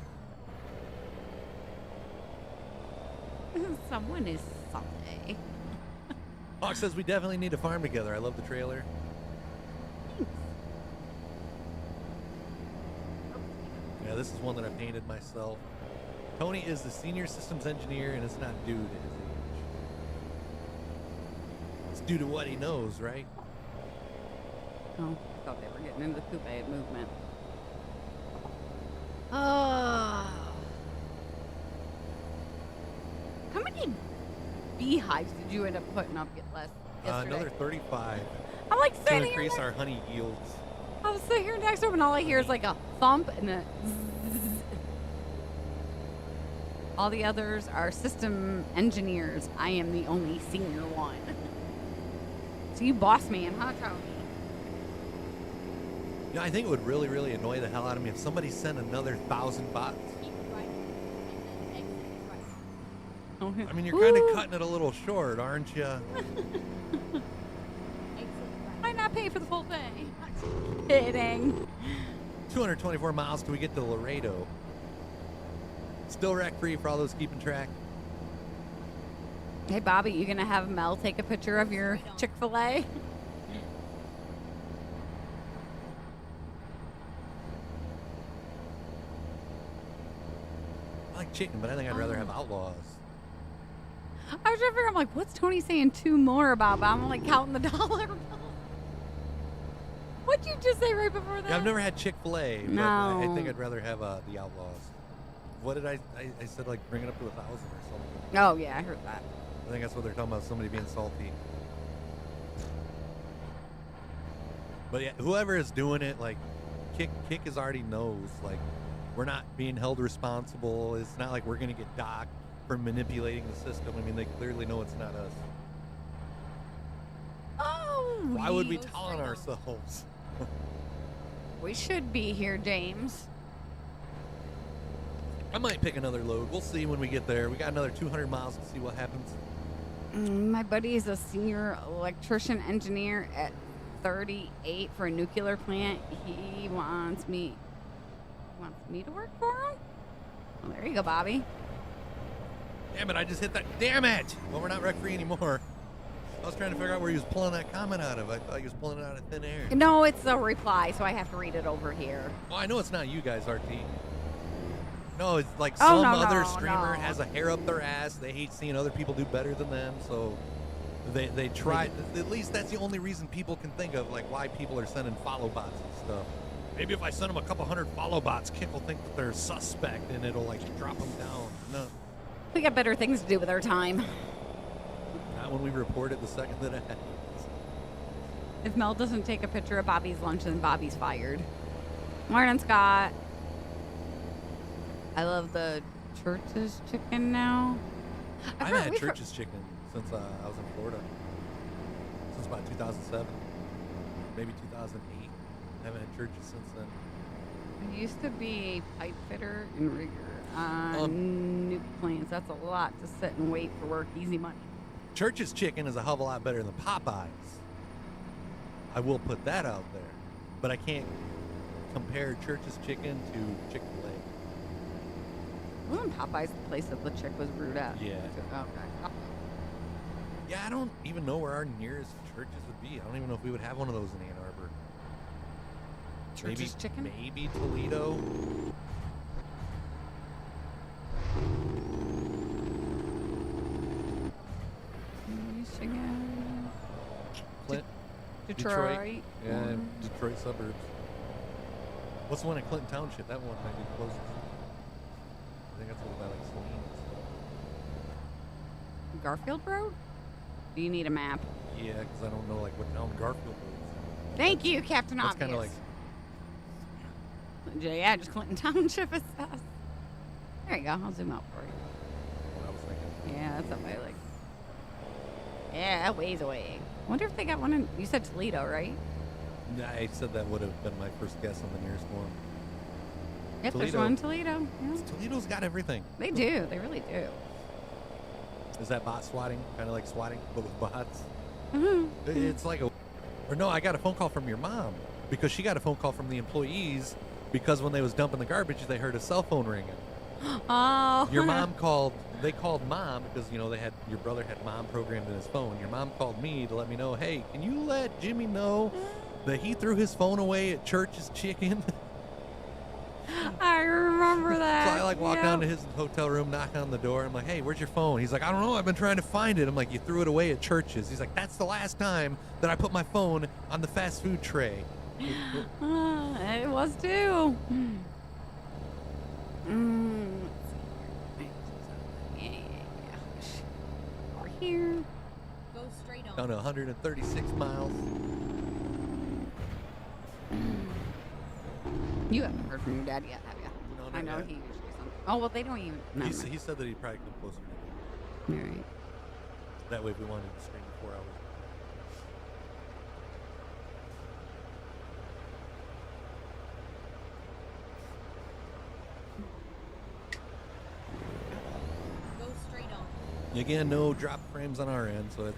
Someone is salty. Hawk says we definitely need to farm together. I love the trailer. Yeah, this is one that I painted myself. Tony is the senior systems engineer, and it's not due to his age. It's due to what he knows, right? Oh, I thought they were getting into the coupe movement. Oh. How many beehives did you end up putting up yesterday? Another 35 I'm like to sitting here. increase our honey yields. I was sitting here next to him, and all I hear is like a thump and a zzz. All the others are system engineers. I am the only senior one. So you boss man, huh, Tony? Yeah, I think it would really, really annoy the hell out of me if somebody sent another 1,000 bots. Keep right. And then exit right. I mean, you're kind of Ooh. cutting it a little short, aren't you? Exit right. Why not pay for the full thing? Kidding. 224 miles till we get to Laredo. Still wreck-free for all those keeping track. Hey, Bobby, you gonna have Mel take a picture of your Chick-fil-A? like chicken, but I think I'd rather have outlaws. I was trying to figure. I'm like, what's Tony saying 2 more about? But I'm like counting the dollar. What'd you just say right before that? Yeah, I've never had Chick-fil-A, but No. I think I'd rather have the outlaws. What did I said like bring it up to 1,000 or something. Oh yeah, I heard that. I think that's what they're talking about, somebody being salty. But yeah, whoever is doing it, like Kick is already knows, like we're not being held responsible. It's not like we're gonna get docked for manipulating the system. I mean, they clearly know it's not us. Oh, Why would we tell on ourselves? We should be here, James. I might pick another load. We'll see when we get there. We got another 200 miles to see what happens. My buddy is a senior electrician engineer at 38 for a nuclear plant. He wants me to work for him. Well, there you go, Bobby. Damn it, I just hit that. Damn it! Well, we're not wreck-free anymore. I was trying to figure out where he was pulling that comment out of. I thought he was pulling it out of thin air. No, it's a reply, so I have to read it over here. Oh, I know it's not you guys, RT. No, it's like Oh, some no, other no, streamer no. has a hair up their ass. They hate seeing other people do better than them, so they try. At least that's the only reason people can think of, like why people are sending follow bots and stuff. Maybe if I send them a couple hundred follow bots, Kick will think that they're suspect and it'll like drop them down. No, We got better things to do with our time. not when we report it the second that it happens. If Mel doesn't take a picture of Bobby's lunch, then Bobby's fired. Morning, Scott. I love the Church's chicken now. I haven't had Church's chicken since I was in Florida. Since about 2007, maybe 2008. I haven't had Church's since then. I used to be a pipe fitter and rigger on new planes. That's a lot to sit and wait for work. Easy money. Church's chicken is a hell of a lot better than Popeyes. I will put that out there. But I can't compare Church's chicken to Chick-fil-A. Wasn't Popeyes the place that the chick was rude at? Yeah. Okay. Yeah, I don't even know where our nearest Church's would be. I don't even know if we would have one of those in Ann Arbor. Church's chicken? Maybe Toledo. Michigan. Clint, Detroit. Yeah, Detroit suburbs. What's the one in Clinton Township? That one might be the closest. I think that's what about like Saline and stuff. Garfield Road? Do you need a map? Yeah, because I don't know like what town Garfield is. Thank you, Captain That's Obvious. kind of like Yeah, just Clinton Township is us. There you go. I'll zoom out for you. what I was thinking. Yeah, that's up by like. Yeah, that ways away. Wonder if they got one in. You said Toledo, right? Nah, I said that would have been my first guess on the nearest one. Yep, there's Toledo. one in Toledo. Yeah. Toledo's got everything. They do. They really do. Is that bot swatting? Kind of like swatting, but with bots? Mhm. It's like a. Or no, I got a phone call from your mom because she got a phone call from the employees because when they was dumping the garbage, they heard a cell phone ringing. Oh. Your mom called. They called mom because they had your brother had mom programmed in his phone. Your mom called me to let me know, hey, can you let Jimmy know that he threw his phone away at Church's Chicken? I remember that. So I like walk Yep. down to his hotel room, knock on the door. I'm like, hey, where's your phone? He's like, I don't know. I've been trying to find it. I'm like, you threw it away at Church's. He's like, that's the last time that I put my phone on the fast food tray. It was too. Yeah. Over here. Go straight on. Down to 136 miles. You haven't heard from your dad yet, have you? No, I not know yet. he usually doesn't. Oh, well, they don't even. Never He mind. said that he'd probably come closer to me. All right. That way, if we wanted to stream 4 hours. Go straight on. Again, no drop frames on our end, so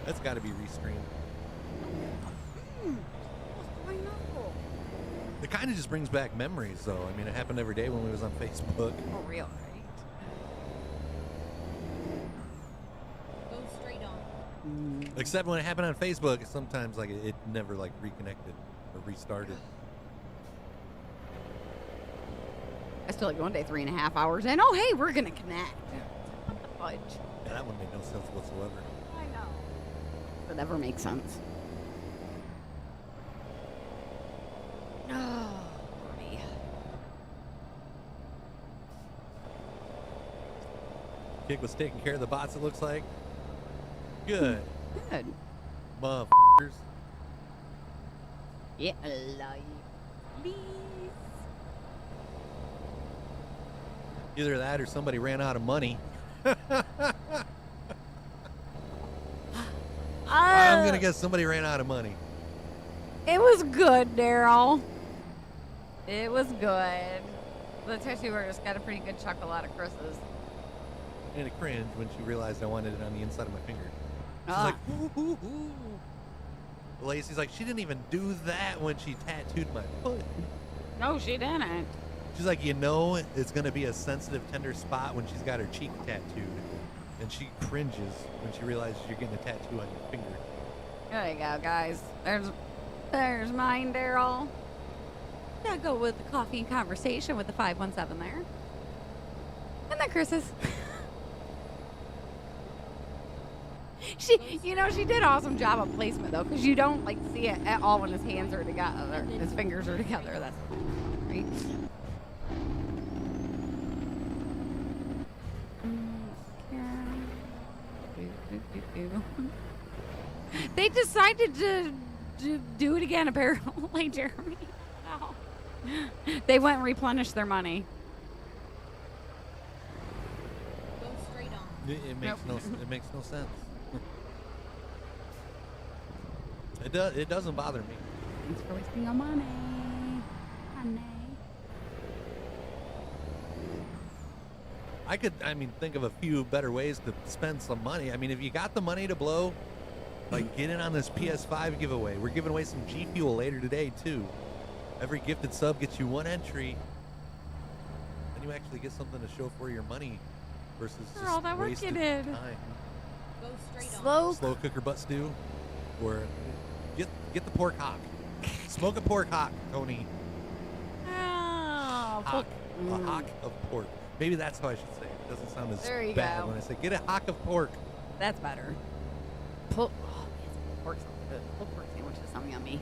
that's got to be restreamed. It kind of just brings back memories, though. I mean, it happened every day when we was on Facebook. For real, right? Go straight on. Except when it happened on Facebook, sometimes like it never like reconnected or restarted. I still like one day 3.5 hours in. Oh, hey, we're gonna connect. What the fudge? Yeah, that one made no sense whatsoever. I know. That never makes sense. Oh, Lordy. Kick was taking care of the bots, it looks like. Good. Good. Motherfuckers. Yeah, like please. Either that or somebody ran out of money. I'm going to guess somebody ran out of money. It was good, Daryl. It was good. The tattoo artist got a pretty good chuckle out of Chris's. And it cringed when she realized I wanted it on the inside of my finger. She's Ah. like, ooh, ooh, ooh. Lacey's like, she didn't even do that when she tattooed my foot. No, she didn't. She's like, you know, it's going to be a sensitive, tender spot when she's got her cheek tattooed. And she cringes when she realizes you're getting a tattoo on your finger. There you go, guys. There's mine, Daryl. Gotta go with the coffee and conversation with the 517 there. And then Chris's. She did an awesome job of placement though, because you don't like see it at all when his hands are together, his fingers are together. That's right. They decided to do it again, apparently, Jeremy. Oh. They went and replenished their money. Go straight on. It makes no sense. It doesn't bother me. Thanks for wasting your money, honey. I think of a few better ways to spend some money. I mean, if you got the money to blow, like get in on this PS5 giveaway. We're giving away some G Fuel later today too. Every gifted sub gets you one entry, and you actually get something to show for your money versus For all just that work you wasted did. time. Go straight on. Slow cooker butt stew, or get the pork hock. Smoke a pork hock, Tony. Oh, Hock. A hock of pork. Maybe that's how I should say it. It doesn't sound as There you bad go. when I say get a hock of pork. That's better. Pork sounds good. Pulled pork sandwiches sound yummy.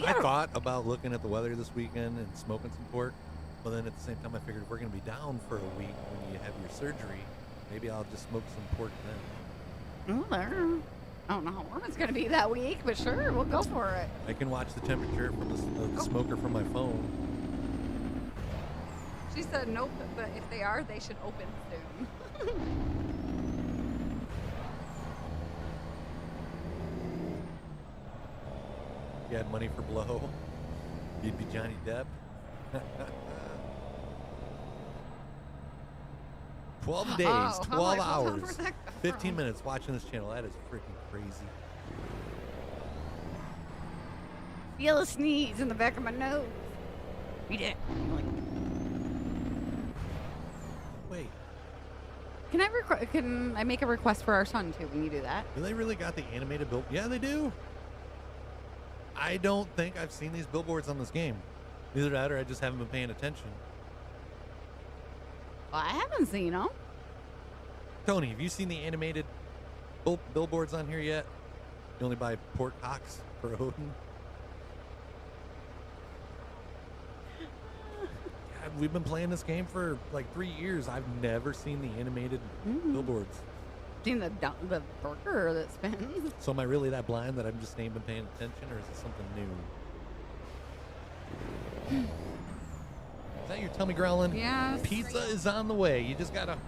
I thought about looking at the weather this weekend and smoking some pork, but then at the same time I figured if we're going to be down for a week when you have your surgery, maybe I'll just smoke some pork then. Oh, there. I don't know how warm it's going to be that week, but sure, we'll go for it. I can watch the temperature from the smoker from my phone. She said nope, but if they are, they should open soon. If you had money for blow, you'd be Johnny Depp. 12 days, Oh, 12 where's hours, that come 15 from? minutes watching this channel. That is freaking crazy. Feel a sneeze in the back of my nose. Read it. Wait, Can I make a request for our son too when you do that? do they really got the animated bill? Yeah, they do. I don't think I've seen these billboards on this game. Either that or I just haven't been paying attention. Well, I haven't seen them. Tony, have you seen the animated billboards on here yet? You only buy pork hocks for Odin? God, we've been playing this game for like 3 years. I've never seen the animated billboards. Seen the burger that spins. So am I really that blind that I'm just ain't been paying attention, or is it something new? Is that your tummy growling? Yes. Pizza is on the way. You just gotta on,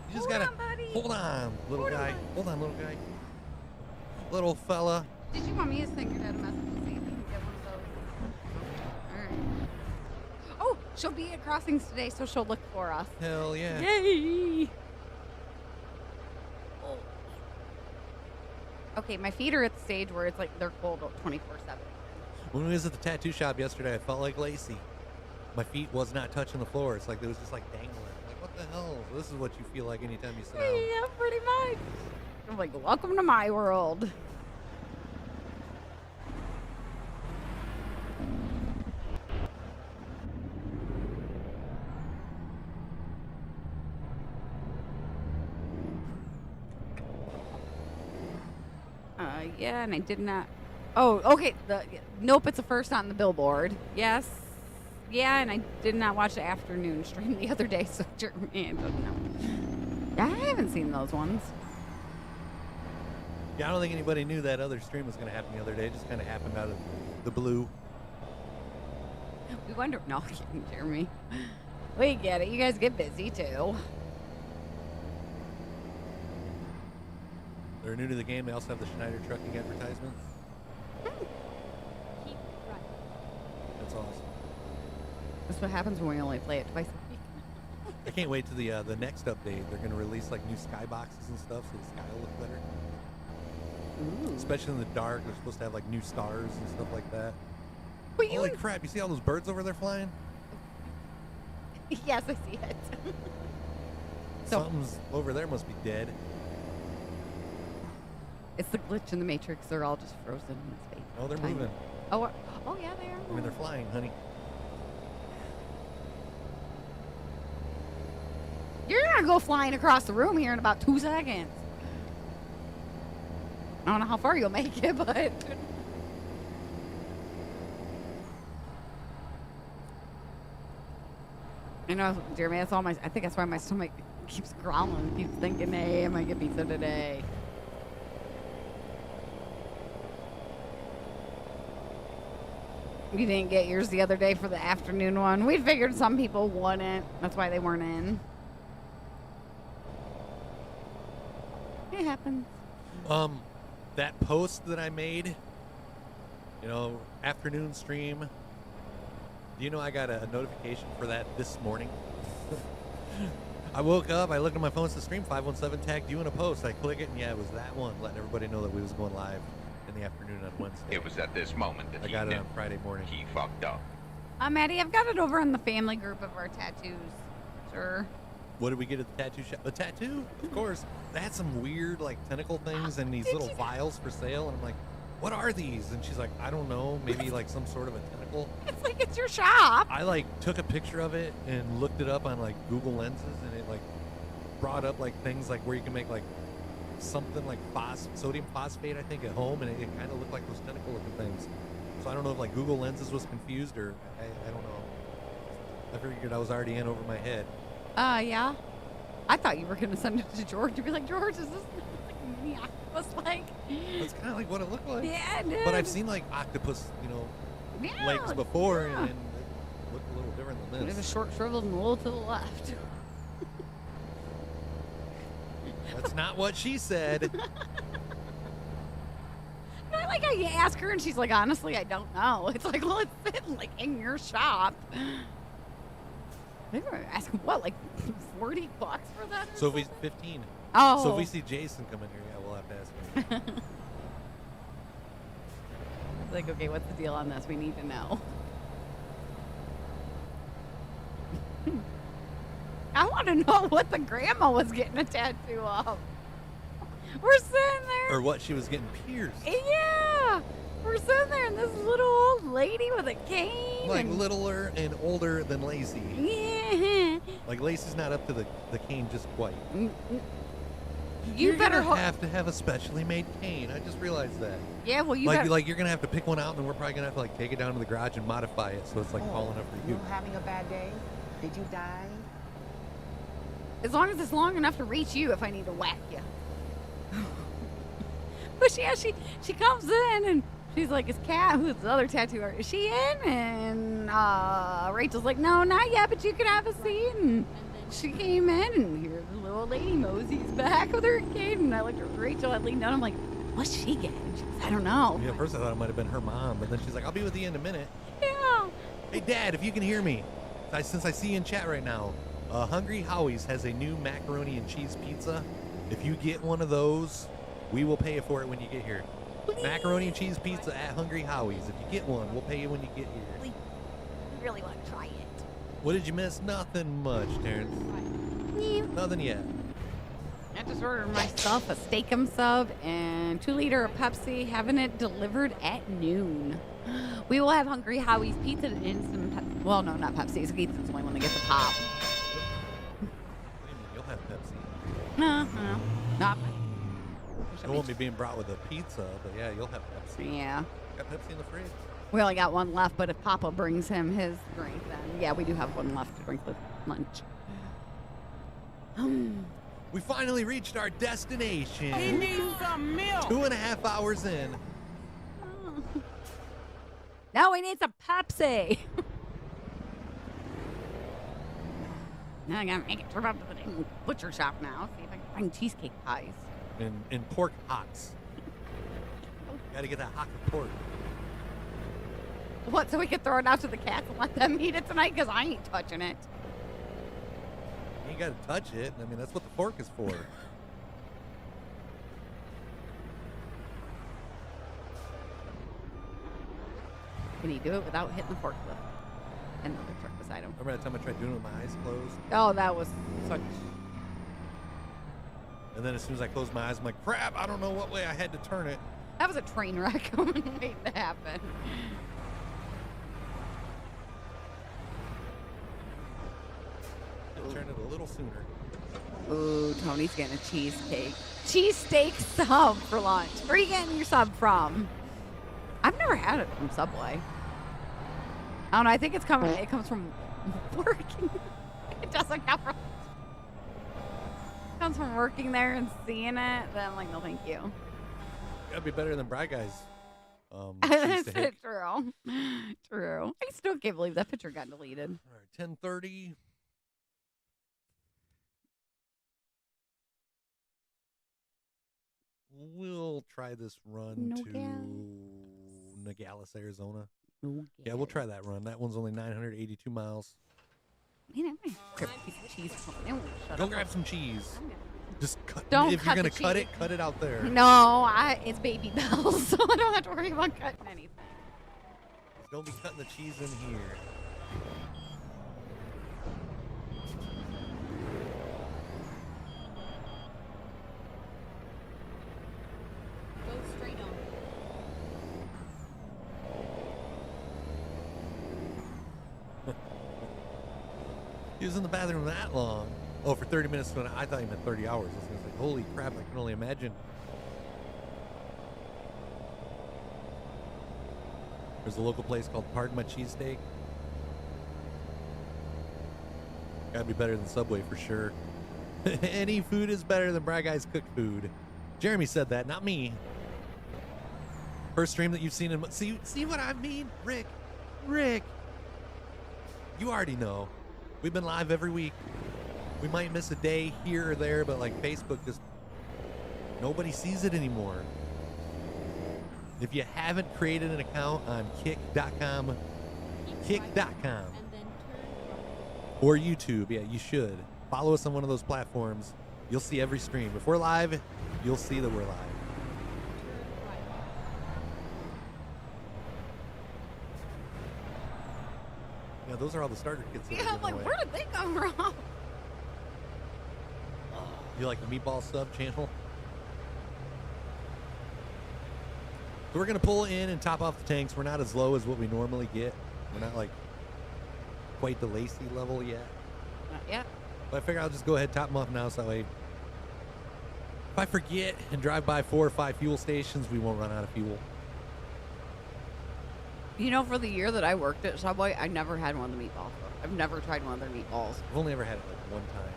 buddy. hold on, little Hold guy. on. Hold on, little guy. Little fella. Did you want me to send your dad a message to see if you can get one of those? All right. Oh, she'll be at Crossings today, so she'll look for us. Hell yeah. Yay! Oh. Okay, my feet are at the stage where it's like they're cold 24/7. When we was at the tattoo shop yesterday, I felt like Lacey. My feet was not touching the floor. It's like it was just like dangling. Like, what the hell? So this is what you feel like anytime you sit down. Yeah, pretty much. I'm like, welcome to my world. Yeah, and I did not. Oh, okay. Nope, it's the first on the billboard. Yes. Yeah, and I did not watch the afternoon stream the other day, so Jeremy, I don't know. I haven't seen those ones. Yeah, I don't think anybody knew that other stream was going to happen the other day. It just kind of happened out of the blue. We wonder. No, kidding, Jeremy. We get it. You guys get busy too. They're new to the game. They also have the Schneider trucking advertisement. Keep running. That's awesome. That's what happens when we only play it twice a week. I can't wait to the next update. They're going to release like new skyboxes and stuff, so the sky will look better. Ooh. Especially in the dark, they're supposed to have like new stars and stuff like that. But you Holy crap! You see all those birds over there flying? Yes, I see it. So Something's over there must be dead. it's the glitch in the Matrix. They're all just frozen in space. Oh, they're Time. moving. Oh, yeah, they are. I mean, they're flying, honey. You're gonna go flying across the room here in about 2 seconds. I don't know how far you'll make it, but I know, Jeremy. That's all my. I think that's why my stomach keeps growling. Keeps thinking, "Hey, I might get pizza today." You didn't get yours the other day for the afternoon one. We figured some people wouldn't. That's why they weren't in. It happens. That post that I made, afternoon stream. Do you know I got a notification for that this morning? I woke up, I looked at my phone, it says stream 517 tagged you in a post. I click it, and yeah, it was that one, letting everybody know that we was going live in the afternoon on Wednesday. It was at this moment that I got it on Friday morning. he fucked up. Maddie, I've got it over in the family group of our tattoos. Sure. What did we get at the tattoo shop? The tattoo? Of course. They had some weird, like, tentacle things and these Did little you- vials for sale, and I'm like, what are these? And she's like, I don't know, maybe like some sort of a tentacle. It's like it's your shop. I like took a picture of it and looked it up on like Google Lenses, and it like brought up like things like where you can make like something like sodium phosphate, I think, at home, and it kind of looked like those tentacle looking things. So I don't know if like Google Lenses was confused, or I don't know. I figured I was already in over my head. Yeah. I thought you were gonna send it to George. You'd be like, George, is this like a mini octopus like? That's kind of like what it looked like. Yeah, dude. But I've seen like octopus, Yeah, legs before, yeah. and it looked a little different than It was this. short, shriveled, and a little to the left. That's not what she said. I like how you ask her, and she's like, honestly, I don't know. It's like, well, it's sitting like in your shop. They were asking what, like $40 for that? Or So if we something? 15. Oh. So if we see Jason come in here, yeah, we'll have to ask him. Like, okay, what's the deal on this? We need to know. I want to know what the grandma was getting a tattoo of. We're sitting there. Or what she was getting pierced. Yeah. We're sitting there, and this little old lady with a cane. Like and, littler and older than Lacey. yeah. Like Lacey's not up to the cane just quite. You You're better gonna have to have a specially made cane. I just realized that. Yeah, well, you Like, better. like you're gonna have to pick one out, and we're probably gonna have to like take it down to the garage and modify it so it's like tall enough for you. You having a bad day? Did you die? As long as it's long enough to reach you if I need to whack you. But yeah, she comes in and she's like, is Kat, who's the other tattoo artist, is she in? And Rachel's like, no, not yet, but you can have a seat. And she came in, and here the little lady Mosey's back with her kid. And I looked at Rachel, I leaned down, I'm like, what's she getting? She goes, I don't know. Yeah, at first I thought it might have been her mom, but then she's like, I'll be with you in a minute. Yeah. Hey, Dad, if you can hear me, since I see you in chat right now, Hungry Howie's has a new macaroni and cheese pizza. If you get one of those, we will pay you for it when you get here. Macaroni and cheese pizza at Hungry Howie's. If you get one, we'll pay you when you get here. We really want to try it. What did you miss? Nothing much, Terrence. Nothing yet. I just ordered myself a steak-em sub and 2-liter of Pepsi, having it delivered at noon. We will have Hungry Howie's pizza and some well, no, not Pepsi. Pizza's the only one that gets a pop. What do you mean? You'll have Pepsi. No. Not It won't be being brought with a pizza, but yeah, you'll have Pepsi. Yeah. Got Pepsi in the fridge. We only got one left, but if Papa brings him his drink, then yeah, we do have one left to drink with lunch. We finally reached our destination. He needs some milk. 2.5 hours in. Now we need some Pepsi. Now I gotta make it trip up to the dang butcher shop now. See if I can find cheesecake pies. And pork hocks. Gotta get that hock of pork. What, so we could throw it out to the cats and let them eat it tonight? Because I ain't touching it. You ain't gotta touch it. I mean, that's what the fork is for. Can he do it without hitting the forklift? And the truck beside him. Remember that time I tried doing it with my eyes closed? Oh, that was such... And then as soon as I closed my eyes, I'm like, crap, I don't know what way I had to turn it. That was a train wreck waiting to happen. Should turn it a little sooner. Ooh, Tony's getting a cheesecake. Cheesesteak sub for lunch. Where are you getting your sub from? I've never had it from Subway. I don't know. I think it's coming. It comes from working. It doesn't come from. It comes from working there and seeing it. Then I'm like, no, thank you. Gotta be better than Bry Guy's. That's cheesesteak. true. True. I still can't believe that picture got deleted. All right, 10:30. We'll try this run to Nogales, Arizona. Yeah, we'll try that run. That one's only 982 miles. Man, I'm gonna grab a piece of cheese. They won't shut Go up. grab some cheese. Just cut. Don't if cut you're the gonna cheese. cut it out there. No, it's Baby Bells, so I don't have to worry about cutting anything. Just don't be cutting the cheese in here. Go straight on. He was in the bathroom that long. Oh, for 30 minutes. When I thought he meant 30 hours. I was like, holy crap! I can only imagine. There's a local place called Pardon My Cheesesteak. Gotta be better than Subway for sure. Any food is better than Bry Guy's cooked food. Jeremy said that, not me. First stream that you've seen in... See what I mean? Rick. You already know. We've been live every week. We might miss a day here or there, but like Facebook just... Nobody sees it anymore. If you haven't created an account on kick.com, or YouTube, yeah, you should. Follow us on one of those platforms. You'll see every stream. If we're live, you'll see that we're live. Yeah, those are all the starter kits. That Yeah, I'm like, away. where did they come from? You like the meatball sub channel? So we're going to pull in and top off the tanks. We're not as low as what we normally get. We're not like quite the Lacey level yet. Not yet. But I figure I'll just go ahead and top them off now so that way if I forget and drive by 4 or 5 fuel stations, we won't run out of fuel. You know, for the year that I worked at Subway, I never had one of the meatballs. I've never tried one of their meatballs. I've only ever had it like one time.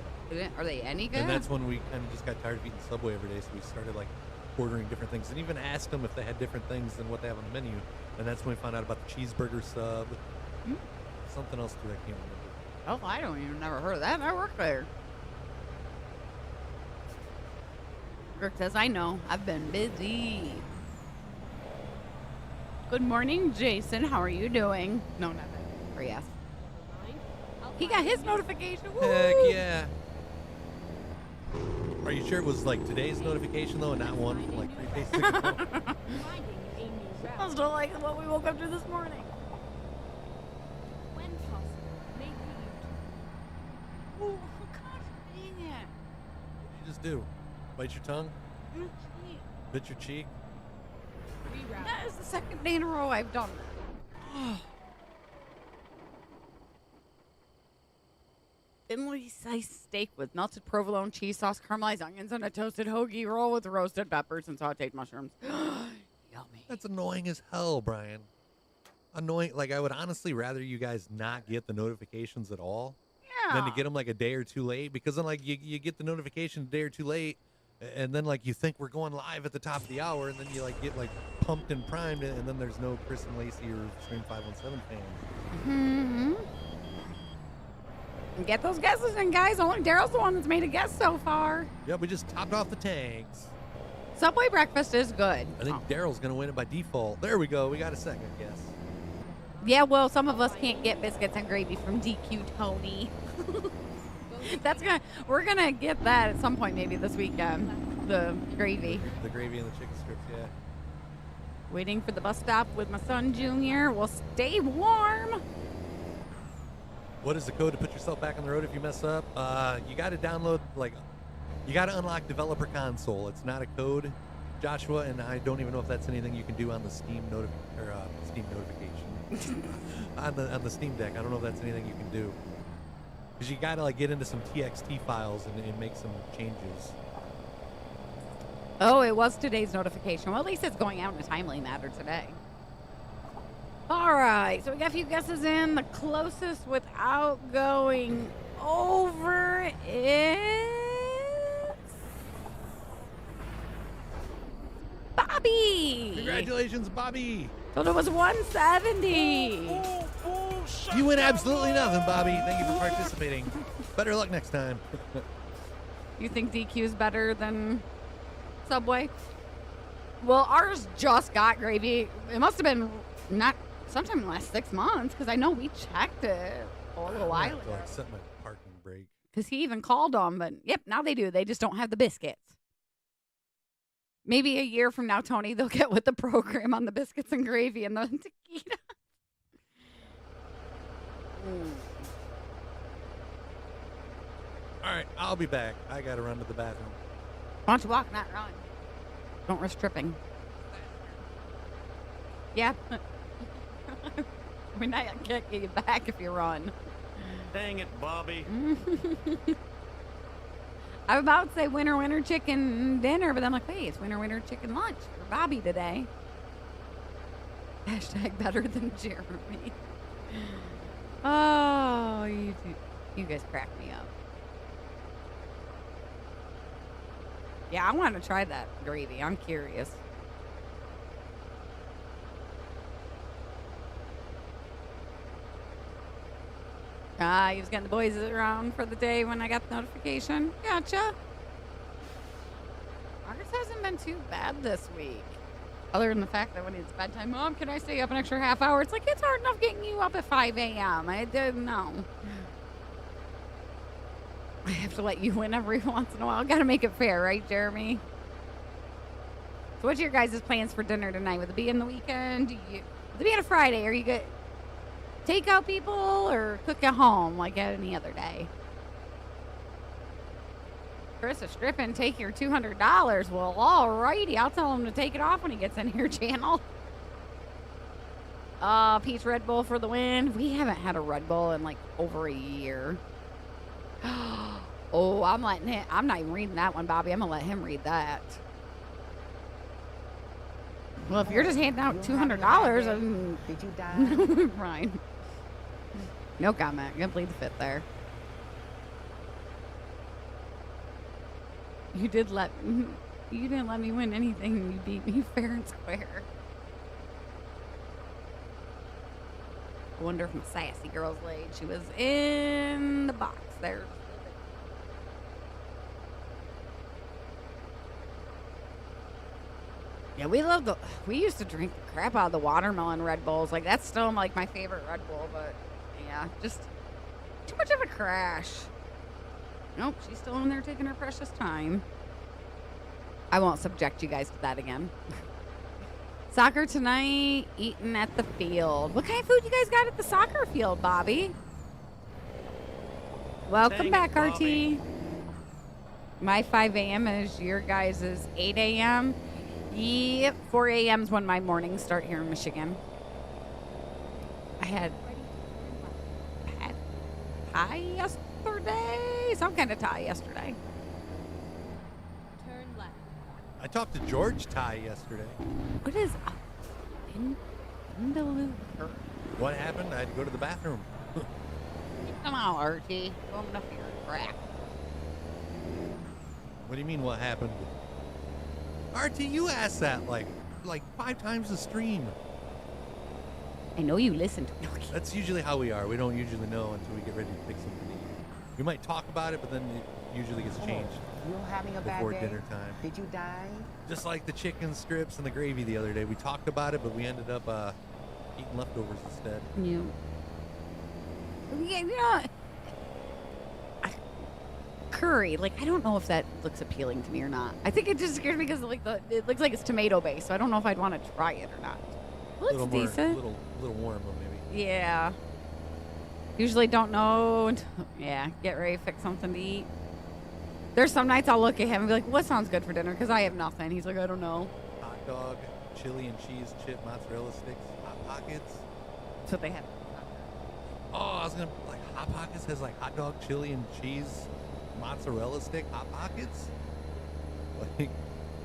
Are they any good? And that's when we kind of just got tired of eating Subway every day, so we started like ordering different things and even asked them if they had different things than what they have on the menu. And that's when we found out about the cheeseburger sub. Something else too, I can't remember. Oh, I don't even never heard of that. I worked there. Rick says, I know. I've been busy. Good morning, Jason. How are you doing? No, not that. Or yes. He got his notification. Heck Woo! yeah. Are you sure it was like today's notification though and not one from like 3 days ago? Finding a new I route. still like what we woke up to this morning. When possible, make the Oh, gosh, dang it. What did you just do? Bite your tongue? Bit your cheek? reroute. That is the second day in a row I've done that. thinly sliced steak with melted provolone cheese sauce, caramelized onions, and a toasted hoagie roll with roasted peppers and sauteed mushrooms. Yummy. That's annoying as hell, Brian. Annoying. Like, I would honestly rather you guys not get the notifications at all than to get them like a day or two late, because then like you get the notification a day or two late, and then like you think we're going live at the top of the hour, and then you like get like pumped and primed, and then there's no Chris and Lacey or Stream 517 fans. Mm-hmm. Get those guesses in, guys. Only Daryl's the one that's made a guess so far. Yep, we just topped off the tanks. Subway breakfast is good. I think Daryl's gonna win it by default. There we go. We got a second guess. Yeah, well, some of us can't get biscuits and gravy from DQ Tony. We're gonna get that at some point maybe this weekend. The gravy. The gravy and the chicken strips, yeah. Waiting for the bus stop with my son Junior. We'll stay warm. What is the code to put yourself back on the road if you mess up? You got to download, you got to unlock Developer Console. It's not a code, Joshua, and I don't even know if that's anything you can do on the Steam notification on the Steam Deck. I don't know if that's anything you can do, because you got to get into some TXT files and make some changes. Oh, it was today's notification. Well, at least it's going out in a timely manner today. All right, so we got a few guesses in. The closest without going over is Bobby. Congratulations, Bobby. Told it was 170. You win absolutely nothing, Bobby. Thank you for participating. Better luck next time. You think DQ is better than Subway? Well, ours just got gravy. It must have been not sometime in the last 6 months, because I know we checked it a little while ago. I set my parking brake. Because he even called them, but yep, now they do. They just don't have the biscuits. Maybe a year from now, Tony, they'll get with the program on the biscuits and gravy and the taquita. All right, I'll be back. I got to run to the bathroom. Why don't you walk, not run? Don't risk tripping. Yeah. I mean, I can't get you back if you run. Dang it, Bobby. I'm about to say winter chicken dinner, but I'm like, wait, it's winter chicken lunch for Bobby today. Hashtag better than Jeremy. Oh, you guys crack me up. Yeah, I want to try that gravy. I'm curious. He was getting the boys around for the day when I got the notification. Gotcha. Ours hasn't been too bad this week. Other than the fact that when it's bedtime, Mom, can I stay up an extra half hour? It's like, it's hard enough getting you up at 5 a.m. I didn't know. I have to let you win every once in a while. Got to make it fair, right, Jeremy? So what's your guys' plans for dinner tonight? Would it be in the weekend? Would it be on a Friday? Are you good? Takeout people or cook at home like any other day? Chris is stripping. Take your $200. Well, alrighty. I'll tell him to take it off when he gets in your channel. Peach Red Bull for the win. We haven't had a Red Bull in like over a year. Oh, I'm not even reading that one, Bobby. I'm gonna let him read that. Well, if you're just handing out $200, did you die? right? No comment. I'm gonna plead the fifth there. You didn't let me win anything. You beat me fair and square. I wonder if my sassy girl's laid. She was in the box there. Yeah, we used to drink the crap out of the watermelon Red Bulls. Like, that's still like my favorite Red Bull, but yeah, just too much of a crash. Nope, she's still in there taking her precious time. I won't subject you guys to that again. Soccer tonight, eating at the field. What kind of food you guys got at the soccer field, Bobby? Welcome back, RT. My 5 a.m. is your guys' 8 a.m. Yep, 4 a.m. is when my mornings start here in Michigan. I had pie yesterday. Some kind of tie yesterday. Turn left. I talked to George Ty yesterday. What is a Vindaloo? What happened? I had to go to the bathroom. Come on, RT. Go enough of your crap. What do you mean, what happened? RT, you asked that like 5 times a stream. I know you listened. That's usually how we are. We don't usually know until we get ready to pick something to eat. We might talk about it, but then it usually gets changed You having a bad before day? dinner time. Did you die? Just like the chicken strips and the gravy the other day. We talked about it, but we ended up eating leftovers instead. Yeah, you know, curry. Like, I don't know if that looks appealing to me or not. I think it just scares me because it looks like it's tomato based, so I don't know if I'd want to try it or not. Looks little more, decent. little warm, maybe. Yeah. Usually don't know. Yeah, get ready to fix something to eat. There's some nights I'll look at him and be like, what sounds good for dinner? Because I have nothing. He's like, I don't know. Hot dog, chili and cheese chip, mozzarella sticks, Hot Pockets. That's what they have. Oh, I was gonna Hot Pockets has like hot dog, chili and cheese, mozzarella stick, Hot Pockets. Like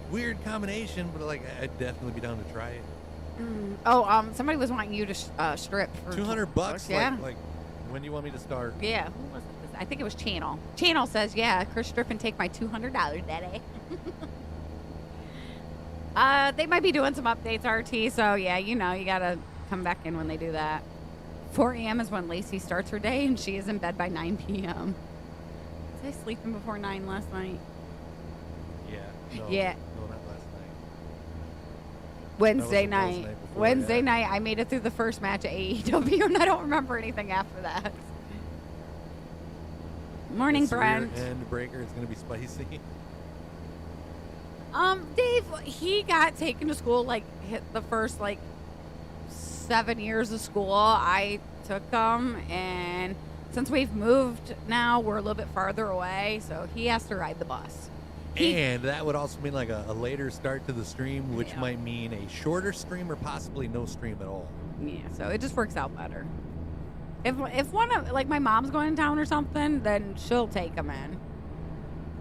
weird combination, but like I'd definitely be down to try it. Oh, somebody was wanting you to strip for $200. Yeah. Like when do you want me to start? Yeah. Who was it? I think it was Channel. Channel says, yeah, Chris strip and take my $200, Daddy. They might be doing some updates, RT. So yeah, you know, you gotta come back in when they do that. 4 a.m. is when Lacey starts her day, and she is in bed by 9 p.m. Was I sleeping before 9 last night? Yeah. No, Yeah. No, not last night. Wednesday That was the night. night before, Wednesday yeah. night, I made it through the first match at AEW, and I don't remember anything after that. Morning, This rear Brent. end breaker is gonna be spicy. Dave, he got taken to school, like, hit the first, 7 years of school. I took him, and since we've moved now, we're a little bit farther away, so he has to ride the bus. And that would also mean like a later start to the stream, which Yeah. might mean a shorter stream or possibly no stream at all. Yeah, so it just works out better. If one of, my mom's going to town or something, then she'll take him in.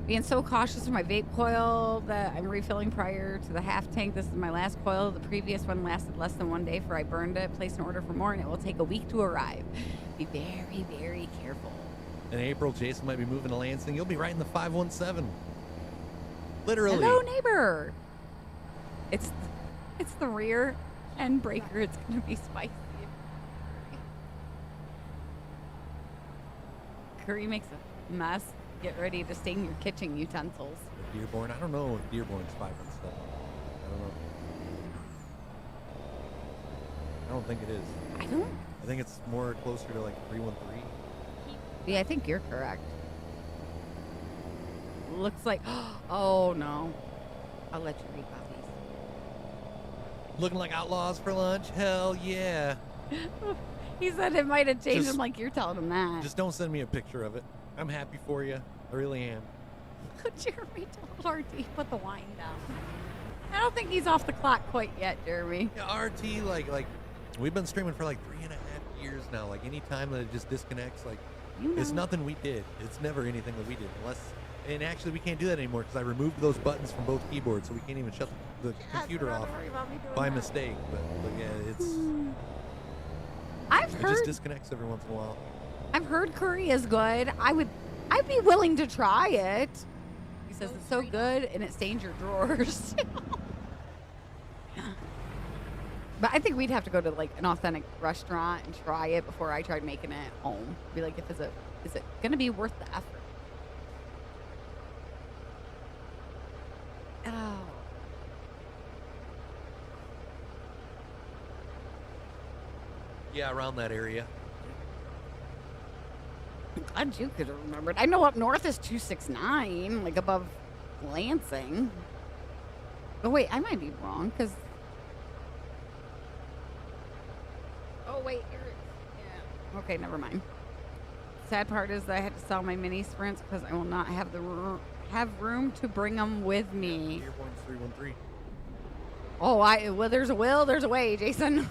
Being so cautious of my vape coil that I'm refilling prior to the half tank. This is my last coil. The previous one lasted less than 1 day before I burned it. Place an order for more, and it will take a week to arrive. Be very, very careful. In April, Jason might be moving to Lansing. You'll be right in the 517. Literally. Hello, neighbor. It's the rear end breaker. It's gonna be spicy. Curry makes a mess. Get ready to stain your kitchen utensils. Dearborn. I don't know if Dearborn's 517. I don't know. I don't think it is. I think it's more closer to 313. Yeah, I think you're correct. Looks like. Oh no. I'll let you read puppies. Looking like outlaws for lunch? Hell yeah. He said it might have changed Just- him like you're telling him that. Just don't send me a picture of it. I'm happy for you. I really am. Jeremy told RT put the wine down. I don't think he's off the clock quite yet, Jeremy. Yeah, RT, we've been streaming for 3.5 years now. Anytime that it just disconnects, You know. it's nothing we did. It's never anything that we did. And actually, we can't do that anymore because I removed those buttons from both keyboards, so we can't even shut the computer off by mistake. But yeah, I've it just heard disconnects every once in a while. curry is good. I'd be willing to try it. He says it's so good and it stains your drawers. But I think we'd have to go to an authentic restaurant and try it before I tried making it at home. Be like, is it gonna be worth the effort? Oh. Yeah, around that area. Glad you could have remembered. I know up north is 269, above Lansing. Oh wait, I might be wrong because. Oh wait, yeah. Okay, never mind. Sad part is that I had to sell my mini sprints because I will not have have room to bring them with me. Dearborn's 313. Oh, well, there's a will, there's a way, Jason.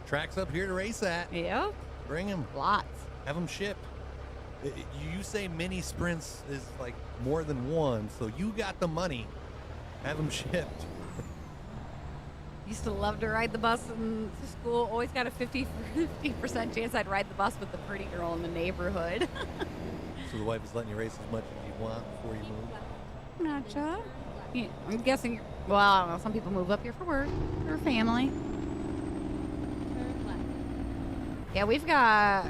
Tracks up here to race at. Yeah, Bring him. lots. Have them shipped. You say mini sprints is like more than one, so you got the money. Have them shipped. Used to love to ride the bus to school. Always got a 50% chance I'd ride the bus with the pretty girl in the neighborhood. So the wife is letting you race as much as you want before you move. Not sure. Yeah, I'm guessing. Well, I don't know. Some people move up here for work or family. Turn left. Yeah, we've got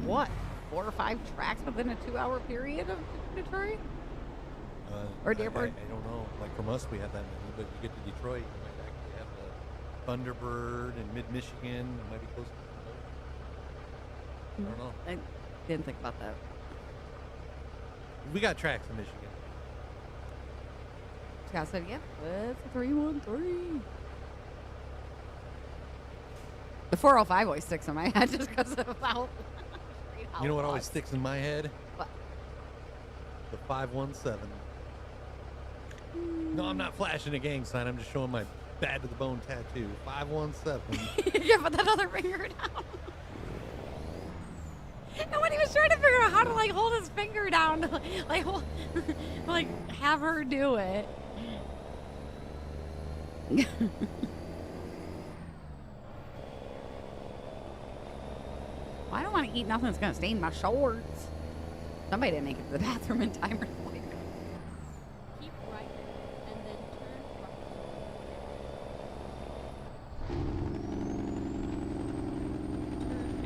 what 4 or 5 tracks within a 2-hour period of Detroit. Or Dearborn? I don't know. Like from us, we have that many, but you get to Detroit, you might actually have the Thunderbird in mid-Michigan. It might be close to. I don't know. I didn't think about that. We got tracks in Michigan. Scott said, "Yep, it's a 313." The 405 always sticks in my head just because of how. You know what always sticks in my head? What? The 517. No, I'm not flashing a gang sign. I'm just showing my bad to the bone tattoo. 517. Yeah, put that other finger down. And when he was trying to figure out how to like hold his finger down, to, like have her do it. Well, I don't want to eat nothing that's gonna stain my shorts. Somebody didn't make it to the bathroom in time or something. Keep right and then turn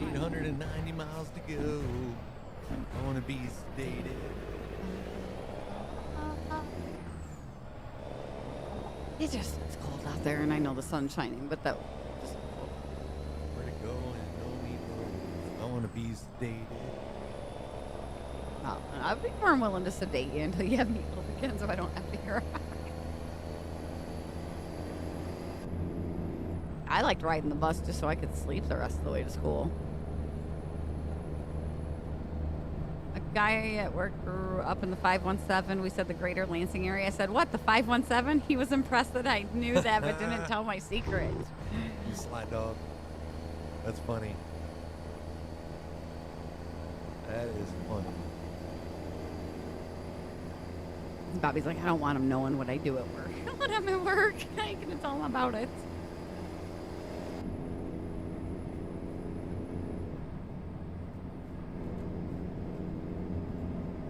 right. 890 miles to go. I want to be sedated. It's cold out there, and I know the sun's shining, but that. Where to go and no need roads. I want to be sedated. Oh, I'd be more than willing to sedate you until you have me over again, so I don't have to hear it. I liked riding the bus just so I could sleep the rest of the way to school. A guy at work grew up in the 517. We said the greater Lansing area. I said, "What, the 517?" He was impressed that I knew that but didn't tell my secret. You sly dog. That's funny. That is funny. Bobby's like, "I don't want him knowing what I do at work." When I'm at work, I ain't gonna tell him about it.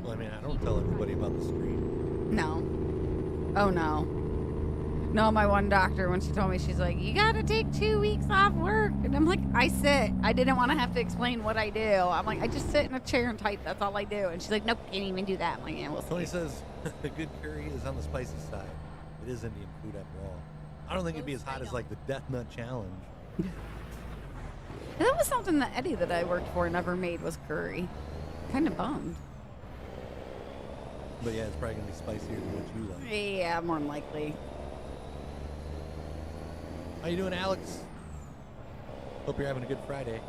Well, I mean, I don't tell everybody about the stream. No. Oh, no. No, my one doctor, when she told me, she's like, "You got to take 2 weeks off work." And I'm like, "I sit." I didn't want to have to explain what I do. I'm like, "I just sit in a chair and type. That's all I do." And she's like, "Nope, can't even do that." I'm like, "Yeah, we'll Tony see." says the good curry is on the spicy side. It is Indian food after all. I don't think it'd be as hot as like the Death Nut Challenge. And that was something that Eddie that I worked for never made was curry. Kind of bummed. But yeah, it's probably gonna be spicier than what you like. Yeah, more than likely. How you doing, Alex? Hope you're having a good Friday.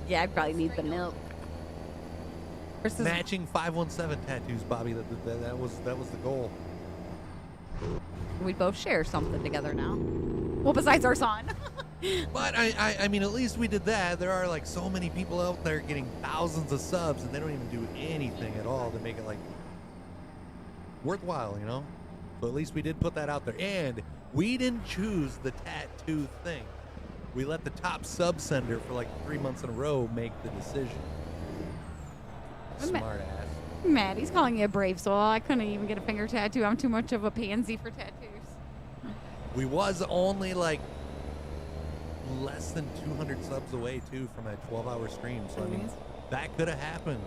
Yeah, I'd probably need the milk. Versus Matching 517 tattoos, Bobby. That was the goal. we both share something together now. Well, besides our son. But I mean, at least we did that. There are like so many people out there getting thousands of subs, and they don't even do anything at all to make it like worthwhile, you know. So at least we did put that out there, and we didn't choose the tattoo thing. We let the top sub sender for like 3 months in a row make the decision. Smart ass. Maddie's calling you a brave soul. I couldn't even get a finger tattoo. I'm too much of a pansy for tattoos. We was only like less than 200 subs away too from a 12-hour stream. So I mean, that could have happened.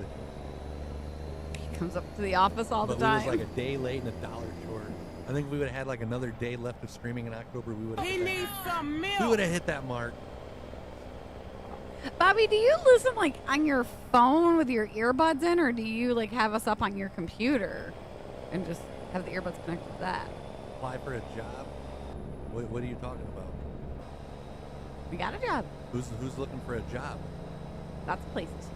He comes up to the office all But the time. we was like a day late and $1 short. I think if we would have had like another day left of streaming in October, we would have. He needs some milk. We would have hit that mark. Bobby, do you listen like on your phone with your earbuds in, or do you like have us up on your computer and just have the earbuds connected to that? Apply for a job. What are you talking about? We got a job. Who's looking for a job? Lots of places.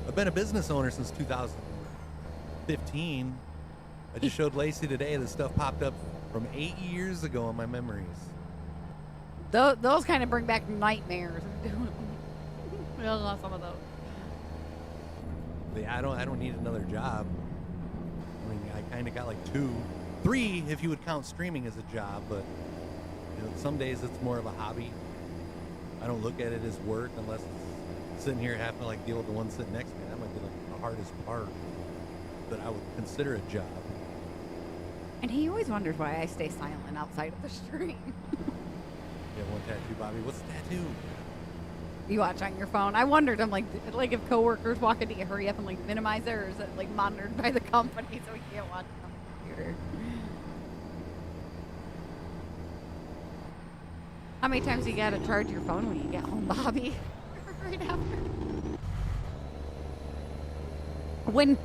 I've been a business owner since 2015. I just showed Lacey today. This stuff popped up from 8 years ago in my memories. Those kind of bring back nightmares. We all lost some of those. I don't need another job. I mean, I kind of got like 2, 3 if you would count streaming as a job, but some days it's more of a hobby. I don't look at it as work unless it's sitting here having to like deal with the one sitting next to me. That might be like the hardest part that I would consider a job. And he always wonders why I stay silent outside of the stream. Yeah, one tattoo, Bobby. What's the tattoo? You watch on your phone. I wondered, I'm like if coworkers walk in, do you hurry up and like minimize it, or is it like monitored by the company so we can't watch it on the computer? How many times you gotta charge your phone when you get home, Bobby? Right after. When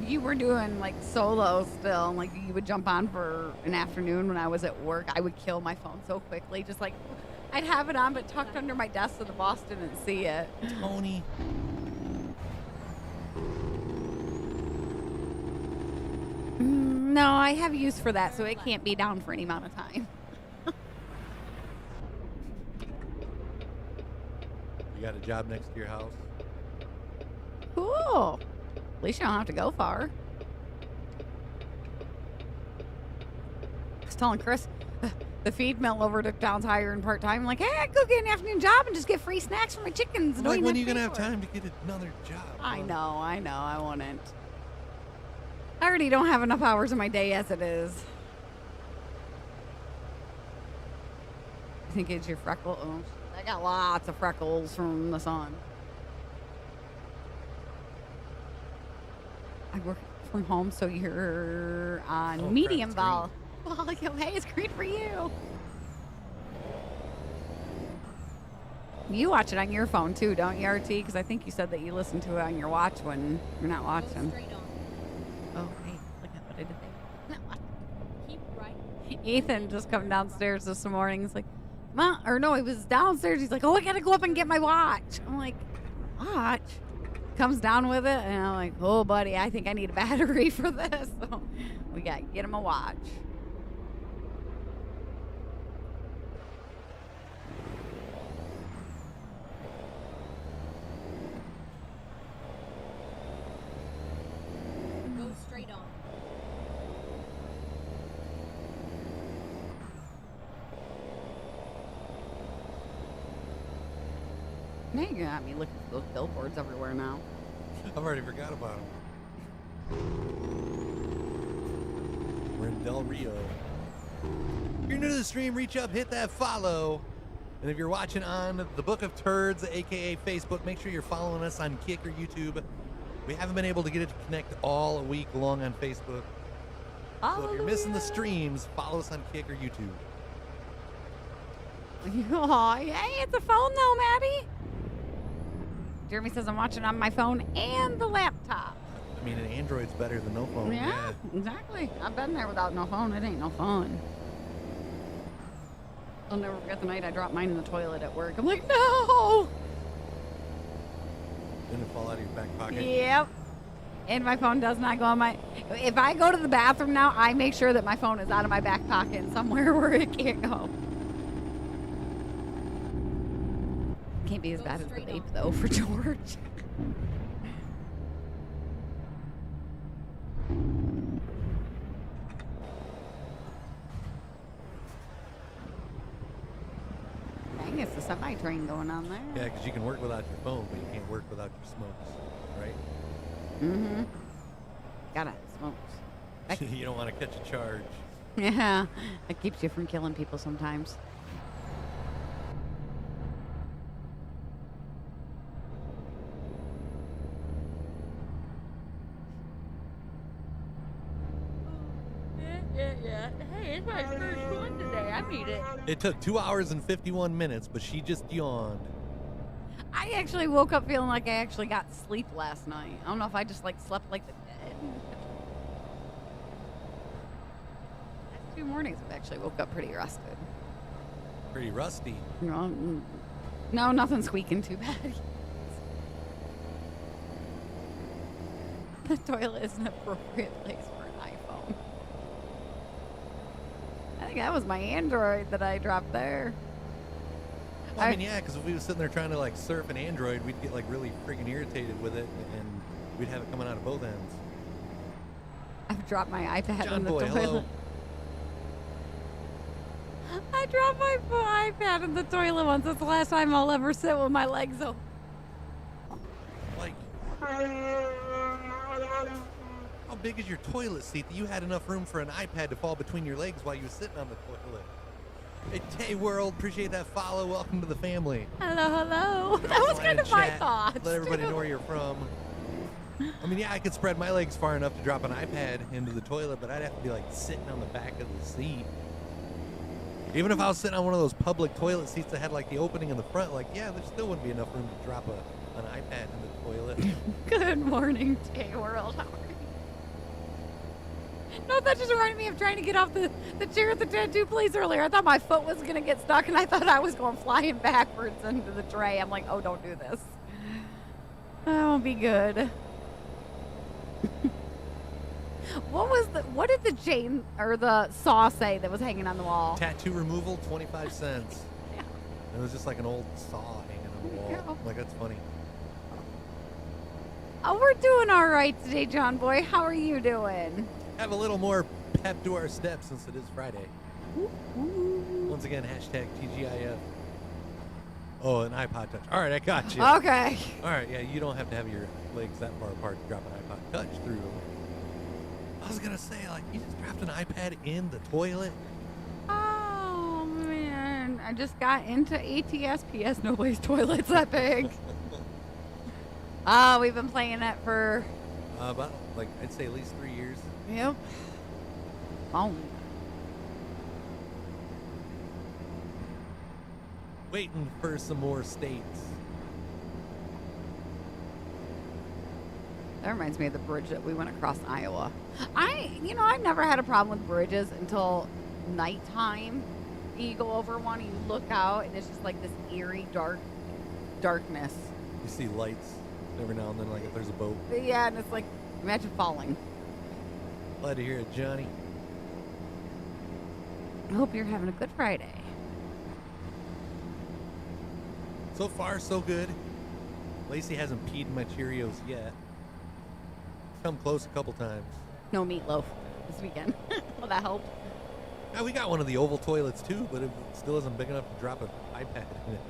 you were doing like solo still, and like you would jump on for an afternoon when I was at work, I would kill my phone so quickly. Just like I'd have it on but tucked under my desk so the boss didn't see it. Tony. No, I have use for that, so it can't be down for any amount of time. You got a job next to your house? Cool. At least you don't have to go far. I was telling Chris, the feed mill over to town's hiring part-time. I'm like, hey, I could go get an afternoon job and just get free snacks for my chickens. I'm like, when are you going to have time to get another job? I know, I wouldn't. I already don't have enough hours in my day as it is. I think it's your freckle. Oh, I got lots of freckles from the sun. I work from home, so you're on medium vol. Volume. Hey, it's great for you. You watch it on your phone too, don't you, RT? Because I think you said that you listen to it on your watch when you're not watching. Oh, hey, look at what I did there. Not watching. Keep right. Ethan just come downstairs this morning. He's like, Mom, or no, he was downstairs. He's like, oh, I gotta go up and get my watch. I'm like, watch? Comes down with it, and I'm like, oh, buddy, I think I need a battery for this. So we got to get him a watch. Go straight on. Now you got me looking for those billboards everywhere now. I've already forgot about them. We're in Del Rio. If you're new to the stream, reach up, hit that follow. And if you're watching on the Book of Turds, aka Facebook, make sure you're following us on Kick or YouTube. We haven't been able to get it to connect all week long on Facebook. So if you're missing the streams, follow us on Kick or YouTube. Oh, hey, it's a phone though, Maddie. Jeremy says I'm watching on my phone and the laptop. I mean, an Android's better than no phone. Yeah, exactly. I've been there without no phone. It ain't no fun. I'll never forget the night I dropped mine in the toilet at work. I'm like, no! Didn't it fall out of your back pocket? Yep. And my phone does not go on my... If I go to the bathroom now, I make sure that my phone is out of my back pocket and somewhere where it can't go. Can't be as bad as the vape, though, for George. Dang, it's a semi-train going on there. Yeah, because you can work without your phone, but you can't work without your smokes, right? Mm-hmm. Gotta have smokes. You don't want to catch a charge. Yeah, that keeps you from killing people sometimes. Yeah. Hey, it's my first one today. I need it. It took 2 hours and 51 minutes, but she just yawned. I actually woke up feeling like I actually got sleep last night. I don't know if I just like slept like the dead. Last 2 mornings I've actually woke up pretty rested. Pretty rusty. No, nothing squeaking too bad. The toilet is an appropriate place for an iPhone. I think that was my Android that I dropped there. I mean, yeah, because if we was sitting there trying to like surf an Android, we'd get like really freaking irritated with it, and we'd have it coming out of both ends. I've dropped my iPad John in the Boy, toilet. hello. I dropped my iPad in the toilet once. That's the last time I'll ever sit with my legs open. Like, how big is your toilet seat that you had enough room for an iPad to fall between your legs while you were sitting on the toilet? Hey, Tay World, appreciate that follow. Welcome to the family. Hello, hello. That was kind of my thoughts. Let everybody too. know where you're from. I mean, yeah, I could spread my legs far enough to drop an iPad into the toilet, but I'd have to be like sitting on the back of the seat. Even if I was sitting on one of those public toilet seats that had like the opening in the front, like, yeah, there still wouldn't be enough room to drop an iPad in the toilet. Good morning, Tay World. How are you? No, that just reminded me of trying to get off the chair at the tattoo place earlier. I thought my foot was going to get stuck, and I thought I was going flying backwards into the tray. I'm like, oh, don't do this. That won't be good. What did the chain or the saw say that was hanging on the wall? Tattoo removal, 25 cents. Yeah. It was just like an old saw hanging on the wall. Yeah. Like, that's funny. Oh, we're doing all right today, John Boy. How are you doing? Have a little more pep to our step since it is Friday. Once again, hashtag TGIF. Oh, an iPod Touch. All right, I got you. Okay. All right, yeah, you don't have to have your legs that far apart to drop an iPod Touch through. I was going to say, like, you just dropped an iPad in the toilet? Oh, man. I just got into ATS. PS, nobody's toilet's that big. We've been playing it for... About, like, I'd say at least 3 years. Yep. Oh. Waiting for some more states. That reminds me of the bridge that we went across in Iowa. I've never had a problem with bridges until nighttime. You go over one and you look out, and it's just like this eerie, darkness. You see lights every now and then, like if there's a boat. Yeah, and it's like, imagine falling. Glad to hear it, Johnny. I hope you're having a good Friday. So far, so good. Lacey hasn't peed in my Cheerios yet. Come close a couple times. No meatloaf this weekend. Will that help? Yeah, we got one of the oval toilets too, but it still isn't big enough to drop an iPad in it.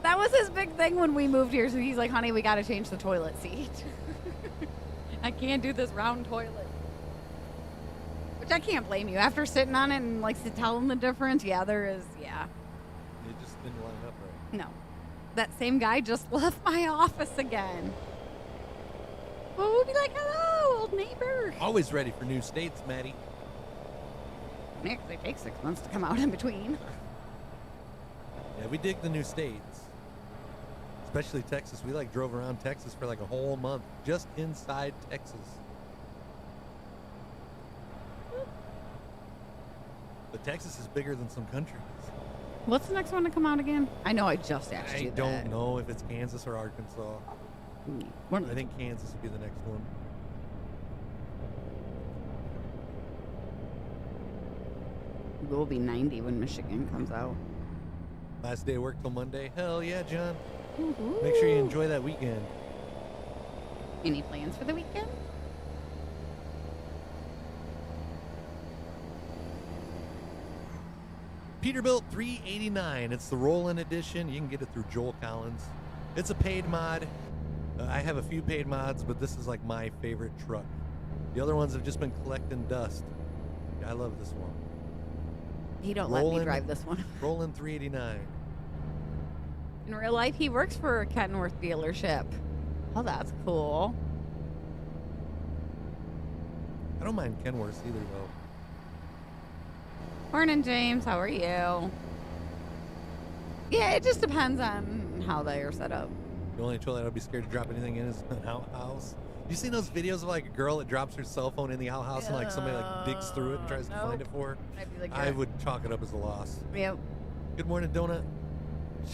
That was his big thing when we moved here. So he's like, honey, we got to change the toilet seat. I can't do this round toilet. Which I can't blame you. After sitting on it and like to tell him the difference, yeah, there is, yeah. It just didn't line up right. No. That same guy just left my office again. Well, we'll be like, hello, old neighbor. Always ready for new states, Maddie. Nick, they take 6 months to come out in between. Yeah, we dig the new states. Especially Texas. We like drove around Texas for like a whole month. Just inside Texas. But Texas is bigger than some countries. What's the next one to come out again? I know I just asked you I that. don't know if it's Kansas or Arkansas. One of I the- think Kansas would be the next one. We'll be 90 when Michigan comes out. Last day of work till Monday. Hell yeah, John. Make sure you enjoy that weekend. Any plans for the weekend? Peterbilt 389. It's the roll-in edition. You can get it through Joel Collins. It's a paid mod. I have a few paid mods, but this is like my favorite truck. The other ones have just been collecting dust. I love this one. He don't let me drive this one. Rollin 389. In real life, he works for a Kenworth dealership. Oh, that's cool. I don't mind Kenworth either, though. Morning, James. How are you? Yeah, it just depends on how they are set up. The only toilet I'd be scared to drop anything in is an outhouse. You seen those videos of like a girl that drops her cell phone in the outhouse and like somebody like digs through it and tries to find it for her? I'd be like, I would chalk it up as a loss. Yep. Good morning, Donut.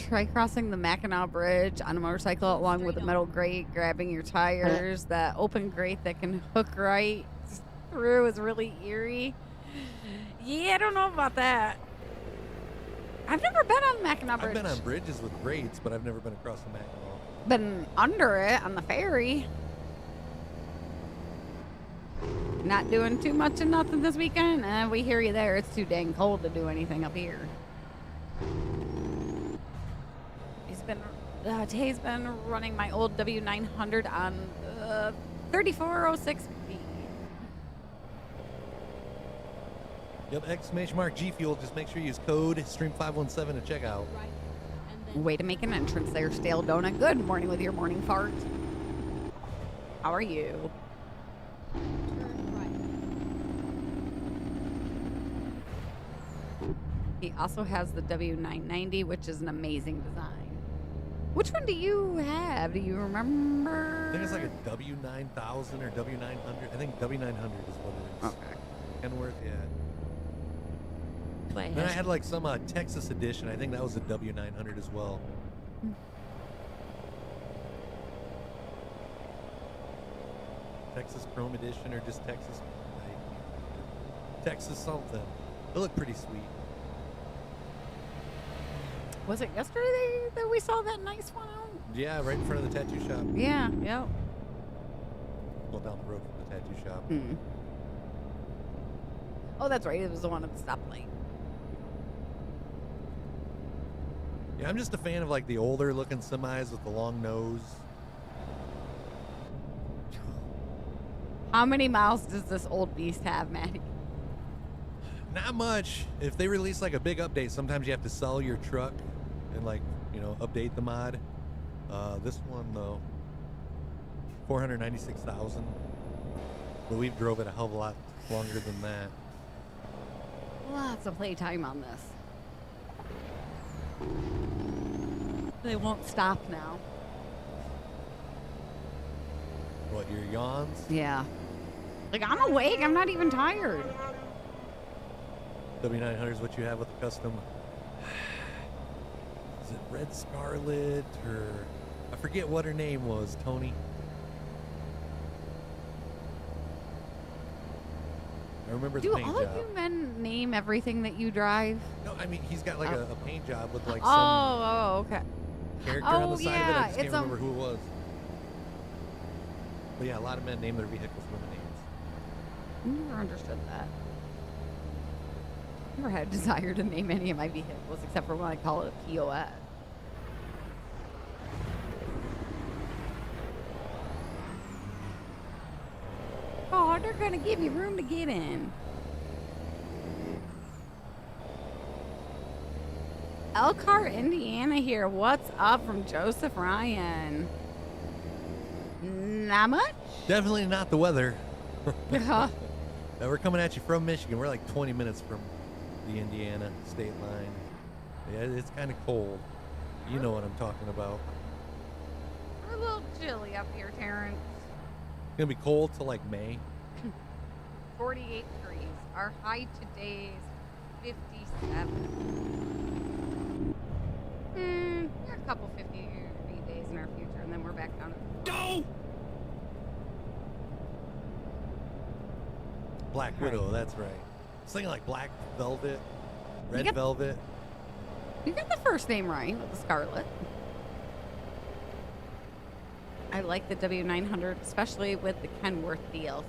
Try crossing the Mackinac Bridge on a motorcycle along with a metal grate, grabbing your tires. That open grate that can hook right through is really eerie. Yeah, I don't know about that. I've never been on the Mackinac I've Bridge. been on bridges with grades, but I've never been across the Mackinac. Been under it on the ferry. Not doing too much of nothing this weekend. We hear you there. It's too dang cold to do anything up here. Tay's been running my old W900 on 3406 speed. Yep, exclamation mark G Fuel. Just make sure you use code Stream517 to check out. Right. And then Way to make an entrance there, Stale Donut. Good morning with your morning fart. How are you? turn right. He also has the W990, which is an amazing design. Which one do you have? Do you remember? I think it's like a W9000 or W900. I think W900 is what it is. Okay. Kenworth, yeah. Play Then I had like some Texas edition. I think that was a W900 as well. Texas Chrome edition or just Texas, like, Texas something. They look pretty sweet. Was it yesterday that we saw that nice one out? Yeah, right in front of the tattoo shop. Yeah, yep. Well, down the road from the tattoo shop. Hmm. Oh, that's right. It was the one at the stoplight. Yeah, I'm just a fan of like the older looking semis with the long nose. How many miles does this old beast have, Maddie? Not much. If they release like a big update, sometimes you have to sell your truck and like, you know, update the mod. This one though, 496,000. But we've drove it a hell of a lot longer than that. Lots of playtime on this. They won't stop now. What, your yawns? Yeah. Like, I'm awake. I'm not even tired. W900 is what you have with the custom. Is it Red Scarlet or I forget what her name was, Tony. I remember the Do paint all job. you men name everything that you drive? No, I mean he's got like a paint job with like Oh, okay. some character on Oh, the side of it. yeah, I just can't it's a- remember who it was. But yeah, a lot of men name their vehicles women names. Never understood that. Never had a desire to name any of my vehicles except for when I call it a POS. Oh, they're gonna give you room to get in. Elkhart, Indiana here. What's up from Joseph Ryan? Not much? Definitely not the weather. Uh, Now, we're coming at you from Michigan. We're like 20 minutes from the Indiana state line. Yeah, it's kind of cold. You know what I'm talking about. We're a little chilly up here, Terrence. It's gonna be cold till like May. 48 degrees. Our high today is 57. There are a couple 50-degree days in our future, and then we're back down. Go! Black Widow, that's right. It's thinking like Black Velvet, Red got- Velvet. You got the first name right with the Scarlet. I like the W900, especially with the Kenworth deal.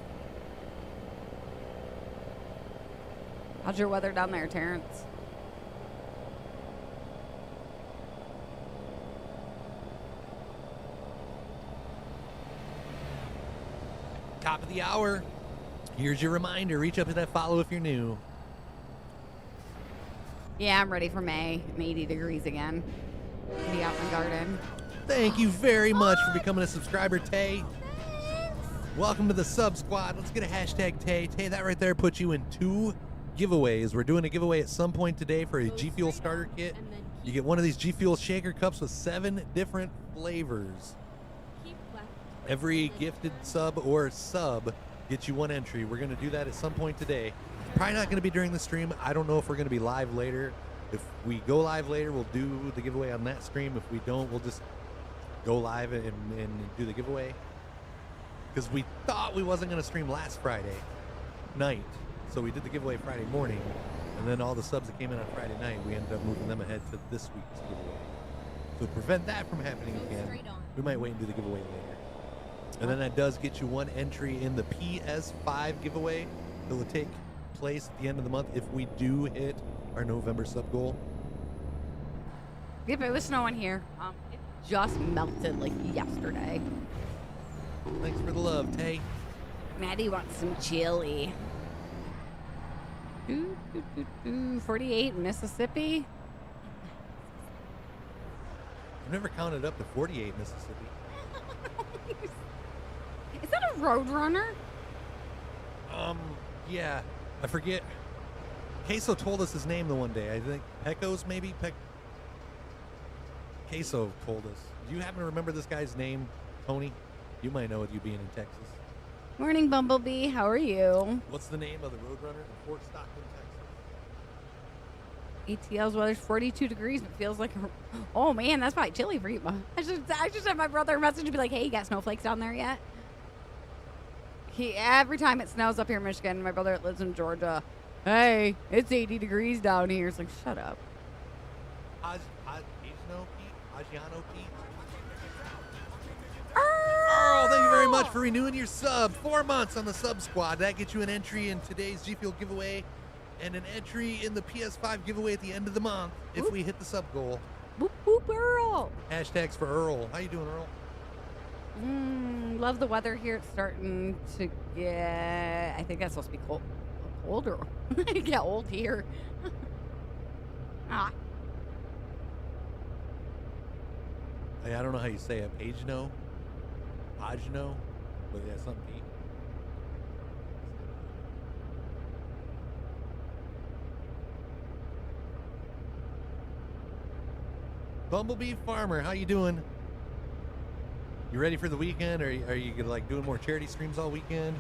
How's your weather down there, Terrence? Top of the hour. Here's your reminder. Reach up to that follow if you're new. Yeah, I'm ready for May. I'm 80 degrees again. Be out in the garden. Thank you very much for becoming a subscriber, Tay. Welcome to the sub squad. Let's get a hashtag Tay. Tay, that right there puts you in 2 giveaways. We're doing a giveaway at some point today for a G Fuel starter kit. And then You get one of these G Fuel shaker cups with 7 different flavors. keep left. Every gifted sub or sub gets you 1 entry. We're going to do that at some point today. Probably not going to be during the stream. I don't know if we're going to be live later. If we go live later, we'll do the giveaway on that stream. If we don't, we'll just go live and do the giveaway. Because we thought we wasn't going to stream last Friday night. So we did the giveaway Friday morning. And then all the subs that came in on Friday night, we ended up moving them ahead to this week's giveaway. So to prevent that from happening Go again, straight on. we might wait and do the giveaway later. And then that does get you one entry in the PS5 giveaway that will take place at the end of the month if we do hit our November sub goal. If it was snowing here, it just melted like yesterday. Thanks for the love, Tay. Maddie wants some chili. 48 Mississippi. I've never counted up to 48 Mississippi. Is that a Roadrunner? Yeah, I forget. Queso told us his name the one day. I think Pecos, maybe? Queso told us. Do you happen to remember this guy's name, Tony? You might know it, you being in Texas. Morning, Bumblebee. How are you? What's the name of the Roadrunner in Fort Stockton, Texas? ATL's weather's 42 degrees, but feels like oh man, that's probably chilly for you. I just had my brother message to be like, hey, you got snowflakes down there yet? Every time it snows up here in Michigan, my brother lives in Georgia. Hey, it's 80 degrees down here. It's like, shut up. Agiano Pete? Earl, thank you very much for renewing your sub. 4 months on the sub squad. That gets you an entry in today's G Fuel giveaway and an entry in the PS5 giveaway at the end of the month if we hit the sub goal. Whoop, whoop, Earl. Hashtags for Earl. How you doing, Earl? Love the weather here. It's starting to get, I think that's supposed to be colder. Get old here. Ah. Hey, I don't know how you say it. Pagino? But yeah, something Pete. Bumblebee Farmer, how you doing? You ready for the weekend, or are you gonna like doing more charity streams all weekend?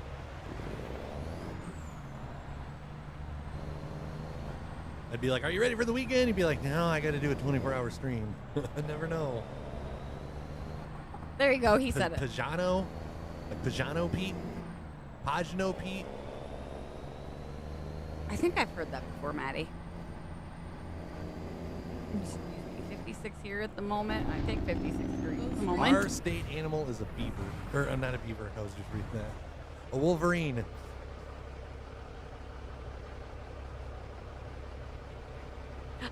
I'd be like, are you ready for the weekend? You'd be like, no, I got to do a 24-hour stream. I never know. There you go. He said it. Pajano? Like Pajano Pete? Pagino Pete? I think I've heard that before, Maddie. 56 here at the moment. I think 56 degrees at the moment. Our state animal is a beaver. Or not a beaver. I was just reading that. A wolverine.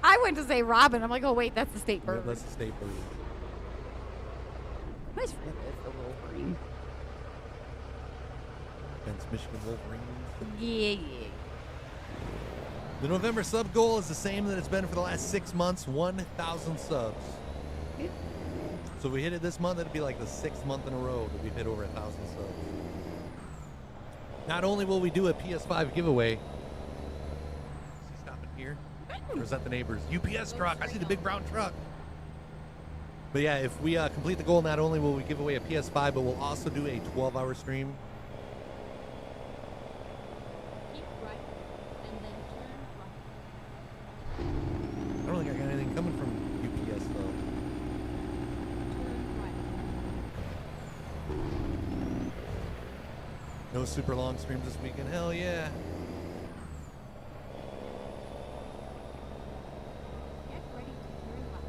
I went to say robin. I'm like, oh, wait, that's the state Yeah, bird. that's the state bird. Nice friend is the wolverine. Fence Michigan Wolverines. Yeah. The November sub goal is the same that it's been for the last 6 months, 1,000 subs. Yep. So if we hit it this month, it'd be like the 6th month in a row that we've hit over 1,000 subs. Not only will we do a PS5 giveaway. Is he stopping here? Or is that the neighbor's UPS truck? I see the big brown truck. But yeah, if we complete the goal, not only will we give away a PS5, but we'll also do a 12-hour stream. Keep right and then turn right. I don't think I got anything coming from UPS though. Turn right. No super long streams this weekend. Hell yeah. Get ready to turn left.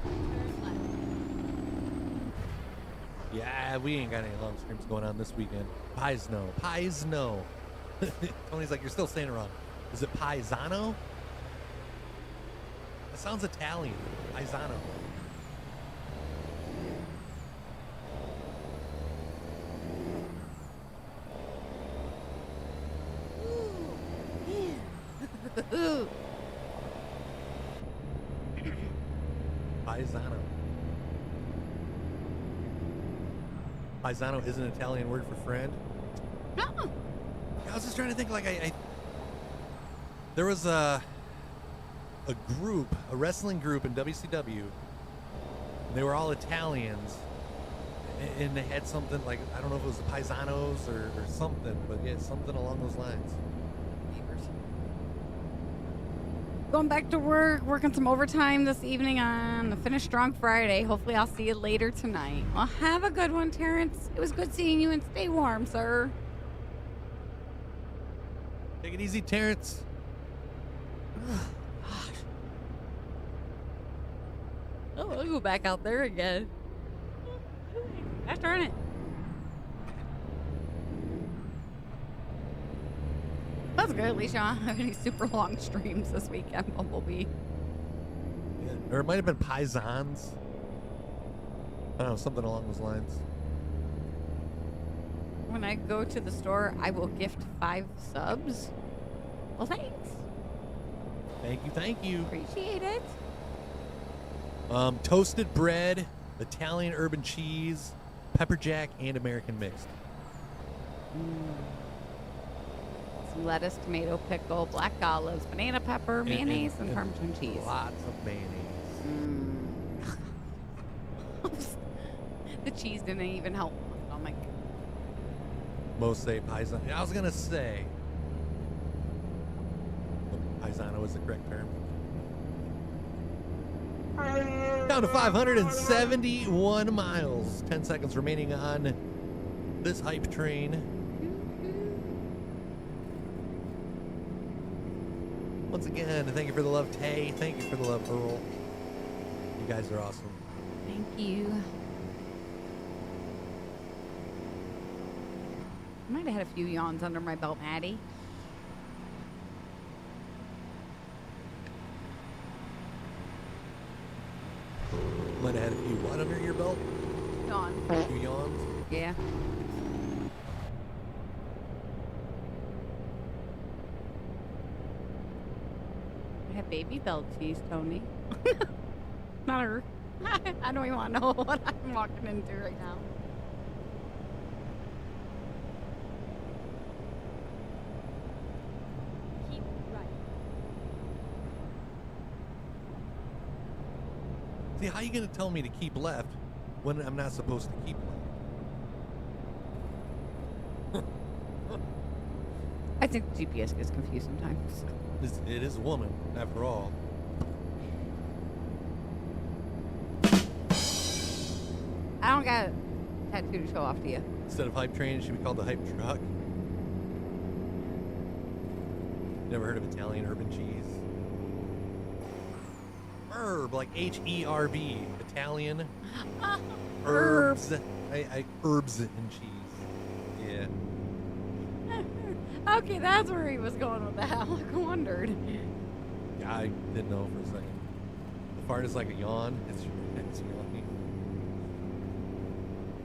Turn left. Yeah, we ain't got any long streams going on this weekend. Paisno. Tony's like, you're still saying it wrong. Is it Paisano? That sounds Italian. Paisano. Paisano. Paisano is an Italian word for friend. No. I was just trying to think, like, there was a group, a wrestling group in WCW. They were all Italians, and they had something like, I don't know if it was the Paisanos or something, but yeah, something along those lines. Going back to work, working some overtime this evening on the Finish Strong Friday. Hopefully I'll see you later tonight. Well, have a good one, Terrence. It was good seeing you, and stay warm, sir. Take it easy, Terrence. Oh, I'll go back out there again. Gosh darn it. That's good. At least you don't have any super long streams this weekend, Bumblebee. Yeah. Or it might have been Paisans. I don't know, something along those lines. When I go to the store, I will gift 5 subs. Well, thanks. Thank you, thank you. Appreciate it. Toasted bread, Italian urban cheese, pepper jack, and American mixed. Some lettuce, tomato, pickle, black olives, banana pepper, mayonnaise, and Parmesan cheese. Lots of mayonnaise. The cheese didn't even help my stomach. Most say Paisan. I was going to say. Paisano is the correct term. Down to 571 miles. 10 seconds remaining on this hype train. Once again, thank you for the love, Tay. Thank you for the love, Earl. You guys are awesome. Thank you. I might have had a few yawns under my belt, Maddie. Might have had a few what under your belt? Yawn. A few yawns? Yeah. I have baby bell cheese, Tony. Not her. I don't even want to know what I'm walking into right now. Keep right. See, how are you going to tell me to keep left when I'm not supposed to keep left? I think the GPS gets confused sometimes. It is a woman, after all. I don't got a tattoo to show off to you. Instead of hype train, it should be called the hype truck. Never heard of Italian urban cheese? Herb, like H-E-R-B. Italian. Herbs. Herbs and cheese. Yeah. Okay, that's where he was going with that. I wondered. Yeah, I didn't know for a second. The fart is like a yawn. It's yawning.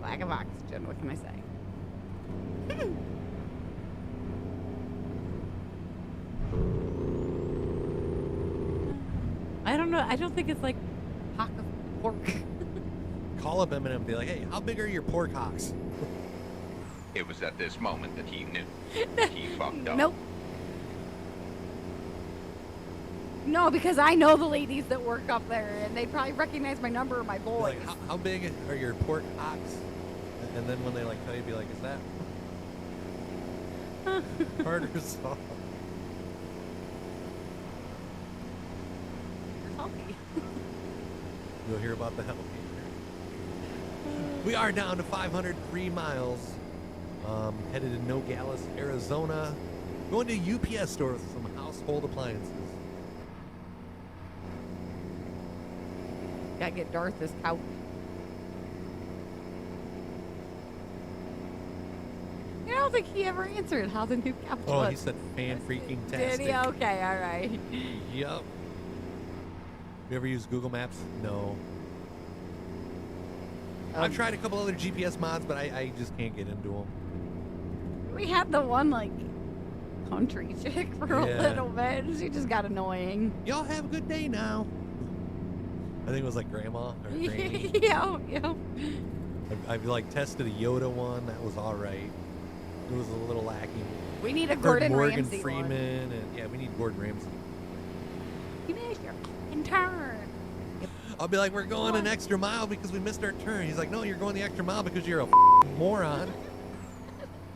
Lack of oxygen, what can I say? I don't know. I don't think it's like hock of pork. Call up Eminem and be like, hey, how big are your pork hocks? It was at this moment that he knew. He fucked up. Nope. No, because I know the ladies that work up there, and they probably recognize my number or my Be voice. like, how big are your pork hocks? And then when they like tell you, be like, is that hard or soft? You're healthy. You'll hear about the healthy. We are down to 503 miles. Headed to Nogales, Arizona. Going to a UPS store with some household appliances. Gotta get Darth this couch. I don't think he ever answered how the new couch Oh, was. he said fan freaking Did tastic. he? Okay, all right. Yup. You ever use Google Maps? No. I've tried a couple other GPS mods, but I just can't get into them. We had the one like country chick for a Yeah. little bit. She just got annoying. Y'all have a good day now. I think it was like grandma or granny. yeah. I've like tested a Yoda one. That was all right. It was a little lacking. We need a Heard Gordon Morgan Ramsay Freeman, one. and yeah, we need Gordon Ramsay. You missed your fucking turn. I'll be like, we're going an extra mile because we missed our turn. He's like, no, you're going the extra mile because you're a moron.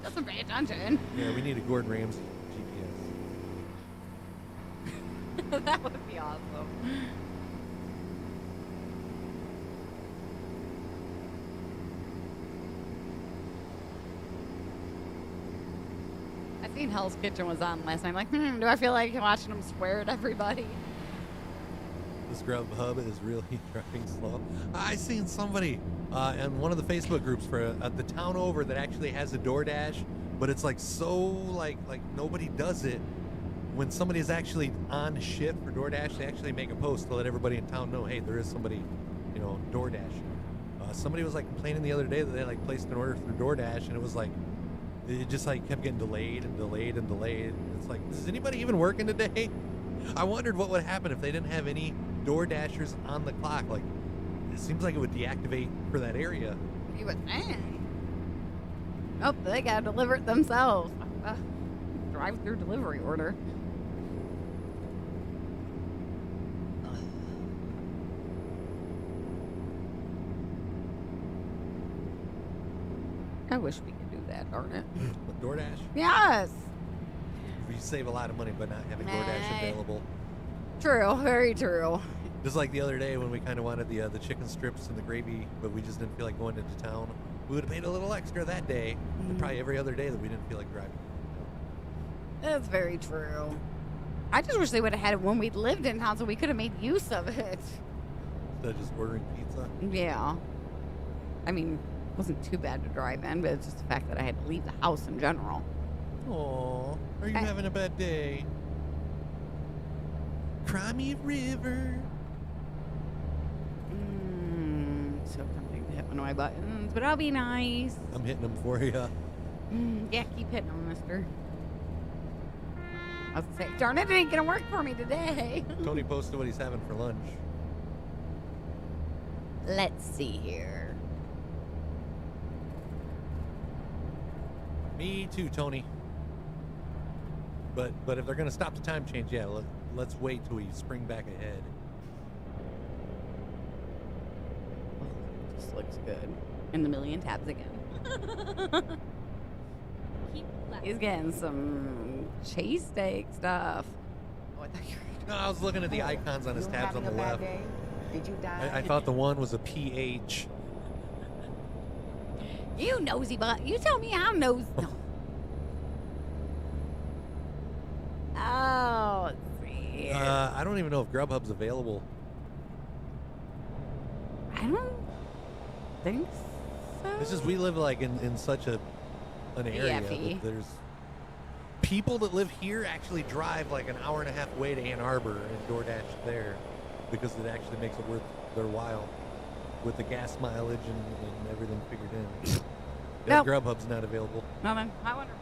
Doesn't pay attention. Yeah, we need a Gordon Ramsay That would be awesome. I seen Hell's Kitchen was on last night. I'm like, do I feel like watching them swear at everybody? This Grubhub is really driving slow. I seen somebody in one of the Facebook groups for the town over that actually has a DoorDash, but it's like so like nobody does it. When somebody is actually on shift for DoorDash, they actually make a post to let everybody in town know, hey, there is somebody, DoorDash. Somebody was like complaining the other day that they like placed an order through DoorDash, and it was like it just like kept getting delayed and delayed and delayed. It's like, is anybody even working today? I wondered what would happen if they didn't have any DoorDashers on the clock. Like, it seems like it would deactivate for that area. You would think. Oh, they gotta deliver it themselves. Drive-through delivery order. I wish we could do that, darn it. With DoorDash, Yes. we save a lot of money by not having DoorDash available. True. Very true. Just like the other day when we kind of wanted the chicken strips and the gravy, but we just didn't feel like going into town. We would have paid a little extra that day, and probably every other day that we didn't feel like driving. That's very true. I just wish they would have had it when we lived in town so we could have made use of it. Instead of just ordering pizza. Yeah. I mean, it wasn't too bad to drive in, but it's just the fact that I had to leave the house in general. Aw, are you having a bad day? Cry me river. So tempting to hit one of my buttons, but I'll be nice. I'm hitting them for you. Yeah, keep hitting them, mister. I was gonna say, darn it, it ain't gonna work for me today. Tony posted what he's having for lunch. Let's see here. Me too, Tony. But if they're gonna stop the time change, yeah, let's wait till we spring back ahead. This looks good. In the million tabs again. Keep left. He's getting some cheesesteak stuff. Oh, I thought you were. No, I was looking at the icons on his You tabs on having the a bad left. day? Did you die? I thought the one was a PH. You nosy butt. You tell me I'm nosy. No. Oh, let's see. I don't even know if Grubhub's available. I don't think so. It's just we live like in such an area BFE. that there's people that live here actually drive like an hour and a half away to Ann Arbor and DoorDash there because it actually makes it worth their while with the gas mileage and everything figured in. Yeah, Nope. Grubhub's not available. Nothing. I wonder.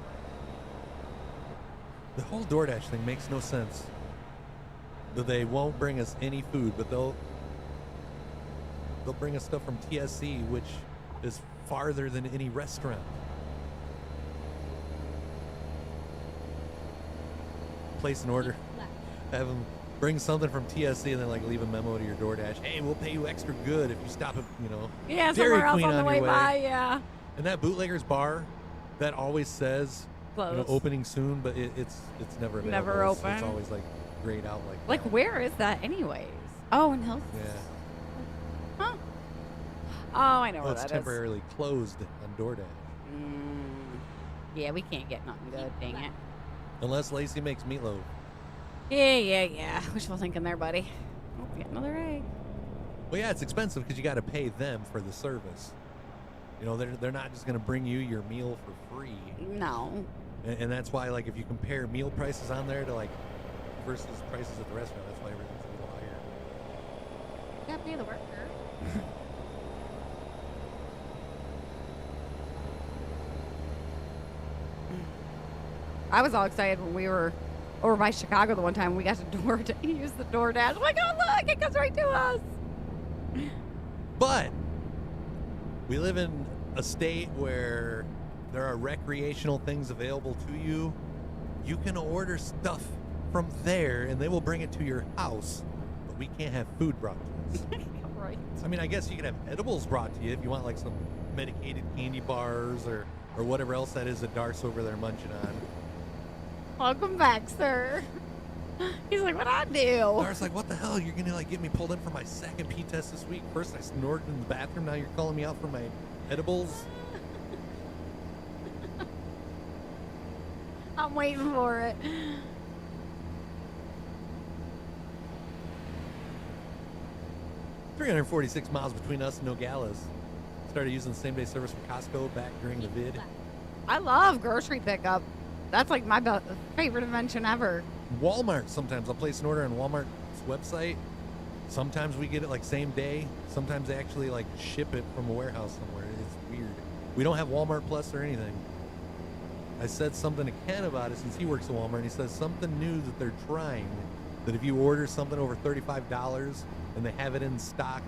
The whole DoorDash thing makes no sense. That they won't bring us any food, but they'll bring us stuff from TSC, which is farther than any restaurant. Place an order, Left. have them bring something from TSC, and then like leave a memo to your DoorDash. Hey, we'll pay you extra good if you stop at Yeah, Dairy somewhere else Queen on the on way your way. by. Yeah. And that Bootlegger's bar, that always says Close. opening soon, but it's never available. Never It's open. always like grayed out Like, that. where is that, anyways? Oh, in Hills. Yeah. Huh? Oh, I know Oh, where it's that is. temporarily closed on DoorDash. Yeah, we can't get nothing good. Dang it. Unless Lacey makes meatloaf. Yeah. Wishful thinking there, buddy. Oh, we got another egg. Well, yeah, it's expensive because you got to pay them for the service. They're not just going to bring you your meal for free. No. And that's why, like, if you compare meal prices on there to, like, versus prices at the restaurant, that's why everything's a little higher. Gotta pay the worker. I was all excited when we were over by Chicago the one time. We got to use the DoorDash. I'm like, oh, look, it comes right to us. But we live in a state where there are recreational things available to you. You can order stuff from there, and they will bring it to your house. But we can't have food brought to us. Right. I mean, I guess you could have edibles brought to you if you want, like, some medicated candy bars or whatever else that is that Darce over there munching on. Welcome back, sir. He's like, what I do? Dar's like, what the hell? You're gonna like get me pulled in for my second pee test this week. First I snorted in the bathroom. Now you're calling me out for my edibles. I'm waiting for it. $346 miles between us and Nogales. Started using the same day service from Costco back during the vid. I love grocery pickup. That's like my favorite invention ever. Walmart, sometimes I'll place an order on Walmart's website. Sometimes we get it like same day. Sometimes they actually like ship it from a warehouse somewhere. It's weird. We don't have Walmart Plus or anything. I said something to Ken about it since he works at Walmart, and he says something new that they're trying, that if you order something over $35 and they have it in stock,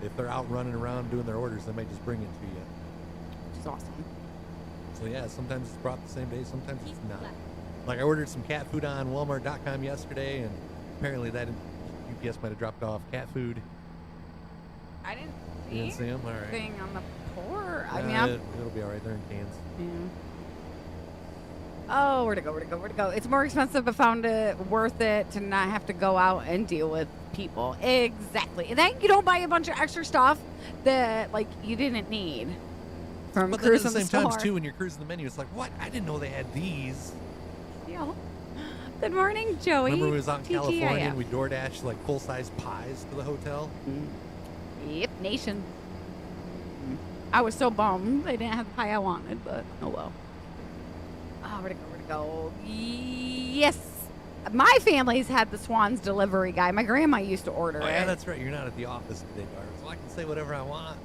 if they're out running around doing their orders, they might just bring it to you. Which is awesome. So yeah, sometimes it's brought the same day, sometimes it's not. Like I ordered some cat food on Walmart.com yesterday, and apparently that UPS might have dropped off cat food. I didn't You see didn't see them? All right. anything on the port. I mean, it'll be all right. They're in cans. yeah. Oh, where to go? It's more expensive, but found it worth it to not have to go out and deal with people. Exactly. And then you don't buy a bunch of extra stuff that like you didn't need from But then at cruising the the same store. time, too, when you're cruising the menu, it's like, what? I didn't know they had these. Yeah. Good morning, Joey. Remember when we was out in California TGIF. and we DoorDashed like full-size pies to the hotel? Yep, nation. I was so bummed they didn't have the pie I wanted, but oh well. Oh, where'd it go? Yes. My family's had the Swan's delivery guy. My grandma used to order Oh, it. yeah, that's right. You're not at the office today, Dar, so I can say whatever I want.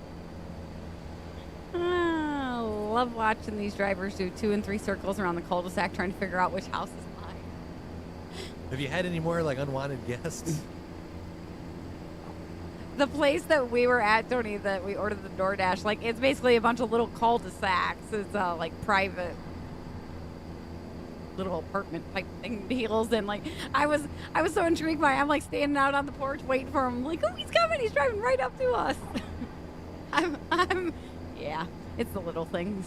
Oh, love watching these drivers do 2 and 3 circles around the cul-de-sac trying to figure out which house is mine. Have you had any more like unwanted guests? The place that we were at, Tony, that we ordered the DoorDash, like it's basically a bunch of little cul-de-sacs. It's like private little apartment type thing deals, and like I was so intrigued by it. I'm like standing out on the porch waiting for him. Like, oh, he's coming! He's driving right up to us. Yeah, it's the little things.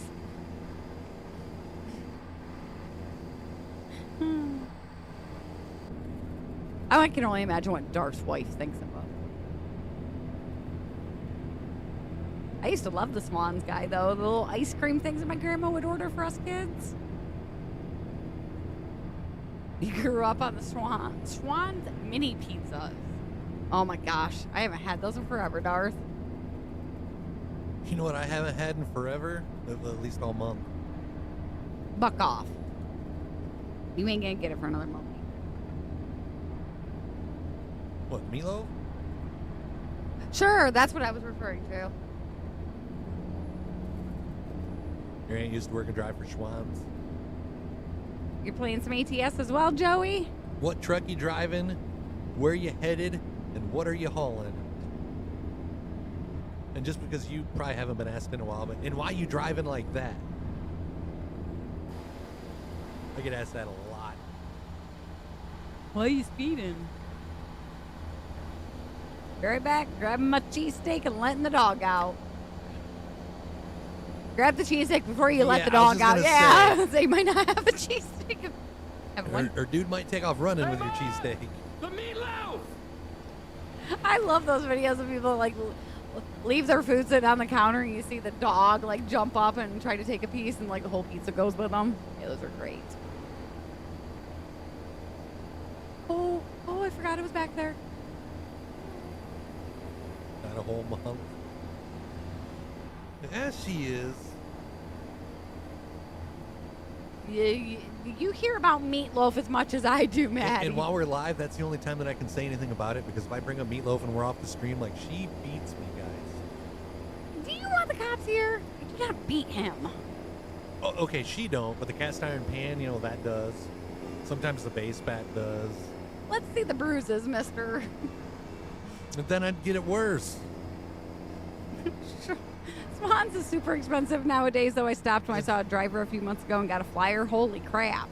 I can only imagine what Darth's wife thinks of us. I used to love the Swans guy, though. The little ice cream things that my grandma would order for us kids. You grew up on the Swans mini pizzas. Oh my gosh, I haven't had those in forever, Darth. You know what I haven't had in forever? At least all month. Buck off. You ain't gonna get it for another month. What, meatloaf? Sure, that's what I was referring to. Your aunt used to work and drive for Schwann's. You're playing some ATS as well, Joey? What truck you driving? Where you headed? And what are you hauling? And just because you probably haven't been asked in a while, but and why you driving like that? I get asked that a lot. Why are you speeding? Be right back, grabbing my cheesesteak and letting the dog out. Grab the cheesesteak before you let Yeah, the I was dog out. just Yeah, gonna they might not have a cheesesteak. Have one. Or dude might take off running with your cheesesteak. The meatloaf! I love those videos of people like leave their food sitting on the counter and you see the dog like jump up and try to take a piece and like the whole pizza goes with them. Yeah, those are great. Oh, I forgot it was back there. Not a whole month. As she is. You hear about meatloaf as much as I do, Maddie. And while we're live, that's the only time that I can say anything about it, because if I bring up meatloaf and we're off the stream, like, she beats me, guys. Do you want the cops here? You gotta beat him. Oh, okay, she don't, but the cast iron pan, you know, that does. Sometimes the base bat does. Let's see the bruises, mister. But then I'd get it worse. Swans is super expensive nowadays, though. I stopped when I saw a driver a few months ago and got a flyer. Holy crap.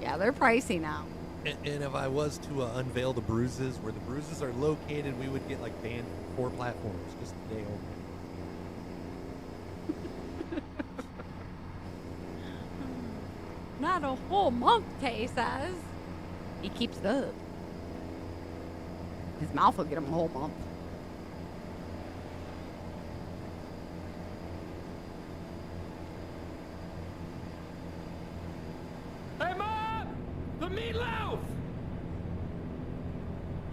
Yeah, they're pricey now. And if I was to unveil the bruises, where the bruises are located, we would get, like, banned from 4 platforms just today only. Not a whole month, Tay says. He keeps it up. His mouth will get him a whole month. Hey, Mom! The meatloaf!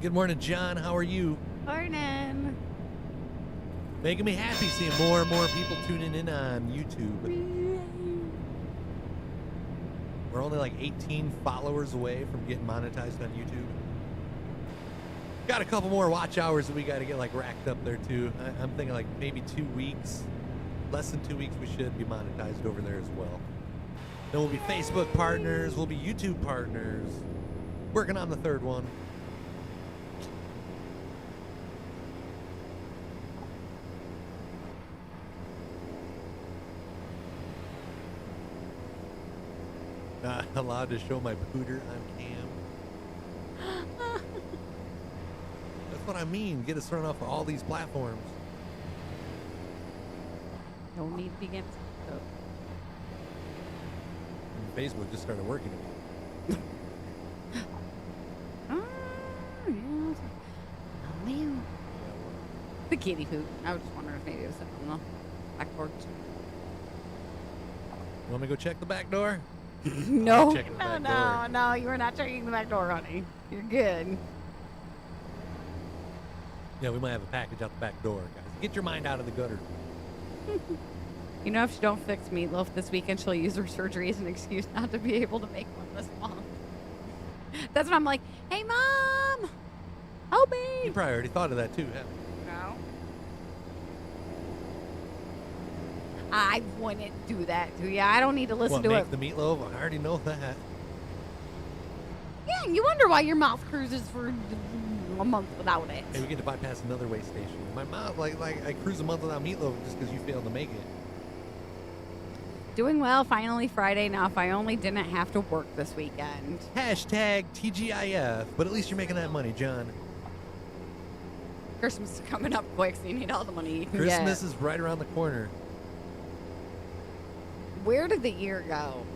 Good morning, John. How are you? Morning. Making me happy seeing more and more people tuning in on YouTube. We're only like 18 followers away from getting monetized on YouTube. Got a couple more watch hours that we got to get like racked up there too. I'm thinking like maybe 2 weeks, less than 2 weeks, we should be monetized over there as well. Then we'll be Facebook partners, we'll be YouTube partners. Working on the third one. Not allowed to show my pooter on cam. That's what I mean. Get us thrown off of all these platforms. No need to begin. And Facebook just started working again. The kitty poop. I was just wondering if maybe it was something on the back porch. You want me to go check the back door? No, checking the back door. no, you are not checking the back door, honey. You're good. Yeah, we might have a package out the back door, guys. Get your mind out of the gutter. You know, if she don't fix Meatloaf this weekend, she'll use her surgery as an excuse not to be able to make one this month. That's when I'm like, hey, Mom, help me. You probably already thought of that too, haven't you? No. I wouldn't do that to you. I don't need to listen to make it. the meatloaf? I already know that. Yeah, and you wonder why your mouth cruises for a month without it. Hey, we get to bypass another way station. My mouth, like I cruise a month without meatloaf just because you failed to make it. Doing well, finally Friday. Now, if I only didn't have to work this weekend. Hashtag TGIF, but at least you're making that money, John. Christmas is coming up quick, so you need all the money you can Christmas get. is right around the corner. Where did the year go?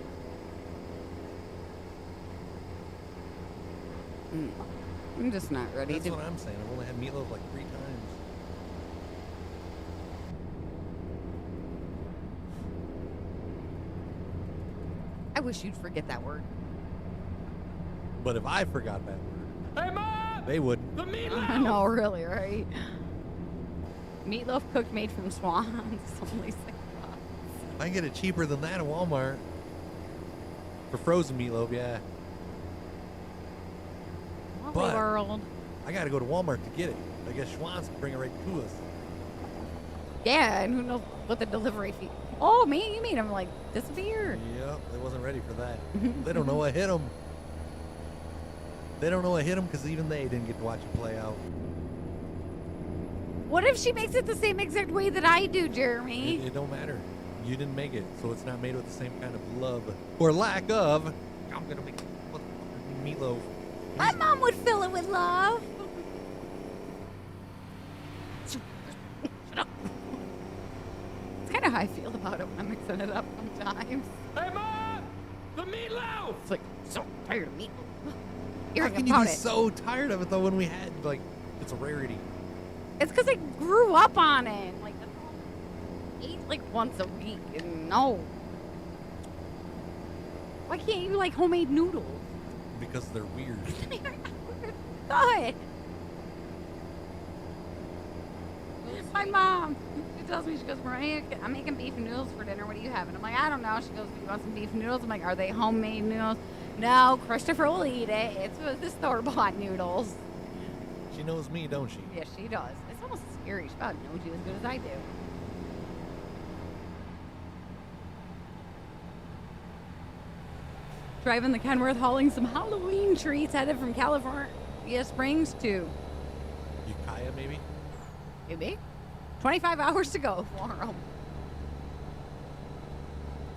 I'm just not ready That's to. what I'm saying. I've only had meatloaf like 3 times. I wish you'd forget that word. But if I forgot that word, Hey, Mom! they wouldn't. The meatloaf! I know, really, right? Meatloaf cooked made from swans. Only $6. I can get it cheaper than that at Walmart. For frozen meatloaf, yeah. Lovely But- world. I gotta go to Walmart to get it. I guess Schwann's can bring it right to us. Yeah, and who knows what the delivery fee. Oh, man, you made him like disappear. Yep, they wasn't ready for that. They don't know what hit them. They don't know what hit them because even they didn't get to watch it play out. What if she makes it the same exact way that I do, Jeremy? It don't matter. You didn't make it, so it's not made with the same kind of love or lack of. I'm gonna make meatloaf. My mom would fill it with love. Shut up. It's kind of how I feel about it when I'm mixing it up sometimes. Hey, Mom! The meatloaf! It's like, so tired of meat. How Hearing can you about be it. so tired of it though when we had like it's a rarity? It's because I grew up on it. Like, that's all I ate like once a week, and no. Why can't you like homemade noodles? Because they're weird. Good. My mom, she tells me, she goes, Mariah, I'm making beef noodles for dinner. What are you having? I'm like, I don't know. She goes, do you want some beef noodles? I'm like, are they homemade noodles? No, Christopher will eat it. It's the store-bought noodles. She knows me, don't she? Yes, she does. It's almost scary. She about knows you as good as I do. Driving the Kenworth, hauling some Halloween treats headed from California Springs to Ukiah, maybe? maybe 25 hours to go for them.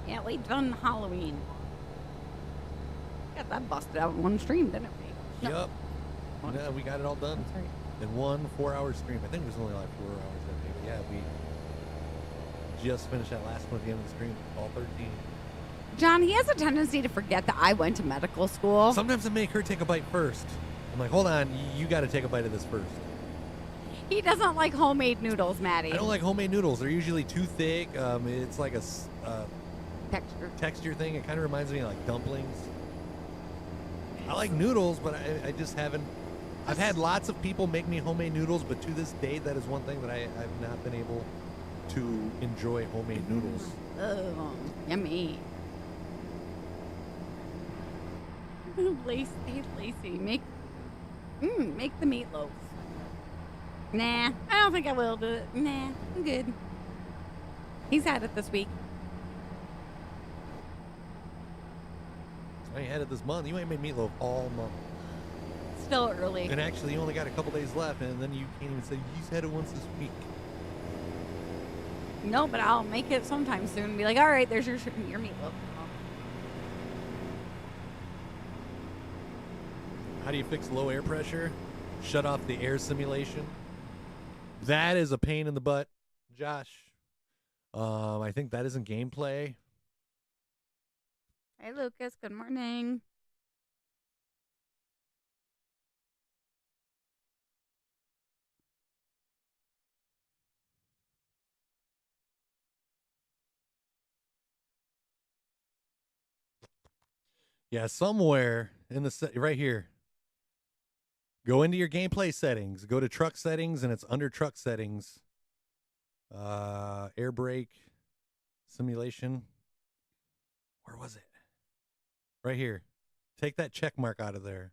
Yeah, we done Halloween. Got that busted out in one stream, didn't we? No. Yup. Yeah, we got it all done That's right. in one 4-hour stream. I think it was only like 4 hours that day. But yeah, we just finished that last one at the end of the stream, all 13. John, he has a tendency to forget that I went to medical school. Sometimes I make her take a bite first. I'm like, hold on, you got to take a bite of this first. He doesn't like homemade noodles, Maddie. I don't like homemade noodles. They're usually too thick. It's like a texture thing. It kind of reminds me of like dumplings. I like noodles, but I just haven't. I've had lots of people make me homemade noodles, but to this day, that is one thing that I've not been able to enjoy homemade noodles. Oh, yummy. Lacey, make the meatloaf. Nah, I don't think I will do it. Nah, I'm good. He's had it this week. I ain't had it this month. You ain't made meatloaf all month. Still early. And actually, you only got a couple days left, and then you can't even say you had it once this week. No, but I'll make it sometime soon and be like, all right, there's your meatloaf. How do you fix low air pressure? Shut off the air simulation. That is a pain in the butt, Josh. I think that isn't gameplay. Hey, Lucas. Good morning. Yeah, somewhere in the right here. Go into your gameplay settings. Go to truck settings, and it's under truck settings. Air brake simulation. Where was it? Right here. Take that check mark out of there.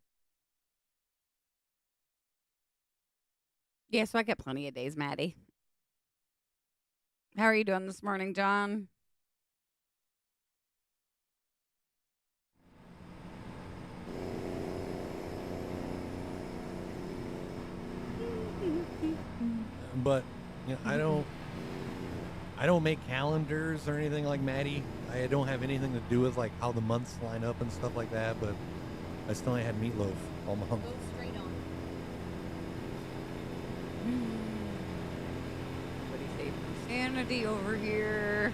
Yeah, so I get plenty of days, Maddie. How are you doing this morning, John? But you know, I don't make calendars or anything like Maddie. I don't have anything to do with like how the months line up and stuff like that. But I still ain't had meatloaf all month. Go straight on. What do you say? Insanity over here.